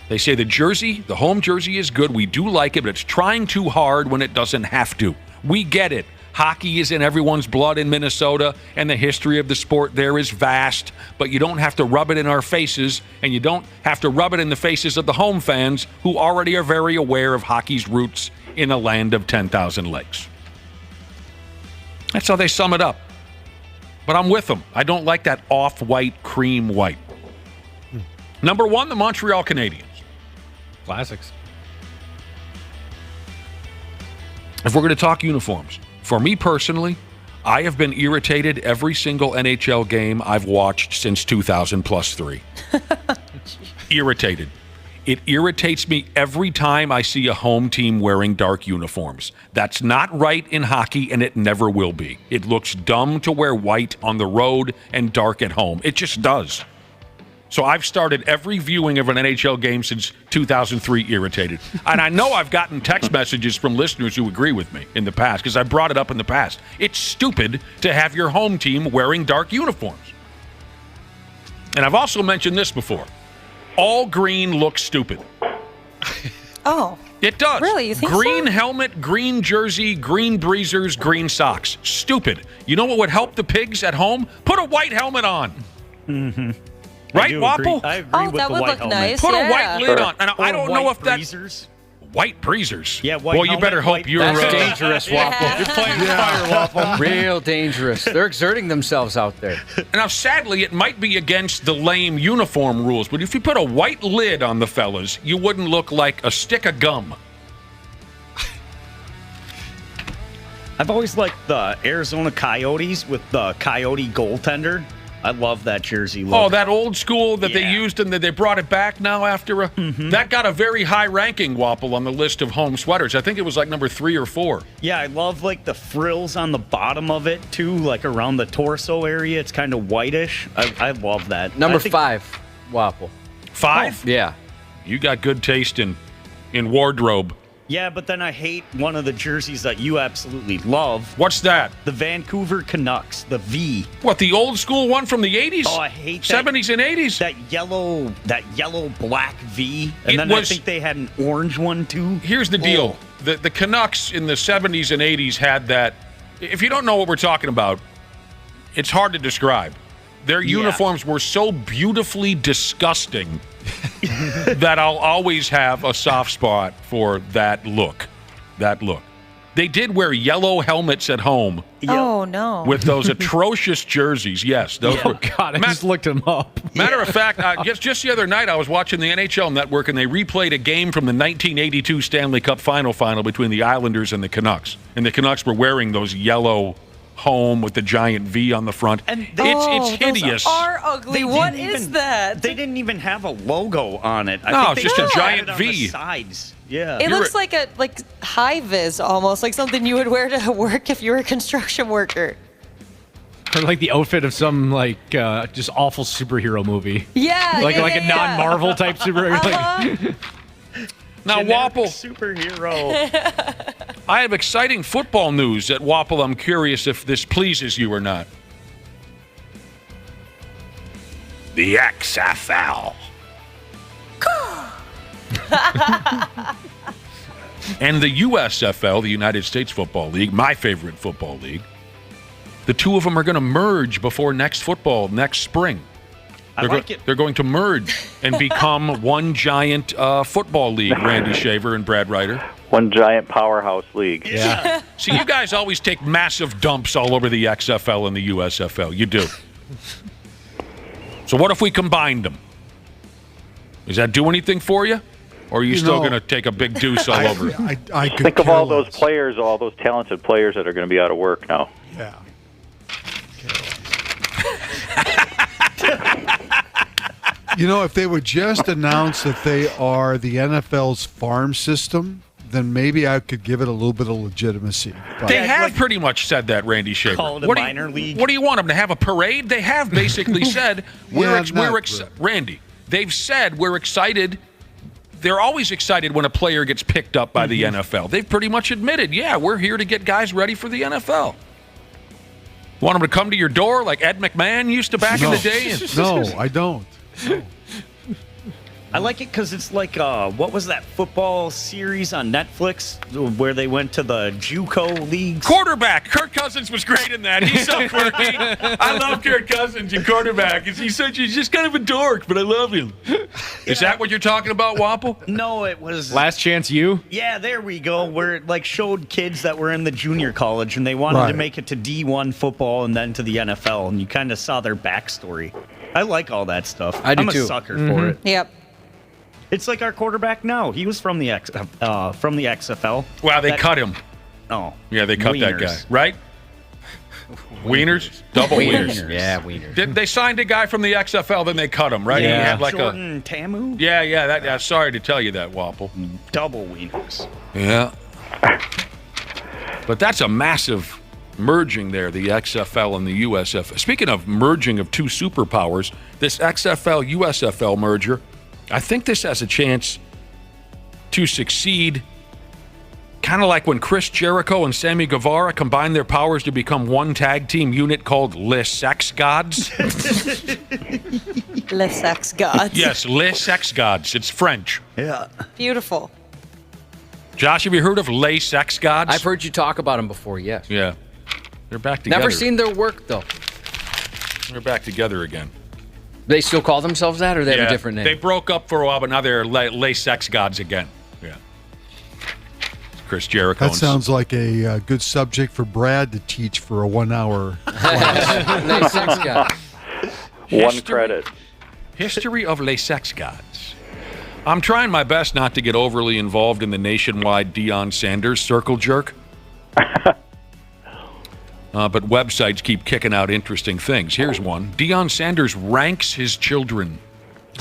They say the home jersey is good. We do like it, but it's trying too hard when it doesn't have to. We get it. Hockey is in everyone's blood in Minnesota, and the history of the sport there is vast, but you don't have to rub it in our faces, and you don't have to rub it in the faces of the home fans who already are very aware of hockey's roots in a land of 10,000 lakes. That's how they sum it up. But I'm with them. I don't like that off-white, cream white. Number 1, the Montreal Canadiens. Classics. If we're going to talk uniforms, for me personally, I have been irritated every single NHL game I've watched since 2000 plus 3. Irritated. It irritates me every time I see a home team wearing dark uniforms. That's not right in hockey, and it never will be. It looks dumb to wear white on the road and dark at home. It just does. So I've started every viewing of an NHL game since 2003 irritated. And I know I've gotten text messages from listeners who agree with me in the past because I brought it up in the past. It's stupid to have your home team wearing dark uniforms. And I've also mentioned this before. All green looks stupid. Oh. It does. Really? You think green so? helmet, green jersey, green breezers, green socks. Stupid. You know what would help the pigs at home? Put a white helmet on. Mm-hmm. Right, Wapple? I agree with that the would white look helmet. nice. Put yeah. a white lid on. And Or I don't know white if that... breezers. White breezers? Yeah, white Well, you helmet, better hope white you're... That's dangerous, Waffle. You're playing with fire, Waffle. Real dangerous. They're exerting themselves out there. Now, sadly, it might be against the lame uniform rules, but if you put a white lid on the fellas, you wouldn't look like a stick of gum. I've always liked the Arizona Coyotes with the Coyote goaltender. I love that jersey look. Oh, that old school that they Yeah. used and that they brought it back now after a... That got a very high ranking, Wapple, on the list of home sweaters. I think it was like number 3 or 4. Yeah, I love like the frills on the bottom of it too, like around the torso area. It's kind of whitish. I love that. Number I think- 5, Waffle. 5? Yeah. You got good taste in wardrobe. Yeah, but then I hate one of the jerseys that you absolutely love. What's that? The Vancouver Canucks, the V. What, the old school one from the 80s? Oh, I hate that. 70s and 80s? That yellow black V. And It then was- I think they had an orange one too. Here's the deal. The Canucks in the 70s and 80s had that. If you don't know what we're talking about, it's hard to describe. Their uniforms were so beautifully disgusting that I'll always have a soft spot for that look. That look. They did wear yellow helmets at home Oh, no. with those atrocious jerseys. Yes. Those were, God, I just looked him up. Matter of fact, just the other night I was watching the NHL Network and they replayed a game from the 1982 Stanley Cup final between the Islanders and the Canucks. And the Canucks were wearing those yellow home with the giant V on the front. And it's hideous. Those are ugly. What is that? They didn't even have a logo on it. No, think it's just they a had giant it on V. the sides. Yeah. It looks like a high vis almost, like something you would wear to work if you were a construction worker. Or like the outfit of some just awful superhero movie. Yeah, like yeah, a yeah. non-Marvel type superhero. Now, Generic Wapple, superhero. I have exciting football news at Wapple. I'm curious if this pleases you or not. The XFL. And the USFL, the United States Football League, my favorite football league. The two of them are going to merge before next spring. I like it. They're going to merge and become one giant football league, Randy Shaver and Brad Ryder. One giant powerhouse league. Yeah. See, you guys always take massive dumps all over the XFL and the USFL. You do. So what if we combined them? Does that do anything for you? Or are you still going to take a big deuce all over it? I could Think of all care those less. players, all those talented players that are going to be out of work now. Yeah. You know, if they would just announce that they are the NFL's farm system, then maybe I could give it a little bit of legitimacy. But They have pretty much said that, Randy Shaver. Call it a What do minor league. What do you want them to have a parade? They have basically said Randy. They've said we're excited. They're always excited when a player gets picked up by the NFL. They've pretty much admitted, yeah, we're here to get guys ready for the NFL. Want them to come to your door like Ed McMahon used to back in the day? No, I don't. No. I like it because it's like, what was that football series on Netflix where they went to the JUCO leagues? Quarterback. Kirk Cousins was great in that. He's so quirky. I love Kirk Cousins in quarterback. He's just kind of a dork, but I love him. Is that what you're talking about, Wapple? No, it was... Last Chance U? Yeah, there we go. Where it like showed kids that were in the junior college and they wanted to make it to D1 football and then to the NFL, and you kind of saw their backstory. I like all that stuff. I do I'm too. a sucker for it. Yep. It's like our quarterback now. He was from the XFL. Wow, they cut him. Oh. Yeah, they cut that guy, Wieners. right? Wieners? Double wieners. Yeah, wieners. They signed a guy from the XFL, then they cut him, right? Yeah. He had like Jordan Tamu? Yeah. Sorry to tell you that, Wapple. Double wieners. Yeah. But that's a massive merging there, the XFL and the USFL. Speaking of merging of two superpowers, this XFL-USFL merger, I think this has a chance to succeed, kind of like when Chris Jericho and Sammy Guevara combined their powers to become one tag team unit called Les Sex Gods. Les Sex Gods. Yes, Les Sex Gods. It's French. Yeah. Beautiful. Josh, have you heard of Les Sex Gods? I've heard you talk about them before, yes. Yeah. They're back together. Never seen their work, though. They're back together again. They still call themselves that, or they have a different name? They broke up for a while, but now they're Les Sex Gods again. Yeah. Chris Jericho. That sounds like a good subject for Brad to teach for a 1 hour class. Les Sex Gods. One credit. History of Les Sex Gods. I'm trying my best not to get overly involved in the nationwide Deion Sanders circle jerk. But websites keep kicking out interesting things. Here's one. Deion Sanders ranks his children.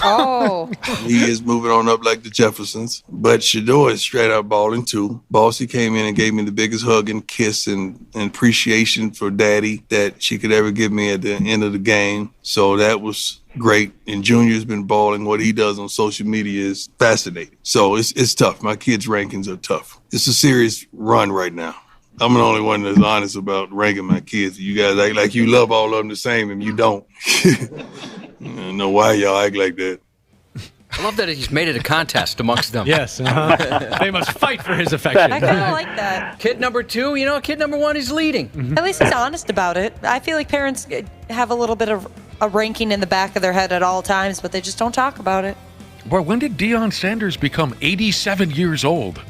Oh. He is moving on up like the Jeffersons. But Shador is straight out balling, too. Bossy came in and gave me the biggest hug and kiss and appreciation for Daddy that she could ever give me at the end of the game. So that was great. And Junior's been balling. What he does on social media is fascinating. So it's tough. My kids' rankings are tough. It's a serious run right now. I'm the only one that's honest about ranking my kids. You guys act like you love all of them the same, and you don't. I don't know why y'all act like that. I love that he's made it a contest amongst them. Yes. They must fight for his affection. I kind of like that. Kid number 2, kid number 1 is leading. At least he's honest about it. I feel like parents have a little bit of a ranking in the back of their head at all times, but they just don't talk about it. Boy, when did Deion Sanders become 87 years old?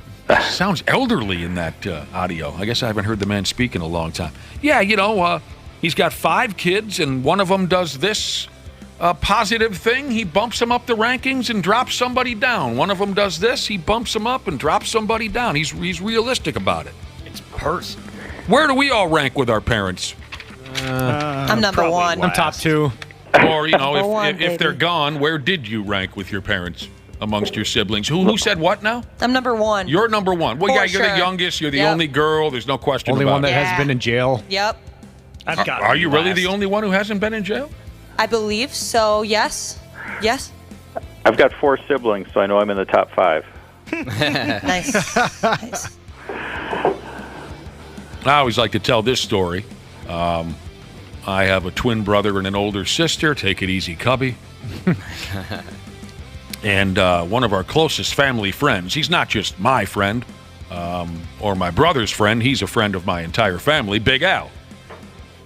Sounds elderly in that audio. I guess I haven't heard the man speak in a long time. Yeah, he's got 5 kids, and one of them does this positive thing. He bumps them up the rankings and drops somebody down. One of them does this. He bumps them up and drops somebody down. He's realistic about it. It's personal. Where do we all rank with our parents? I'm number 1. I'm top 2. Or, if they're gone, where did you rank with your parents amongst your siblings? Who said what now? I'm number 1. You're number 1. Well, For you're sure. the youngest. You're the Yep. only girl. There's no question Only about one that it. has been in jail. Yep. I've got. Are you really the only one who hasn't been in jail? I believe so, yes. Yes. I've got 4 siblings, so I know I'm in the top 5. Nice. Nice. I always like to tell this story. I have a twin brother and an older sister. Take it easy, Cubby. And one of our closest family friends, he's not just my friend or my brother's friend, he's a friend of my entire family, Big Al.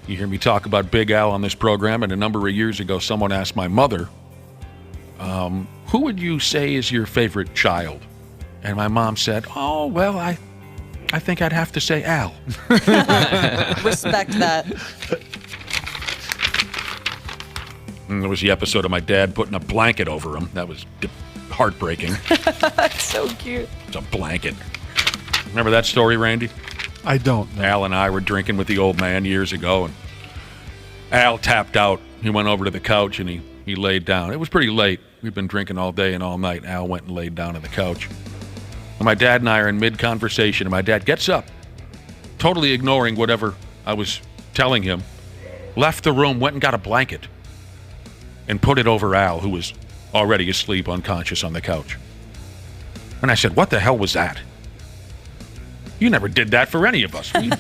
You hear me talk about Big Al on this program, and a number of years ago, someone asked my mother, who would you say is your favorite child? And my mom said, oh, well, I think I'd have to say Al. Respect that. And there was the episode of my dad putting a blanket over him. That was heartbreaking. That's so cute. It's a blanket. Remember that story, Randy? I don't. Al and I were drinking with the old man years ago, and Al tapped out. He went over to the couch, and he laid down. It was pretty late. We've been drinking all day and all night. Al went and laid down on the couch. And my dad and I are in mid-conversation, and my dad gets up, totally ignoring whatever I was telling him, left the room, went and got a blanket, and put it over Al, who was already asleep, unconscious on the couch. And I said, what the hell was that? You never did that for any of us. We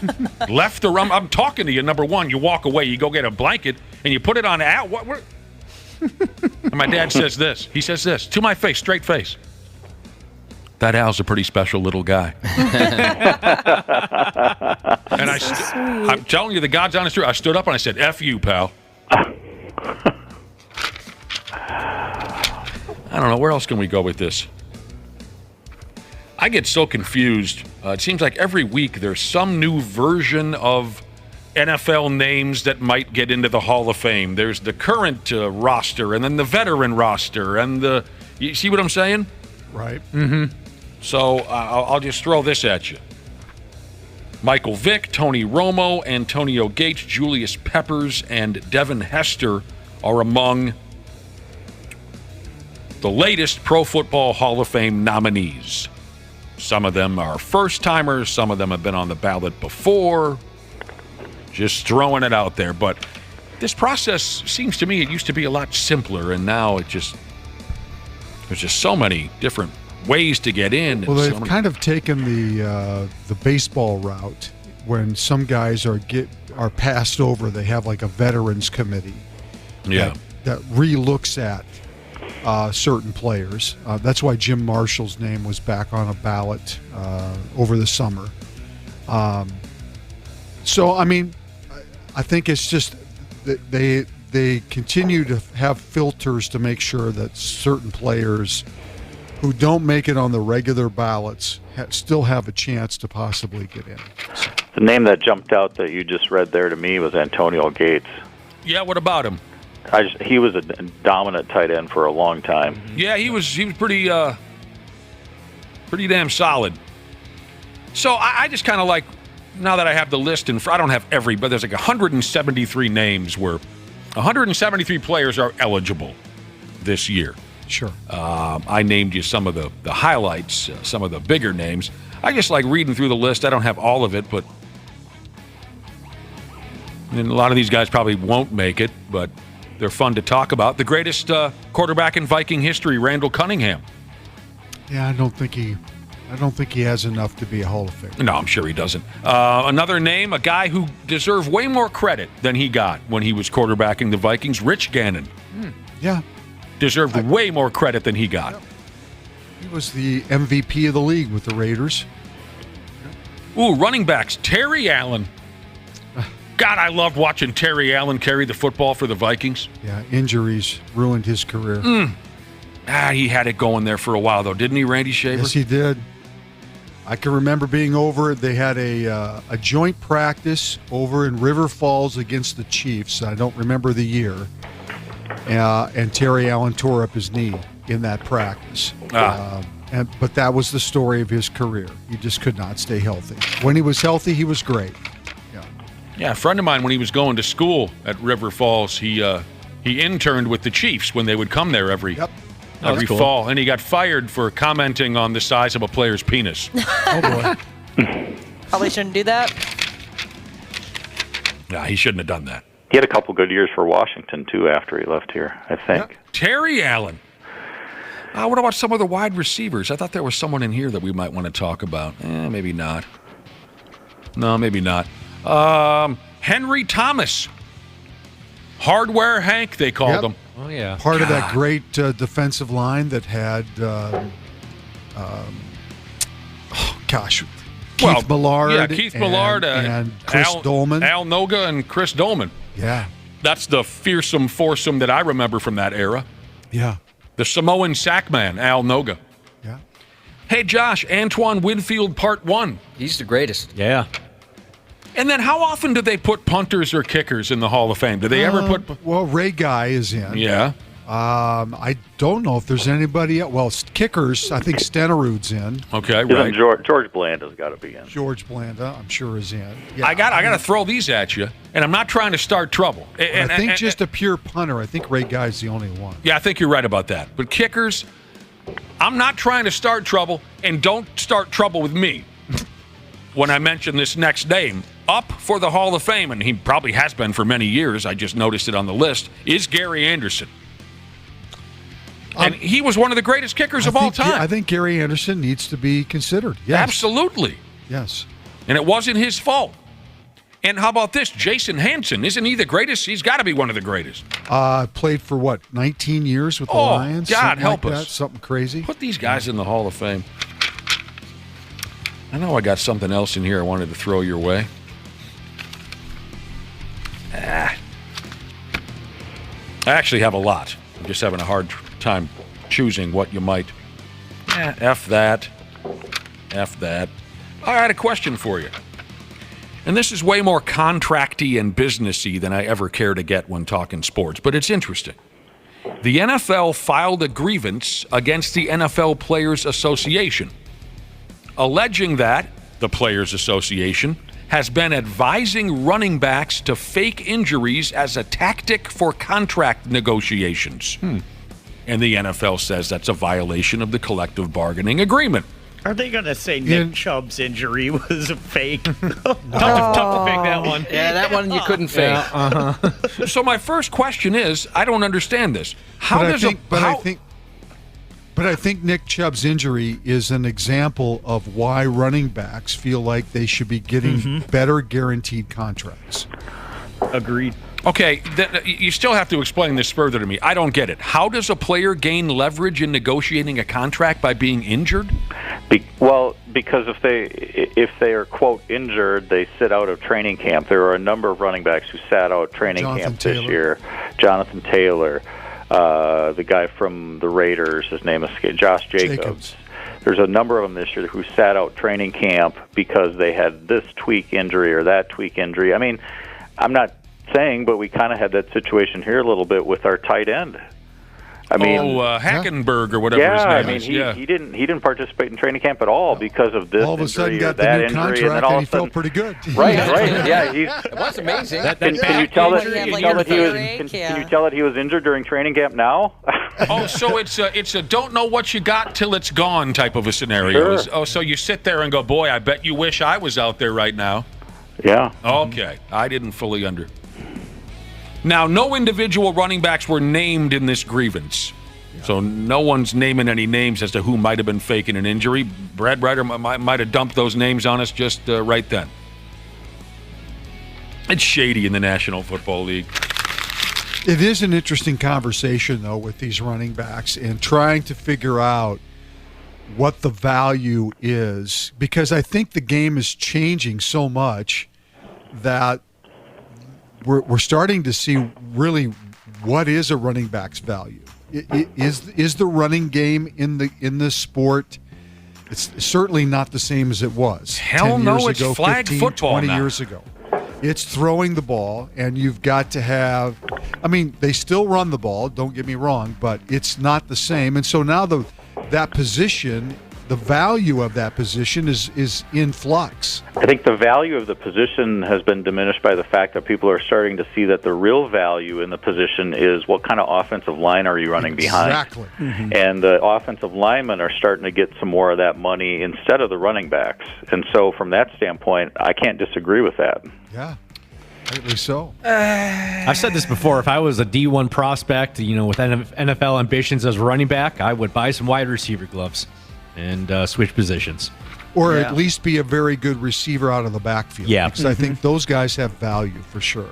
left the room. I'm talking to you, number 1. You walk away, you go get a blanket, and you put it on Al. What? And my dad says this. He says this to my face, straight face. That Al's a pretty special little guy. And I'm telling you the God's honest truth. I stood up and I said, F you, pal. I don't know. Where else can we go with this? I get so confused. It seems like every week there's some new version of NFL names that might get into the Hall of Fame. There's the current roster, and then the veteran roster, and the... You see what I'm saying? Right. Mm-hmm. So I'll just throw this at you. Michael Vick, Tony Romo, Antonio Gates, Julius Peppers, and Devin Hester are among the latest Pro Football Hall of Fame nominees. Some of them are first-timers. Some of them have been on the ballot before. Just throwing it out there. But this process seems to me it used to be a lot simpler, and now there's just so many different ways to get in. Well, they've kind of taken the baseball route. When some guys are passed over, they have like a veterans committee. Yeah. That re-looks at certain players. That's why Jim Marshall's name was back on a ballot over the summer. So, I mean, I think it's just that they continue to have filters to make sure that certain players who don't make it on the regular ballots still have a chance to possibly get in. The name that jumped out that you just read there to me was Antonio Gates. Yeah, what about him? He was a dominant tight end for a long time. Yeah, he was pretty damn solid. So I just kind of like, now that I have the list, and I don't have every, but there's like 173 names where 173 players are eligible this year. Sure. I named you some of the highlights, some of the bigger names. I just like reading through the list. I don't have all of it, but and a lot of these guys probably won't make it, but they're fun to talk about. The greatest quarterback in Viking history, Randall Cunningham. Yeah, I don't think he has enough to be a Hall of Famer. No, I'm sure he doesn't. Another name, a guy who deserved way more credit than he got when he was quarterbacking the Vikings, Rich Gannon. Yeah. Deserved way more credit than he got. He was the MVP of the league with the Raiders. Ooh, running backs, Terry Allen. God, I loved watching Terry Allen carry the football for the Vikings. Yeah, injuries ruined his career. He had it going there for a while, though, didn't he, Randy Shaver? Yes, he did. I can remember being over. They had a joint practice over in River Falls against the Chiefs. I don't remember the year. And Terry Allen tore up his knee in that practice. But that was the story of his career. He just could not stay healthy. When he was healthy, he was great. Yeah, a friend of mine, when he was going to school at River Falls, he interned with the Chiefs when they would come there every fall, and he got fired for commenting on the size of a player's penis. Oh, boy. Probably shouldn't do that. Nah, he shouldn't have done that. He had a couple good years for Washington, too, after he left here, I think. Yeah. Terry Allen. What about some of the wide receivers? I thought there was someone in here that we might want to talk about. Maybe not. No, maybe not. Henry Thomas. Hardware Hank, they called him. Oh, yeah. Part of that great defensive line that had, Keith Millard. Yeah, Keith Millard and Chris Dolman. Al Noga and Chris Dolman. Yeah. That's the fearsome foursome that I remember from that era. Yeah. The Samoan Sackman, Al Noga. Yeah. Hey, Josh, Antoine Winfield, Part 1. He's the greatest. Yeah. And then how often do they put punters or kickers in the Hall of Fame? Do they ever put... Well, Ray Guy is in. Yeah. I don't know if there's anybody else. Well, kickers, I think Stenerud's in. Okay, right. George Blanda's got to be in. George Blanda, I'm sure, is in. Yeah, I got to throw these at you, and I'm not trying to start trouble. I think just a pure punter. I think Ray Guy's the only one. Yeah, I think you're right about that. But kickers, I'm not trying to start trouble, and don't start trouble with me when I mention this next name. Up for the Hall of Fame, and he probably has been for many years, I just noticed it on the list, is Gary Anderson. And he was one of the greatest kickers of all time. I think Gary Anderson needs to be considered. Yes. Absolutely. Yes. And it wasn't his fault. And how about this? Jason Hansen. Isn't he the greatest? He's got to be one of the greatest. Played for, 19 years with the Lions? God help us. Something crazy. Put these guys in the Hall of Fame. I know I got something else in here I wanted to throw your way. I actually have a lot. I'm just having a hard time choosing what you might. F that. F that. I had a question for you. And this is way more contracty and businessy than I ever care to get when talking sports, but it's interesting. The NFL filed a grievance against the NFL Players Association, alleging that the Players Association has been advising running backs to fake injuries as a tactic for contract negotiations. And the NFL says that's a violation of the collective bargaining agreement. Are they going to say Nick Chubb's injury was a fake? Tough to fake that one. Yeah, that one you couldn't fake. Yeah, So my first question is, I don't understand this. I think Nick Chubb's injury is an example of why running backs feel like they should be getting better guaranteed contracts. Agreed. Okay, you still have to explain this further to me. I don't get it. How does a player gain leverage in negotiating a contract by being injured? Because if they are, quote, injured, they sit out of training camp. There are a number of running backs who sat out training camp this year. Jonathan Taylor, the guy from the Raiders, his name is Josh Jacobs. There's a number of them this year who sat out training camp because they had this tweak injury or that tweak injury. I mean, I'm not saying, but we kind of had that situation here a little bit with our tight end. I mean, Hackenberg or whatever his name is. He didn't participate in training camp at all because of this. All of a sudden, injury got or that the new injury, contract, and then all and of he a sudden, felt pretty good. Right. Yeah, it was amazing. Can you tell that he was injured during training camp now? So it's a don't know what you got till it's gone type of a scenario. Sure. So you sit there and go, boy, I bet you wish I was out there right now. Yeah. Okay, I didn't fully Now, no individual running backs were named in this grievance. So no one's naming any names as to who might have been faking an injury. Brad Ryder might have dumped those names on us just right then. It's shady in the National Football League. It is an interesting conversation, though, with these running backs and trying to figure out what the value is, because I think the game is changing so much that we're starting to see really what is a running back's value. Is the running game in the sport? It's certainly not the same as it was. Hell 10 no, years it's ago, flag 15, football 20 now. years ago. It's throwing the ball, and you've got to have. I mean, they still run the ball. Don't get me wrong, but it's not the same. And so now that position, the value of that position is in flux. I think the value of the position has been diminished by the fact that people are starting to see that the real value in the position is what kind of offensive line are you running behind. Exactly. And the offensive linemen are starting to get some more of that money instead of the running backs. And so from that standpoint, I can't disagree with that. Yeah, rightly so. I've said this before. If I was a D1 prospect, with NFL ambitions as running back, I would buy some wide receiver gloves and switch positions. Or at least be a very good receiver out of the backfield. Yeah. Because I think those guys have value for sure.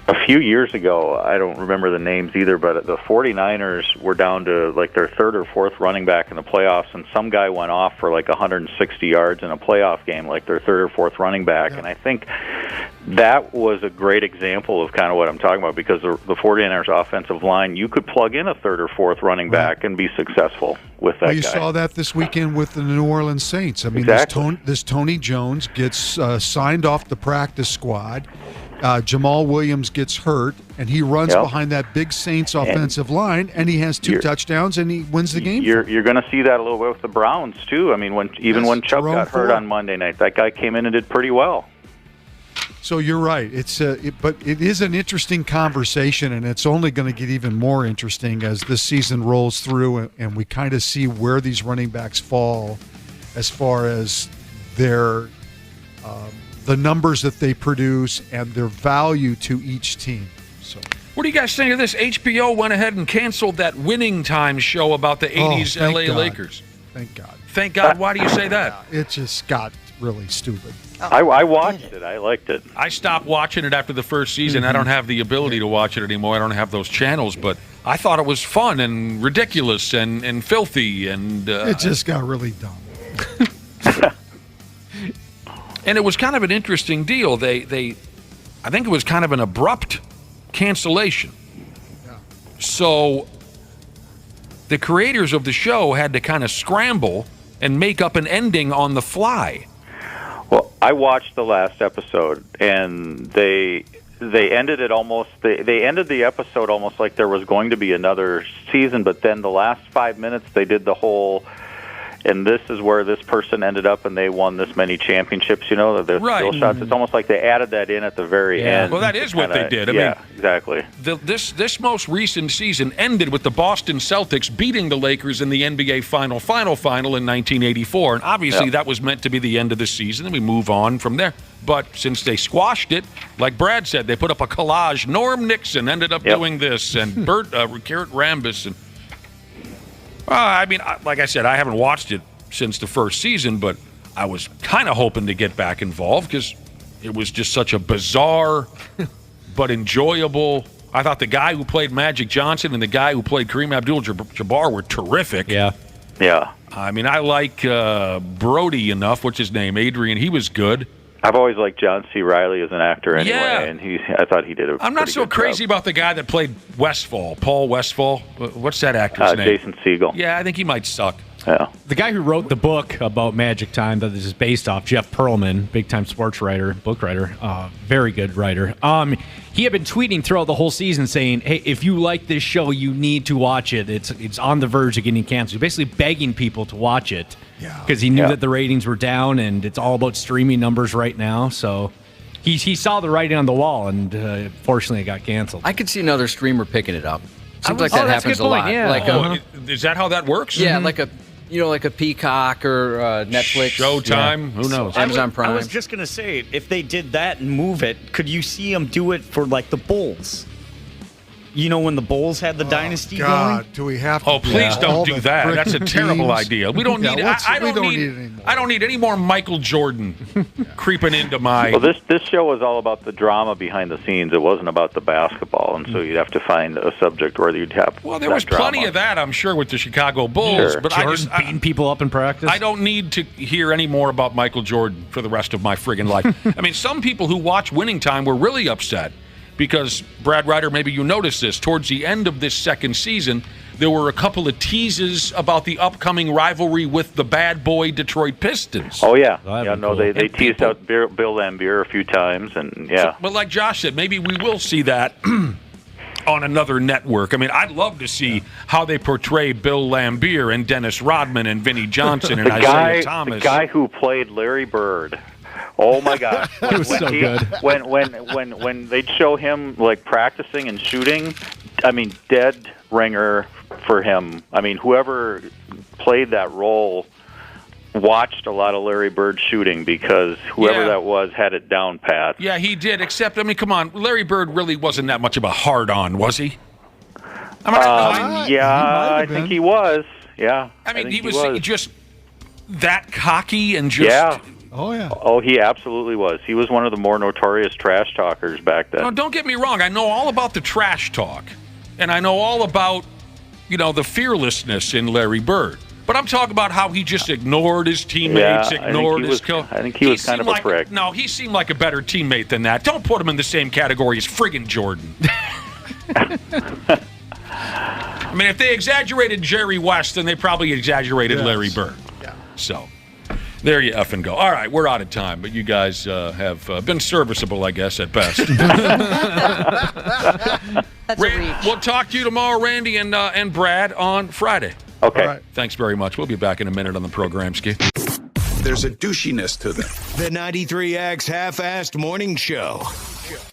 A few years ago, I don't remember the names either, but the 49ers were down to like their third or fourth running back in the playoffs, and some guy went off for like 160 yards in a playoff game, like their third or fourth running back. Yeah. And I think that was a great example of kind of what I'm talking about, because the 49ers offensive line, you could plug in a third or fourth running back and be successful with that guy. You saw that this weekend with the New Orleans Saints. I mean, exactly. this Tony Jones gets signed off the practice squad. Jamal Williams gets hurt, and he runs behind that big Saints offensive line, and he has 2 touchdowns, and he wins the game. You're going to see that a little bit with the Browns, too. I mean, when Chubb got hurt on Monday night, that guy came in and did pretty well. So you're right. But it is an interesting conversation, and it's only going to get even more interesting as this season rolls through, and we kind of see where these running backs fall as far as their the numbers that they produce and their value to each team. So, what do you guys think of this? HBO went ahead and canceled that Winning Time show about the 80s LA Lakers. Thank God. Thank God. Why do you say that? It just got really stupid. I watched it. I liked it. I stopped watching it after the first season. I don't have the ability to watch it anymore. I don't have those channels, but I thought it was fun and ridiculous and filthy. And it just got really dumb. And it was kind of an interesting deal. I think it was kind of an abrupt cancellation. Yeah. So the creators of the show had to kind of scramble and make up an ending on the fly. Well, I watched the last episode, and they ended it almost. They ended the episode almost like there was going to be another season, but then the last 5 minutes they did the whole. and this is where this person ended up, and they won this many championships. You know, the Right. skill shots. It's almost like they added that in at the very end. Well, that is what they did. I yeah, mean, exactly. This most recent season ended with the Boston Celtics beating the Lakers in the NBA final in 1984, and obviously that was meant to be the end of the season, and we move on from there. But since they squashed it, like Brad said, they put up a collage. Norm Nixon ended up doing this, and Garrett Rambis, and I mean, like I said, I haven't watched it since the first season, but I was kind of hoping to get back involved because it was just such a bizarre but enjoyable. I thought the guy who played Magic Johnson and the guy who played Kareem Abdul-Jabbar were terrific. Yeah. I mean, I like Brody enough. What's his name? Adrian. He was good. I've always liked John C. Reilly as an actor anyway, and I thought he did a I'm not so crazy about the guy that played Westfall, Paul Westfall. What's that actor's name? Jason Segel. Yeah, I think he might suck. Yeah. The guy who wrote the book about Magic Time that this is based off, Jeff Pearlman, big-time sports writer, book writer, very good writer. He had been tweeting throughout the whole season saying, hey, if you like this show, you need to watch it. It's on the verge of getting canceled. Basically begging people to watch it because he knew that the ratings were down, and it's all about streaming numbers right now. So he saw the writing on the wall, and fortunately it got canceled. I could see another streamer picking it up. Seems like that happens a lot. Yeah. Like is that how that works? Yeah, like a Peacock or Netflix, Showtime. Who knows? Amazon Prime. I was just gonna say, if they did that and move it, could you see them do it for like the Bulls? You know, when the Bulls had the dynasty going. Do we have to? Oh, please don't all do the that. That's a frickin' terrible teams? idea. We don't need. I don't need any more Michael Jordan creeping into my. Well, this show was all about the drama behind the scenes. It wasn't about the basketball, and so you'd have to find a subject where you'd have. Well, there was plenty of that, I'm sure, with the Chicago Bulls. Sure. But Jordan beating people up in practice. I don't need to hear any more about Michael Jordan for the rest of my friggin' life. I mean, some people who watch Winning Time were really upset because, Brad Ryder, maybe you noticed this, towards the end of this second season, there were a couple of teases about the upcoming rivalry with the bad boy Detroit Pistons. Oh, yeah. Cool. They teased out Bill Laimbeer a few times, and But like Josh said, maybe we will see that on another network. I mean, I'd love to see how they portray Bill Laimbeer and Dennis Rodman and Vinnie Johnson and Isaiah Thomas. The guy who played Larry Bird. Oh my God! He was so good. When they'd show him like practicing and shooting, I mean, dead ringer for him. I mean, whoever played that role watched a lot of Larry Bird shooting because whoever that was had it down pat. Yeah, he did. Except, I mean, come on, Larry Bird really wasn't that much of a hard-on, was he? I think he was. Yeah. I mean, he was just that cocky and just. Yeah. Oh, yeah. Oh, he absolutely was. He was one of the more notorious trash talkers back then. No, don't get me wrong. I know all about the trash talk, and I know all about, the fearlessness in Larry Bird. But I'm talking about how he just ignored his teammates, ignored his coach. I think he was kind of a prick. No, he seemed like a better teammate than that. Don't put him in the same category as friggin' Jordan. I mean, if they exaggerated Jerry West, then they probably exaggerated Larry Bird. Yeah. So, there you effing go. All right, we're out of time, but you guys have been serviceable, I guess, at best. We'll talk to you tomorrow, Randy and Brad, on Friday. Okay. All right. Thanks very much. We'll be back in a minute on the program, Ski. There's a douchiness to them. The 93X Half-Assed Morning Show.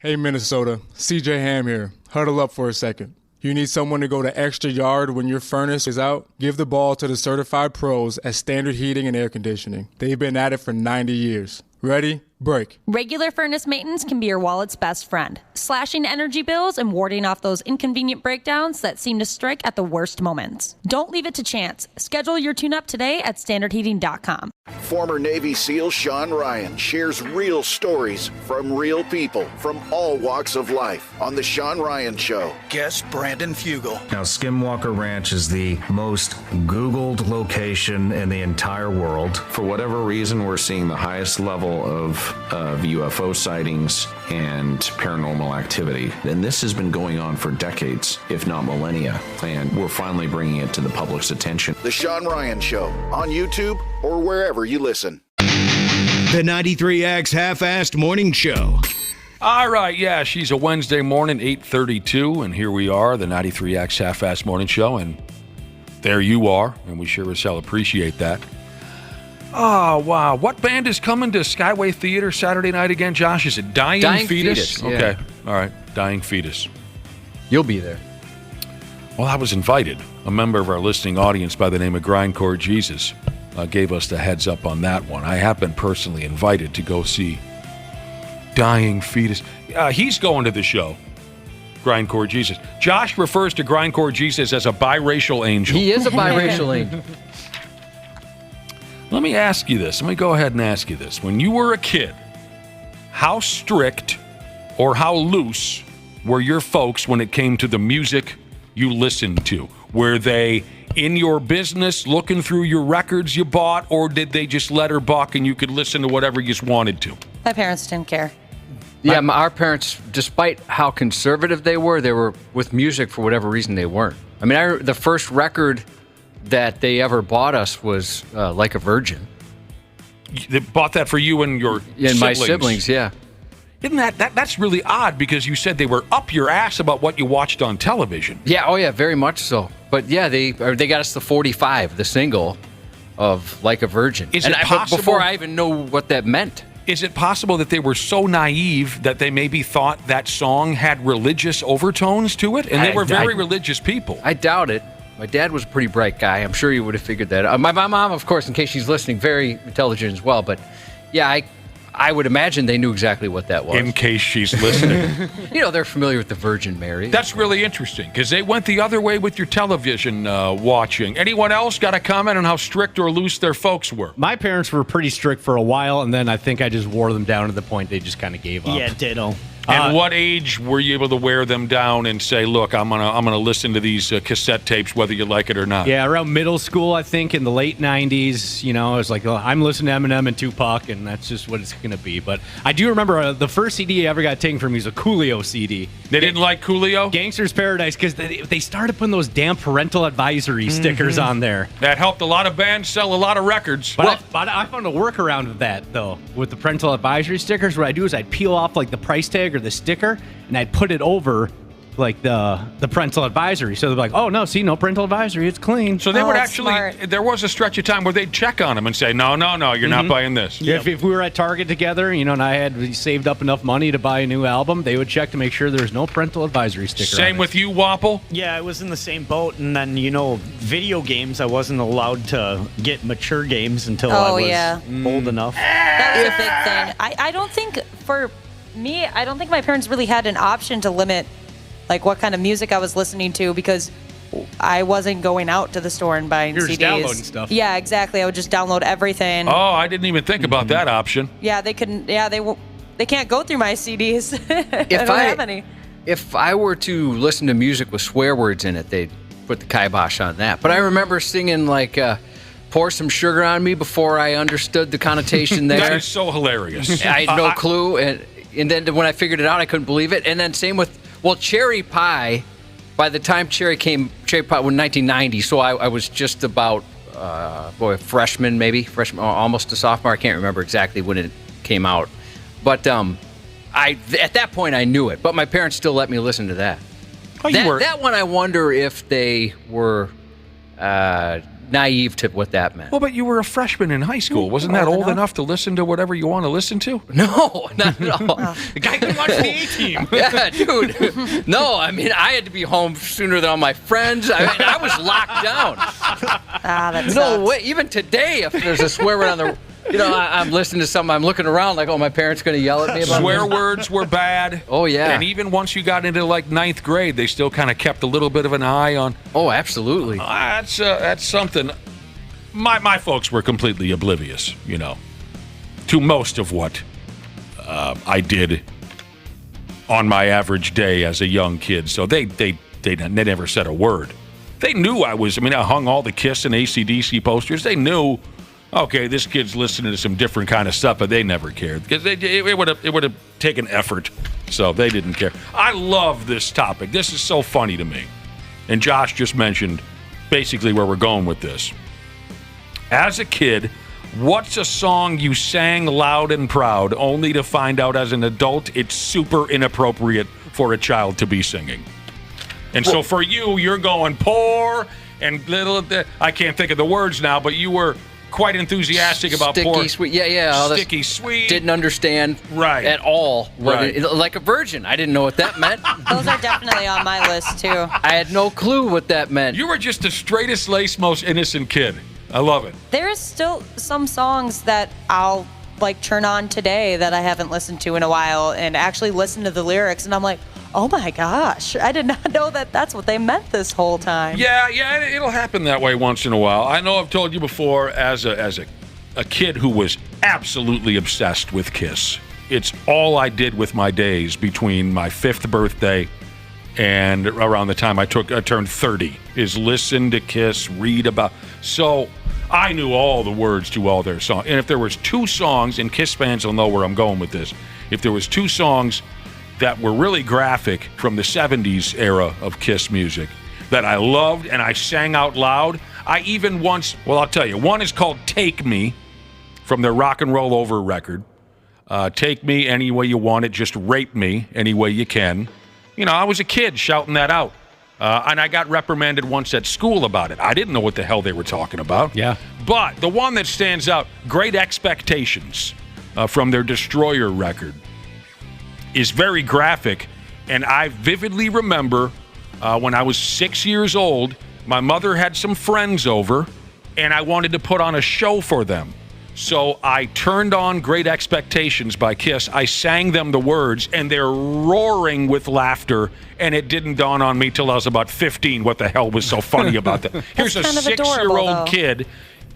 Hey, Minnesota. CJ Ham here. Huddle up for a second. You need someone to go the extra yard when your furnace is out? Give the ball to the certified pros at Standard Heating and Air Conditioning. They've been at it for 90 years. Ready? Break. Regular furnace maintenance can be your wallet's best friend, slashing energy bills and warding off those inconvenient breakdowns that seem to strike at the worst moments. Don't leave it to chance. Schedule your tune-up today at standardheating.com. Former Navy SEAL Sean Ryan shares real stories from real people from all walks of life on The Sean Ryan Show. Guest Brandon Fugel. Now, Skinwalker Ranch is the most Googled location in the entire world. For whatever reason, we're seeing the highest level of UFO sightings and paranormal activity. And this has been going on for decades, if not millennia. And we're finally bringing it to the public's attention. The Sean Ryan Show on YouTube or wherever you listen. The 93X Half-Assed Morning Show. All right, yeah, she's a Wednesday morning, 8:32, and here we are, the 93X Half-Assed Morning Show, and there you are, and we sure as hell appreciate that. Oh, wow. What band is coming to Skyway Theater Saturday night again, Josh? Is it Dying Fetus? Yeah. Okay. All right. Dying Fetus. You'll be there. Well, I was invited. A member of our listening audience by the name of Grindcore Jesus gave us the heads up on that one. I have been personally invited to go see Dying Fetus. He's going to the show. Grindcore Jesus. Josh refers to Grindcore Jesus as a biracial angel. He is a biracial angel. Let me ask you this. Let me go ahead and ask you this. When you were a kid, how strict or how loose were your folks when it came to the music you listened to? Were they in your business looking through your records you bought, or did they just let her buck and you could listen to whatever you just wanted to? My parents didn't care. Yeah, our parents, despite how conservative they were with music for whatever reason they weren't. I mean, the first record that they ever bought us was Like a Virgin. They bought that for you and your siblings? My siblings, yeah. Isn't that's really odd, because you said they were up your ass about what you watched on television. Yeah, oh yeah, very much so. But yeah, they got us the 45, the single of Like a Virgin. Is it possible, before I even know what that meant? Is it possible that they were so naive that they maybe thought that song had religious overtones to it? And they were very religious people. I doubt it. My dad was a pretty bright guy. I'm sure he would have figured that out. My mom, of course, in case she's listening, very intelligent as well. But yeah, I would imagine they knew exactly what that was. In case she's listening. They're familiar with the Virgin Mary. That's really interesting, because they went the other way with your television watching. Anyone else got a comment on how strict or loose their folks were? My parents were pretty strict for a while, and then I think I just wore them down to the point they just kind of gave up. Yeah, ditto. And what age were you able to wear them down and say, look, I'm gonna listen to these cassette tapes whether you like it or not? Yeah, around middle school, I think, in the late 90s, it was like, I'm listening to Eminem and Tupac, and that's just what it's going to be. But I do remember the first CD I ever got taken from me was a Coolio CD. They didn't like Coolio? Gangster's Paradise, because they started putting those damn parental advisory stickers on there. That helped a lot of bands sell a lot of records. But I found a workaround with that, though, with the parental advisory stickers. What I do is I'd peel off like the price tag or the sticker, and I'd put it over like the parental advisory. So they're like, oh no, see, no parental advisory, it's clean. So they would actually, there was a stretch of time where they'd check on them and say, no, you're not buying this. Yeah, if we were at Target together, and I had saved up enough money to buy a new album, they would check to make sure there's no parental advisory sticker Same on with you, Wapple? Yeah, I was in the same boat, and then, video games, I wasn't allowed to get mature games until I was old enough. That was a big thing. I don't think, for me, I don't think my parents really had an option to limit like what kind of music I was listening to, because I wasn't going out to the store and buying You're CDs. just downloading stuff. Yeah, exactly. I would just download everything. Oh, I didn't even think about that option. Yeah, they couldn't. Yeah, they can't go through my CDs. I don't have any. If I were to listen to music with swear words in it, they'd put the kibosh on that. But I remember singing like "Pour Some Sugar on Me" before I understood the connotation there. That is so hilarious. I had no clue, and then when I figured it out, I couldn't believe it. And then same with cherry pie. By the time cherry pie was 1990, so I was just about freshman, almost a sophomore. I can't remember exactly when it came out, but at that point I knew it. But my parents still let me listen to that. That one, I wonder if they were naive to what that meant. Well, but you were a freshman in high school. Wasn't that old enough to listen to whatever you want to listen to? No, not at all. The guy can watch the A-Team. Yeah, dude. No, I mean, I had to be home sooner than all my friends. I was locked down. That no sucks. way. Even today, if there's a swear word on the... I'm listening to something, I'm looking around like, oh, my parents going to yell at me about Swear words were bad. Oh, yeah. And even once you got into like 9th grade, they still kind of kept a little bit of an eye on... Oh, absolutely. That's something. My folks were completely oblivious, to most of what I did on my average day as a young kid. So they never said a word. They knew I hung all the Kiss and AC/DC posters. They knew... Okay, this kid's listening to some different kind of stuff, but they never cared because it would have taken effort, so they didn't care. I love this topic. This is so funny to me, and Josh just mentioned basically where we're going with this. As a kid, what's a song you sang loud and proud, only to find out as an adult it's super inappropriate for a child to be singing? And so for you, you're going poor and little. I can't think of the words now, but you were quite enthusiastic about Sticky pork. Sweet. Yeah. all this- Sticky Sweet. Didn't understand at all. Like a virgin. I didn't know what that meant. Those are definitely on my list too. I had no clue what that meant. You were just the straightest lace, most innocent kid. I love it. There is still some songs that I'll like turn on today that I haven't listened to in a while and actually listen to the lyrics, and I'm like, oh my gosh, I did not know that that's what they meant this whole time. Yeah, it'll happen that way once in a while. I know I've told you before, as a kid who was absolutely obsessed with Kiss. It's all I did with my days between my 5th birthday and around the time I turned 30, is listen to Kiss, read about. So I knew all the words to all their songs. And if there was 2 songs, and Kiss fans will know where I'm going with this, if there was 2 songs that were really graphic from the 70s era of Kiss music that I loved and I sang out loud, I even once, well, I'll tell you, one is called Take Me from their Rock and Roll Over record. Take me any way you want it, just rape me any way you can. You know, I was a kid shouting that out. And I got reprimanded once at school about it. I didn't know what the hell they were talking about. Yeah. But the one that stands out, Great Expectations from their Destroyer record, is very graphic. And I vividly remember when I was 6 years old, my mother had some friends over, and I wanted to put on a show for them. So I turned on Great Expectations by Kiss. I sang them the words, and they're roaring with laughter, and it didn't dawn on me till I was about 15 what the hell was so funny about that. Here's a 6-year-old kid,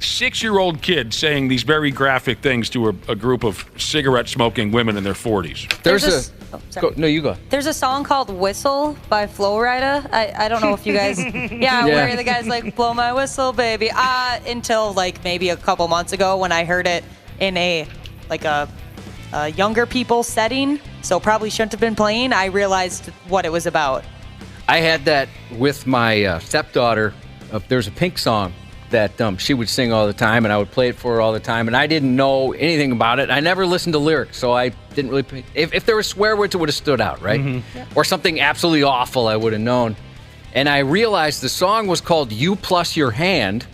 6-year-old kid saying these very graphic things to a group of cigarette-smoking women in their 40s. No, you go. There's a song called Whistle by Flo Rida. I don't know if you guys, where the guy's like, blow my whistle, baby. Until like maybe a couple months ago when I heard it in a younger people setting, so probably shouldn't have been playing, I realized what it was about. I had that with my stepdaughter. There's a Pink song that she would sing all the time, and I would play it for her all the time, and I didn't know anything about it. I never listened to lyrics, so I didn't really... If there were swear words, it would have stood out, right? Mm-hmm. Yeah. Or something absolutely awful, I would have known. And I realized the song was called You Plus Your Hand,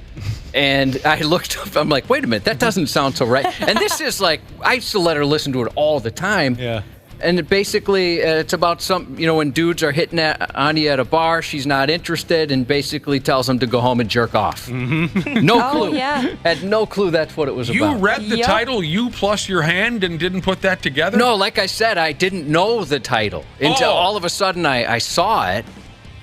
and I looked up, I'm like, wait a minute, that doesn't sound so right. And this is like, I used to let her listen to it all the time. Yeah. And it's about when dudes are hitting on you at a bar, she's not interested, and basically tells them to go home and jerk off. Mm-hmm. No clue. Oh, yeah. Had no clue that's what it was about. You read the title, You Plus Your Hand, and didn't put that together? No, like I said, I didn't know the title until all of a sudden I saw it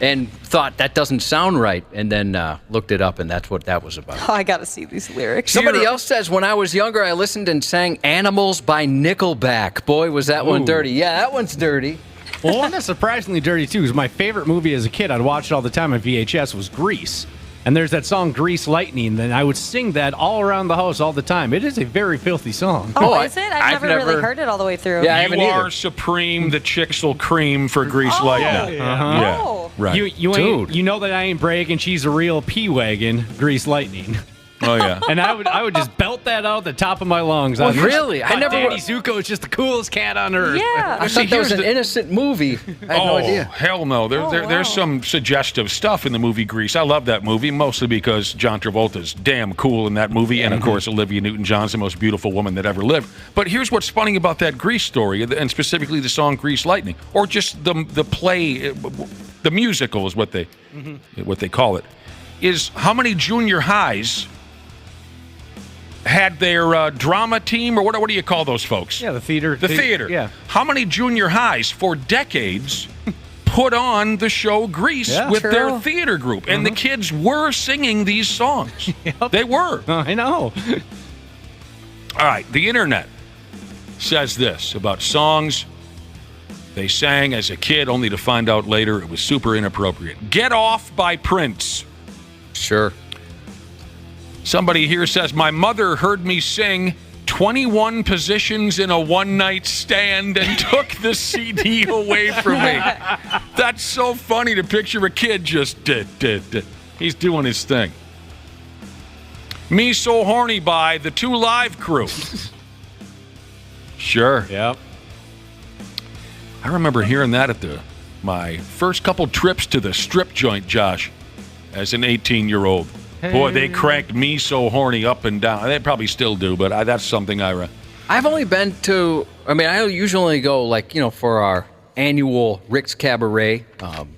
and thought that doesn't sound right, and then looked it up, and that's what that was about. Oh, I gotta see these lyrics. Somebody else says, when I was younger, I listened and sang Animals by Nickelback. Boy, was that one dirty. Yeah, that one's dirty. Well, one that's surprisingly dirty, too, is my favorite movie as a kid. I'd watch it all the time on VHS, was Grease. And there's that song, Grease Lightning, and I would sing that all around the house all the time. It is a very filthy song. Oh, is it? I've never really heard it all the way through. Yeah, I haven't either. You are supreme, the chicks will cream for Grease Lightning. Yeah. Uh-huh. Oh. Right. You know that I ain't bragging. She's a real P-Wagon, Grease Lightning. Oh, yeah. And I would just belt that out the top of my lungs. Well, really? I never. Danny Zuko is just the coolest cat on earth. Yeah. I thought that was an innocent movie. I had no idea. Hell no. There's some suggestive stuff in the movie Grease. I love that movie, mostly because John Travolta's damn cool in that movie, and, of course, Olivia Newton-John's the most beautiful woman that ever lived. But here's what's funny about that Grease story, and specifically the song Grease Lightning, or just the play, the musical is what they call it, is how many junior highs had their drama team, or what do you call those folks? Yeah, the theater. The theater. Yeah. How many junior highs for decades put on the show Grease with their theater group? And the kids were singing these songs. Yep. They were. I know. All right, the internet says this about songs they sang as a kid, only to find out later it was super inappropriate. Get Off by Prince. Sure. Somebody here says, my mother heard me sing 21 Positions in a One-Night Stand and took the CD away from me. That's so funny to picture a kid just, he's doing his thing. Me So Horny by the 2 Live Crew. Sure. Yep. I remember hearing that at my first couple trips to the strip joint, Josh, as an 18-year-old. Boy, they cranked Me So Horny up and down. They probably still do, but that's something I've only been to, I usually go, for our annual Rick's Cabaret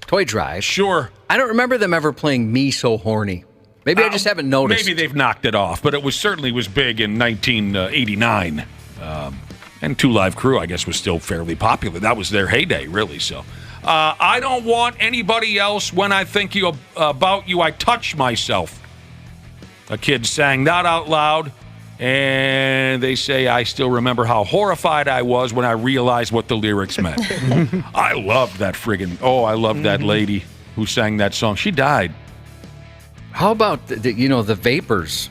toy drive. Sure. I don't remember them ever playing Me So Horny. Maybe I just haven't noticed. Maybe they've knocked it off, but it certainly was big in 1989. And Two Live Crew, I guess, was still fairly popular. That was their heyday, really. So, I don't want anybody else when I think about you. I touch myself. A kid sang that out loud, and they say, I still remember how horrified I was when I realized what the lyrics meant. I loved that I loved that lady who sang that song. She died. How about the Vapors,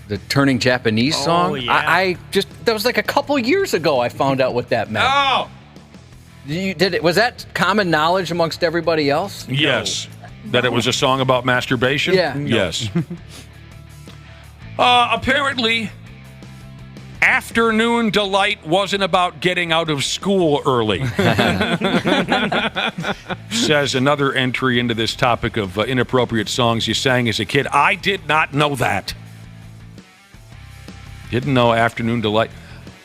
the Turning Japanese song? Yeah. That was like a couple years ago I found out what that meant. Oh! Was that common knowledge amongst everybody else? Yes. No. That it was a song about masturbation? Yeah. No. Yes. Apparently, Afternoon Delight wasn't about getting out of school early. Says another entry into this topic of inappropriate songs you sang as a kid. I did not know that. Didn't know Afternoon Delight.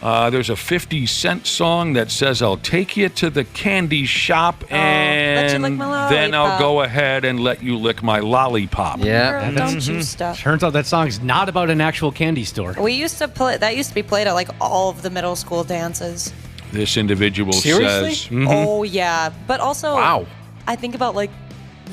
There's a 50 Cent song that says, I'll take you to the candy shop and then I'll go ahead and let you lick my lollipop. Yeah. Don't you stop. Turns out that song's not about an actual candy store. We used to play, that used to be played at all of the middle school dances. This individual Seriously? says... Oh, yeah. But also, wow. I think about, you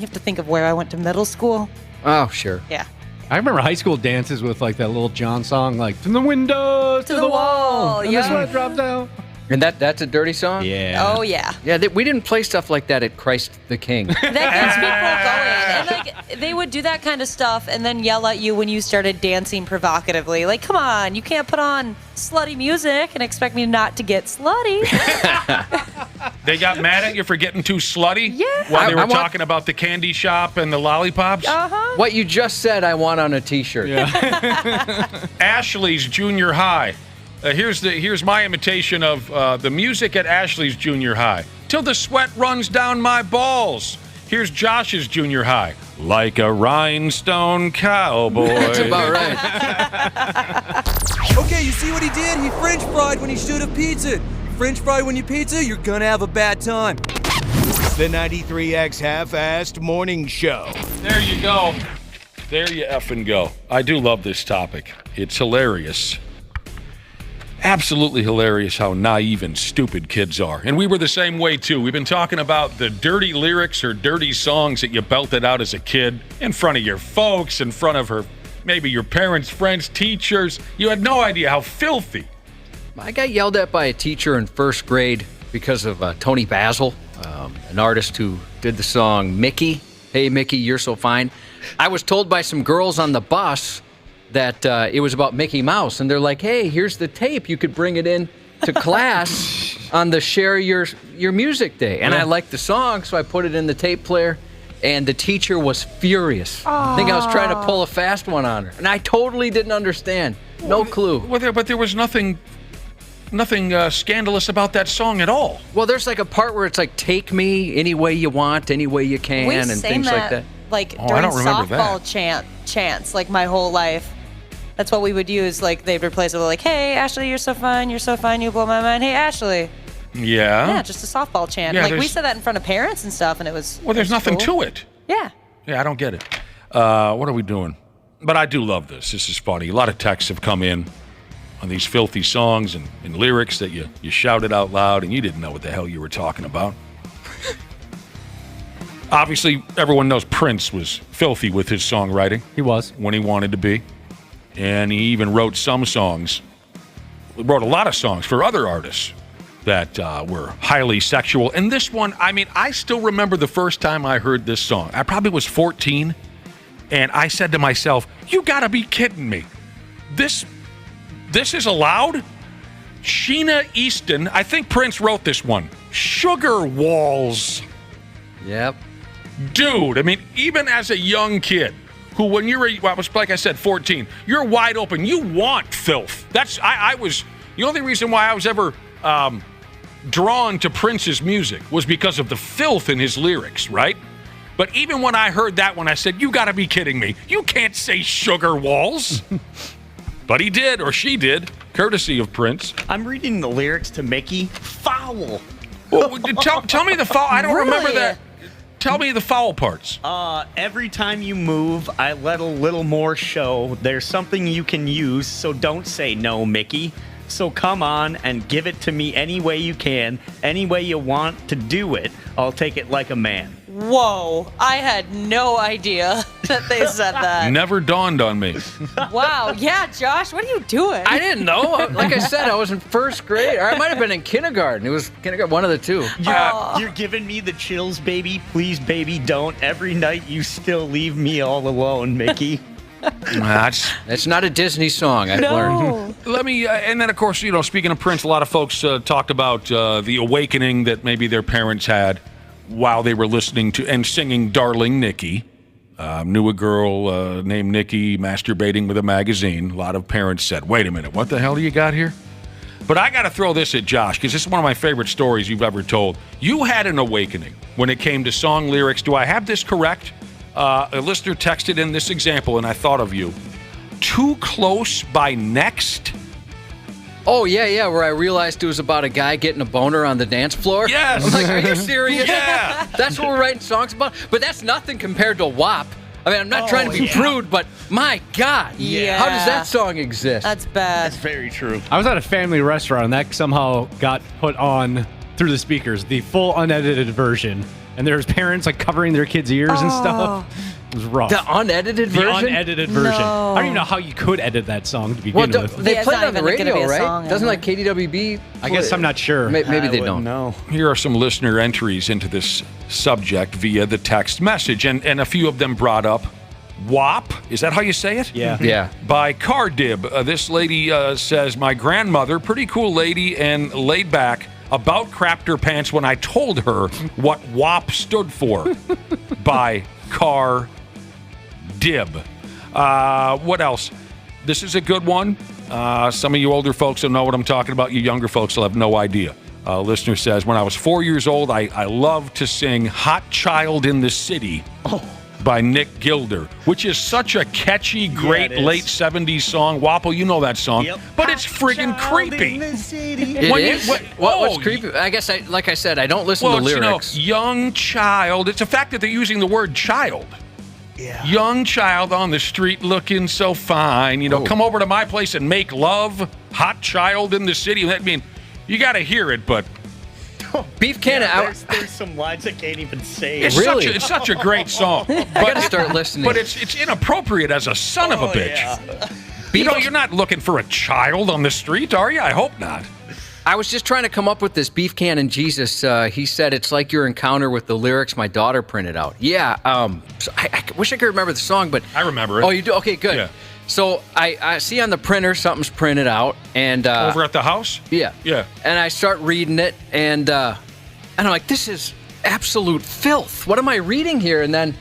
have to think of where I went to middle school. Oh, sure. Yeah. I remember high school dances with that little John song, from the window to the wall, and this one dropped down. And that's a dirty song? Yeah. Oh, yeah. Yeah, we didn't play stuff like that at Christ the King. That gets people going. And they would do that kind of stuff and then yell at you when you started dancing provocatively. Come on, you can't put on slutty music and expect me not to get slutty. They got mad at you for getting too slutty? Yeah. While they were talking about the candy shop and the lollipops? Uh-huh. What you just said, I want on a T-shirt. Yeah. Ashley's Junior High. Here's my imitation of the music at Ashley's Junior High. Till the sweat runs down my balls. Here's Josh's Junior High. Like a rhinestone cowboy. That's about right. Okay, you see what he did? He French fried when he should have pizza. French fried when you pizza, you're gonna have a bad time. The 93X Half-Assed Morning Show. There you go. There you effing go. I do love this topic. It's hilarious. Absolutely hilarious how naive and stupid kids are. And we were the same way, too. We've been talking about the dirty lyrics or dirty songs that you belted out as a kid in front of your folks, in front of maybe your parents, friends, teachers. You had no idea how filthy. I got yelled at by a teacher in first grade because of Tony Basil, an artist who did the song Mickey. Hey, Mickey, you're so fine. I was told by some girls on the bus that it was about Mickey Mouse, and they're like, hey, here's the tape. You could bring it in to class on the Share Your Music Day. And I liked the song, so I put it in the tape player, and the teacher was furious. I think I was trying to pull a fast one on her, and I totally didn't understand. No clue. But there was nothing scandalous about that song at all. Well, there's a part where it's take me any way you want, any way you can, and things like that. During softball chants, my whole life. That's what we would use. They'd replace it with hey, Ashley, you're so fine, you blow my mind. Hey, Ashley. Yeah. Yeah, just a softball chant. Yeah, we said that in front of parents and stuff, and it was. Well, there's nothing cool. to it. Yeah. Yeah, I don't get it. What are we doing? But I do love this. This is funny. A lot of texts have come in on these filthy songs and lyrics that you shouted out loud and you didn't know what the hell you were talking about. Obviously, everyone knows Prince was filthy with his songwriting. He was. When he wanted to be. And he even wrote some songs. He wrote a lot of songs for other artists that were highly sexual. And this one, I still remember the first time I heard this song. I probably was 14. And I said to myself, you gotta be kidding me. This is allowed? Sheena Easton, I think Prince wrote this one. Sugar Walls. Yep. Dude, even as a young kid, who when you're, like I said, 14, you're wide open. You want filth. I was, the only reason why I was ever drawn to Prince's music was because of the filth in his lyrics, right? But even when I heard that one, I said, you got to be kidding me. You can't say sugar walls. But he did, or she did, courtesy of Prince. I'm reading the lyrics to Mickey. Foul. Well, tell me the foul. I don't remember that. Tell me the foul parts. Every time you move, I let a little more show. There's something you can use, so don't say no, Mickey. So come on and give it to me any way you can, any way you want to do it. I'll take it like a man. Whoa, I had no idea that they said that. Never dawned on me. Wow, yeah, Josh, what are you doing? I didn't know. Like I said, I was in first grade. Or I might have been in kindergarten. It was kindergarten, one of the two. You're giving me the chills, baby. Please, baby, don't. Every night you still leave me all alone, Mickey. That's not a Disney song, I've learned. Let me, and then, of course, speaking of Prince, a lot of folks talked about the awakening that maybe their parents had while they were listening to and singing Darling Nikki. Knew a girl named Nikki masturbating with a magazine. A lot of parents said, wait a minute, what the hell do you got here? But I got to throw this at Josh, because this is one of my favorite stories you've ever told. You had an awakening when it came to song lyrics. Do I have this correct? A listener texted in this example, and I thought of you. Too Close by Next? Oh, yeah, where I realized it was about a guy getting a boner on the dance floor. Yes! I'm like, are you serious? Yeah! That's what we're writing songs about? But that's nothing compared to WAP. I mean, I'm not trying to be prude, but my God. Yeah. How does that song exist? That's bad. That's very true. I was at a family restaurant, and that somehow got put on through the speakers, the full unedited version. And there's parents like covering their kids' ears and stuff. It was rough. The unedited version? The unedited version. No. I don't even know how you could edit that song to begin with. They play it on the radio, right? Song, Doesn't like KDWB? I guess I'm not sure. Maybe they don't. No. Here are some listener entries into this subject via the text message, and a few of them brought up WAP. Is that how you say it? Yeah. Yeah. By Cardib. This lady says, my grandmother, pretty cool lady and laid back, about crapped her pants when I told her what WAP stood for. By Car Dib. What else? This is a good one. Some of you older folks will know what I'm talking about. You younger folks will have no idea. Listener says, when I was 4 years old, I loved to sing Hot Child in the City by Nick Gilder, which is such a catchy, great late 70s song. Wapple, you know that song. Yep. But it's friggin' creepy. It is? What's creepy? I guess, like I said, I don't listen to lyrics. Young child. It's the fact that they're using the word child. Yeah. Young child on the street looking so fine. Come over to my place and make love. Hot child in the city. I mean, you got to hear it, but... Beef Cannon. There's some lines I can't even say. It's such a great song. I got to start listening. But it's inappropriate as a son of a bitch. Yeah. You're not looking for a child on the street, are you? I hope not. I was just trying to come up with this Beef Cannon Jesus. He said it's like your encounter with the lyrics my daughter printed out. Yeah. So I wish I could remember the song, but I remember it. Oh, you do? Okay, good. Yeah. So I see on the printer something's printed out, and over at the house. Yeah. Yeah. And I start reading it, and I'm like, this is absolute filth. What am I reading here? And then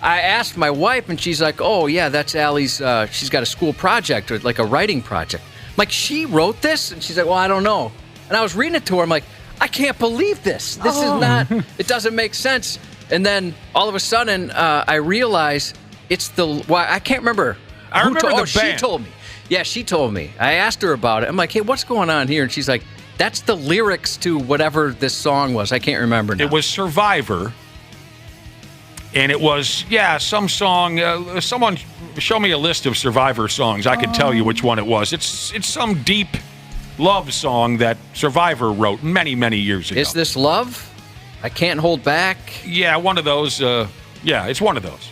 I asked my wife, and she's like, oh yeah, that's Allie's. She's got a school project, or like a writing project. I'm like, she wrote this, and she's like, well, I don't know. And I was reading it to her. I'm like, I can't believe this. This is not. It doesn't make sense. And then all of a sudden, I realize it's I can't remember. I remember the band. She told me. Yeah, she told me. I asked her about it. I'm like, hey, what's going on here? And she's like, that's the lyrics to whatever this song was. I can't remember now. It was Survivor. And it was, some song. Someone show me a list of Survivor songs. I could tell you which one it was. It's some deep love song that Survivor wrote many, many years ago. Is this love? I Can't Hold Back? Yeah, one of those. It's one of those.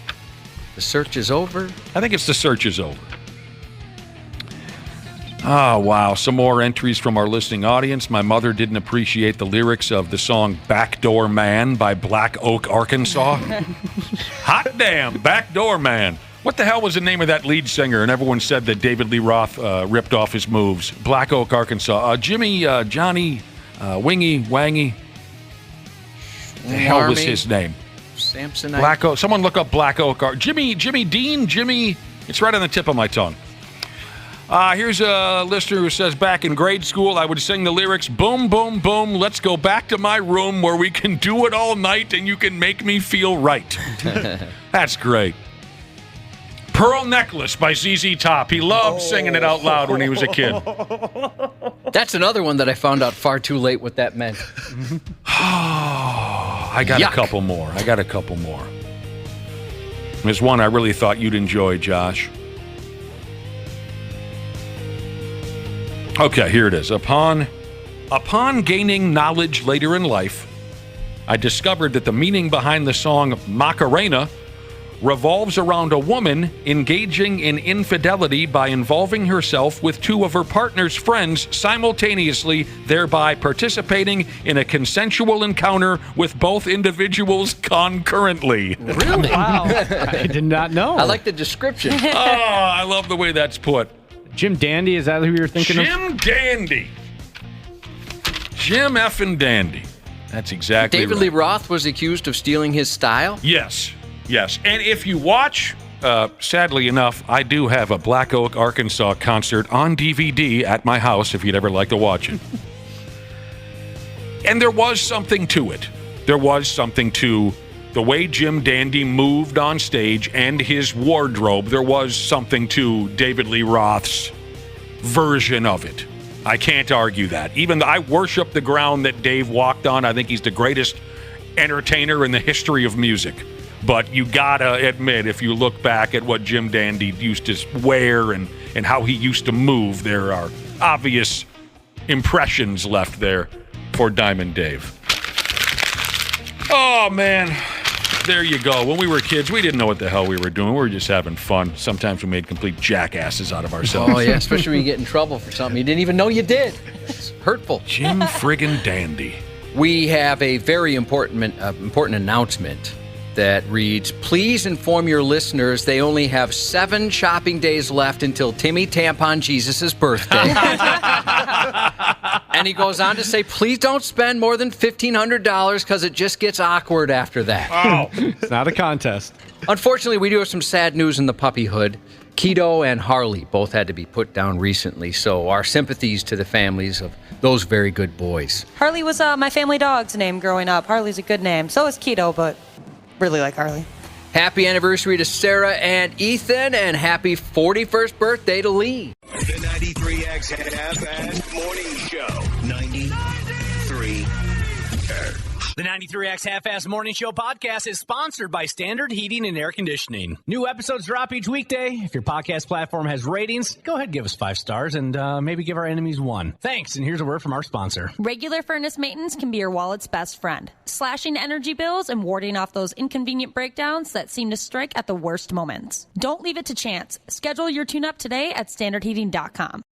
The Search Is Over? I think it's The Search Is Over. Oh, wow. Some more entries from our listening audience. My mother didn't appreciate the lyrics of the song Backdoor Man by Black Oak, Arkansas. Hot damn, Backdoor Man. What the hell was the name of that lead singer? And everyone said that David Lee Roth ripped off his moves. Black Oak, Arkansas. Johnny, Wingy, Wangy. The hell was his name? Samsonite. Black Oak. Someone look up Black Oak. Jimmy Dean. It's right on the tip of my tongue. Here's a listener who says, back in grade school, I would sing the lyrics, boom, boom, boom, let's go back to my room where we can do it all night and you can make me feel right. That's great. Pearl Necklace by ZZ Top. He loved singing it out loud when he was a kid. That's another one that I found out far too late what that meant. I got a couple more. There's one I really thought you'd enjoy, Josh. Okay, here it is. Upon gaining knowledge later in life, I discovered that the meaning behind the song Macarena revolves around a woman engaging in infidelity by involving herself with two of her partner's friends simultaneously, thereby participating in a consensual encounter with both individuals concurrently. Really? Wow. I did not know. I like the description. Oh, I love the way that's put. Jim Dandy, is that who you're thinking of? Jim Dandy. Jim effing Dandy. That's exactly David right. Lee Roth was accused of stealing his style? Yes. And if you watch, sadly enough, I do have a Black Oak, Arkansas concert on DVD at my house if you'd ever like to watch it. And there was something to it. There was something to the way Jim Dandy moved on stage and his wardrobe. There was something to David Lee Roth's version of it. I can't argue that. Even though I worship the ground that Dave walked on, I think he's the greatest entertainer in the history of music. But you gotta admit, if you look back at what Jim Dandy used to wear and how he used to move, there are obvious impressions left there for Diamond Dave. Oh, man. There you go. When we were kids, we didn't know what the hell we were doing. We were just having fun. Sometimes we made complete jackasses out of ourselves. Oh, yeah, especially when you get in trouble for something you didn't even know you did. It's hurtful. Jim friggin' Dandy. We have a very important announcement that reads, please inform your listeners they only have 7 shopping days left until Timmy Tampon Jesus' birthday. And he goes on to say, please don't spend more than $1,500 because it just gets awkward after that. Oh, it's not a contest. Unfortunately, we do have some sad news in the puppyhood. Keto and Harley both had to be put down recently, so our sympathies to the families of those very good boys. Harley was my family dog's name growing up. Harley's a good name. So is Keto, but really like Harley. Happy anniversary to Sarah and Ethan, and happy 41st birthday to Lee. The 93X Half-Assed Morning Show. 93X. The 93X Half-Assed Morning Show podcast is sponsored by Standard Heating and Air Conditioning. New episodes drop each weekday. If your podcast platform has ratings, go ahead and give us 5 stars and maybe give our enemies 1. Thanks, and here's a word from our sponsor. Regular furnace maintenance can be your wallet's best friend, slashing energy bills and warding off those inconvenient breakdowns that seem to strike at the worst moments. Don't leave it to chance. Schedule your tune-up today at standardheating.com.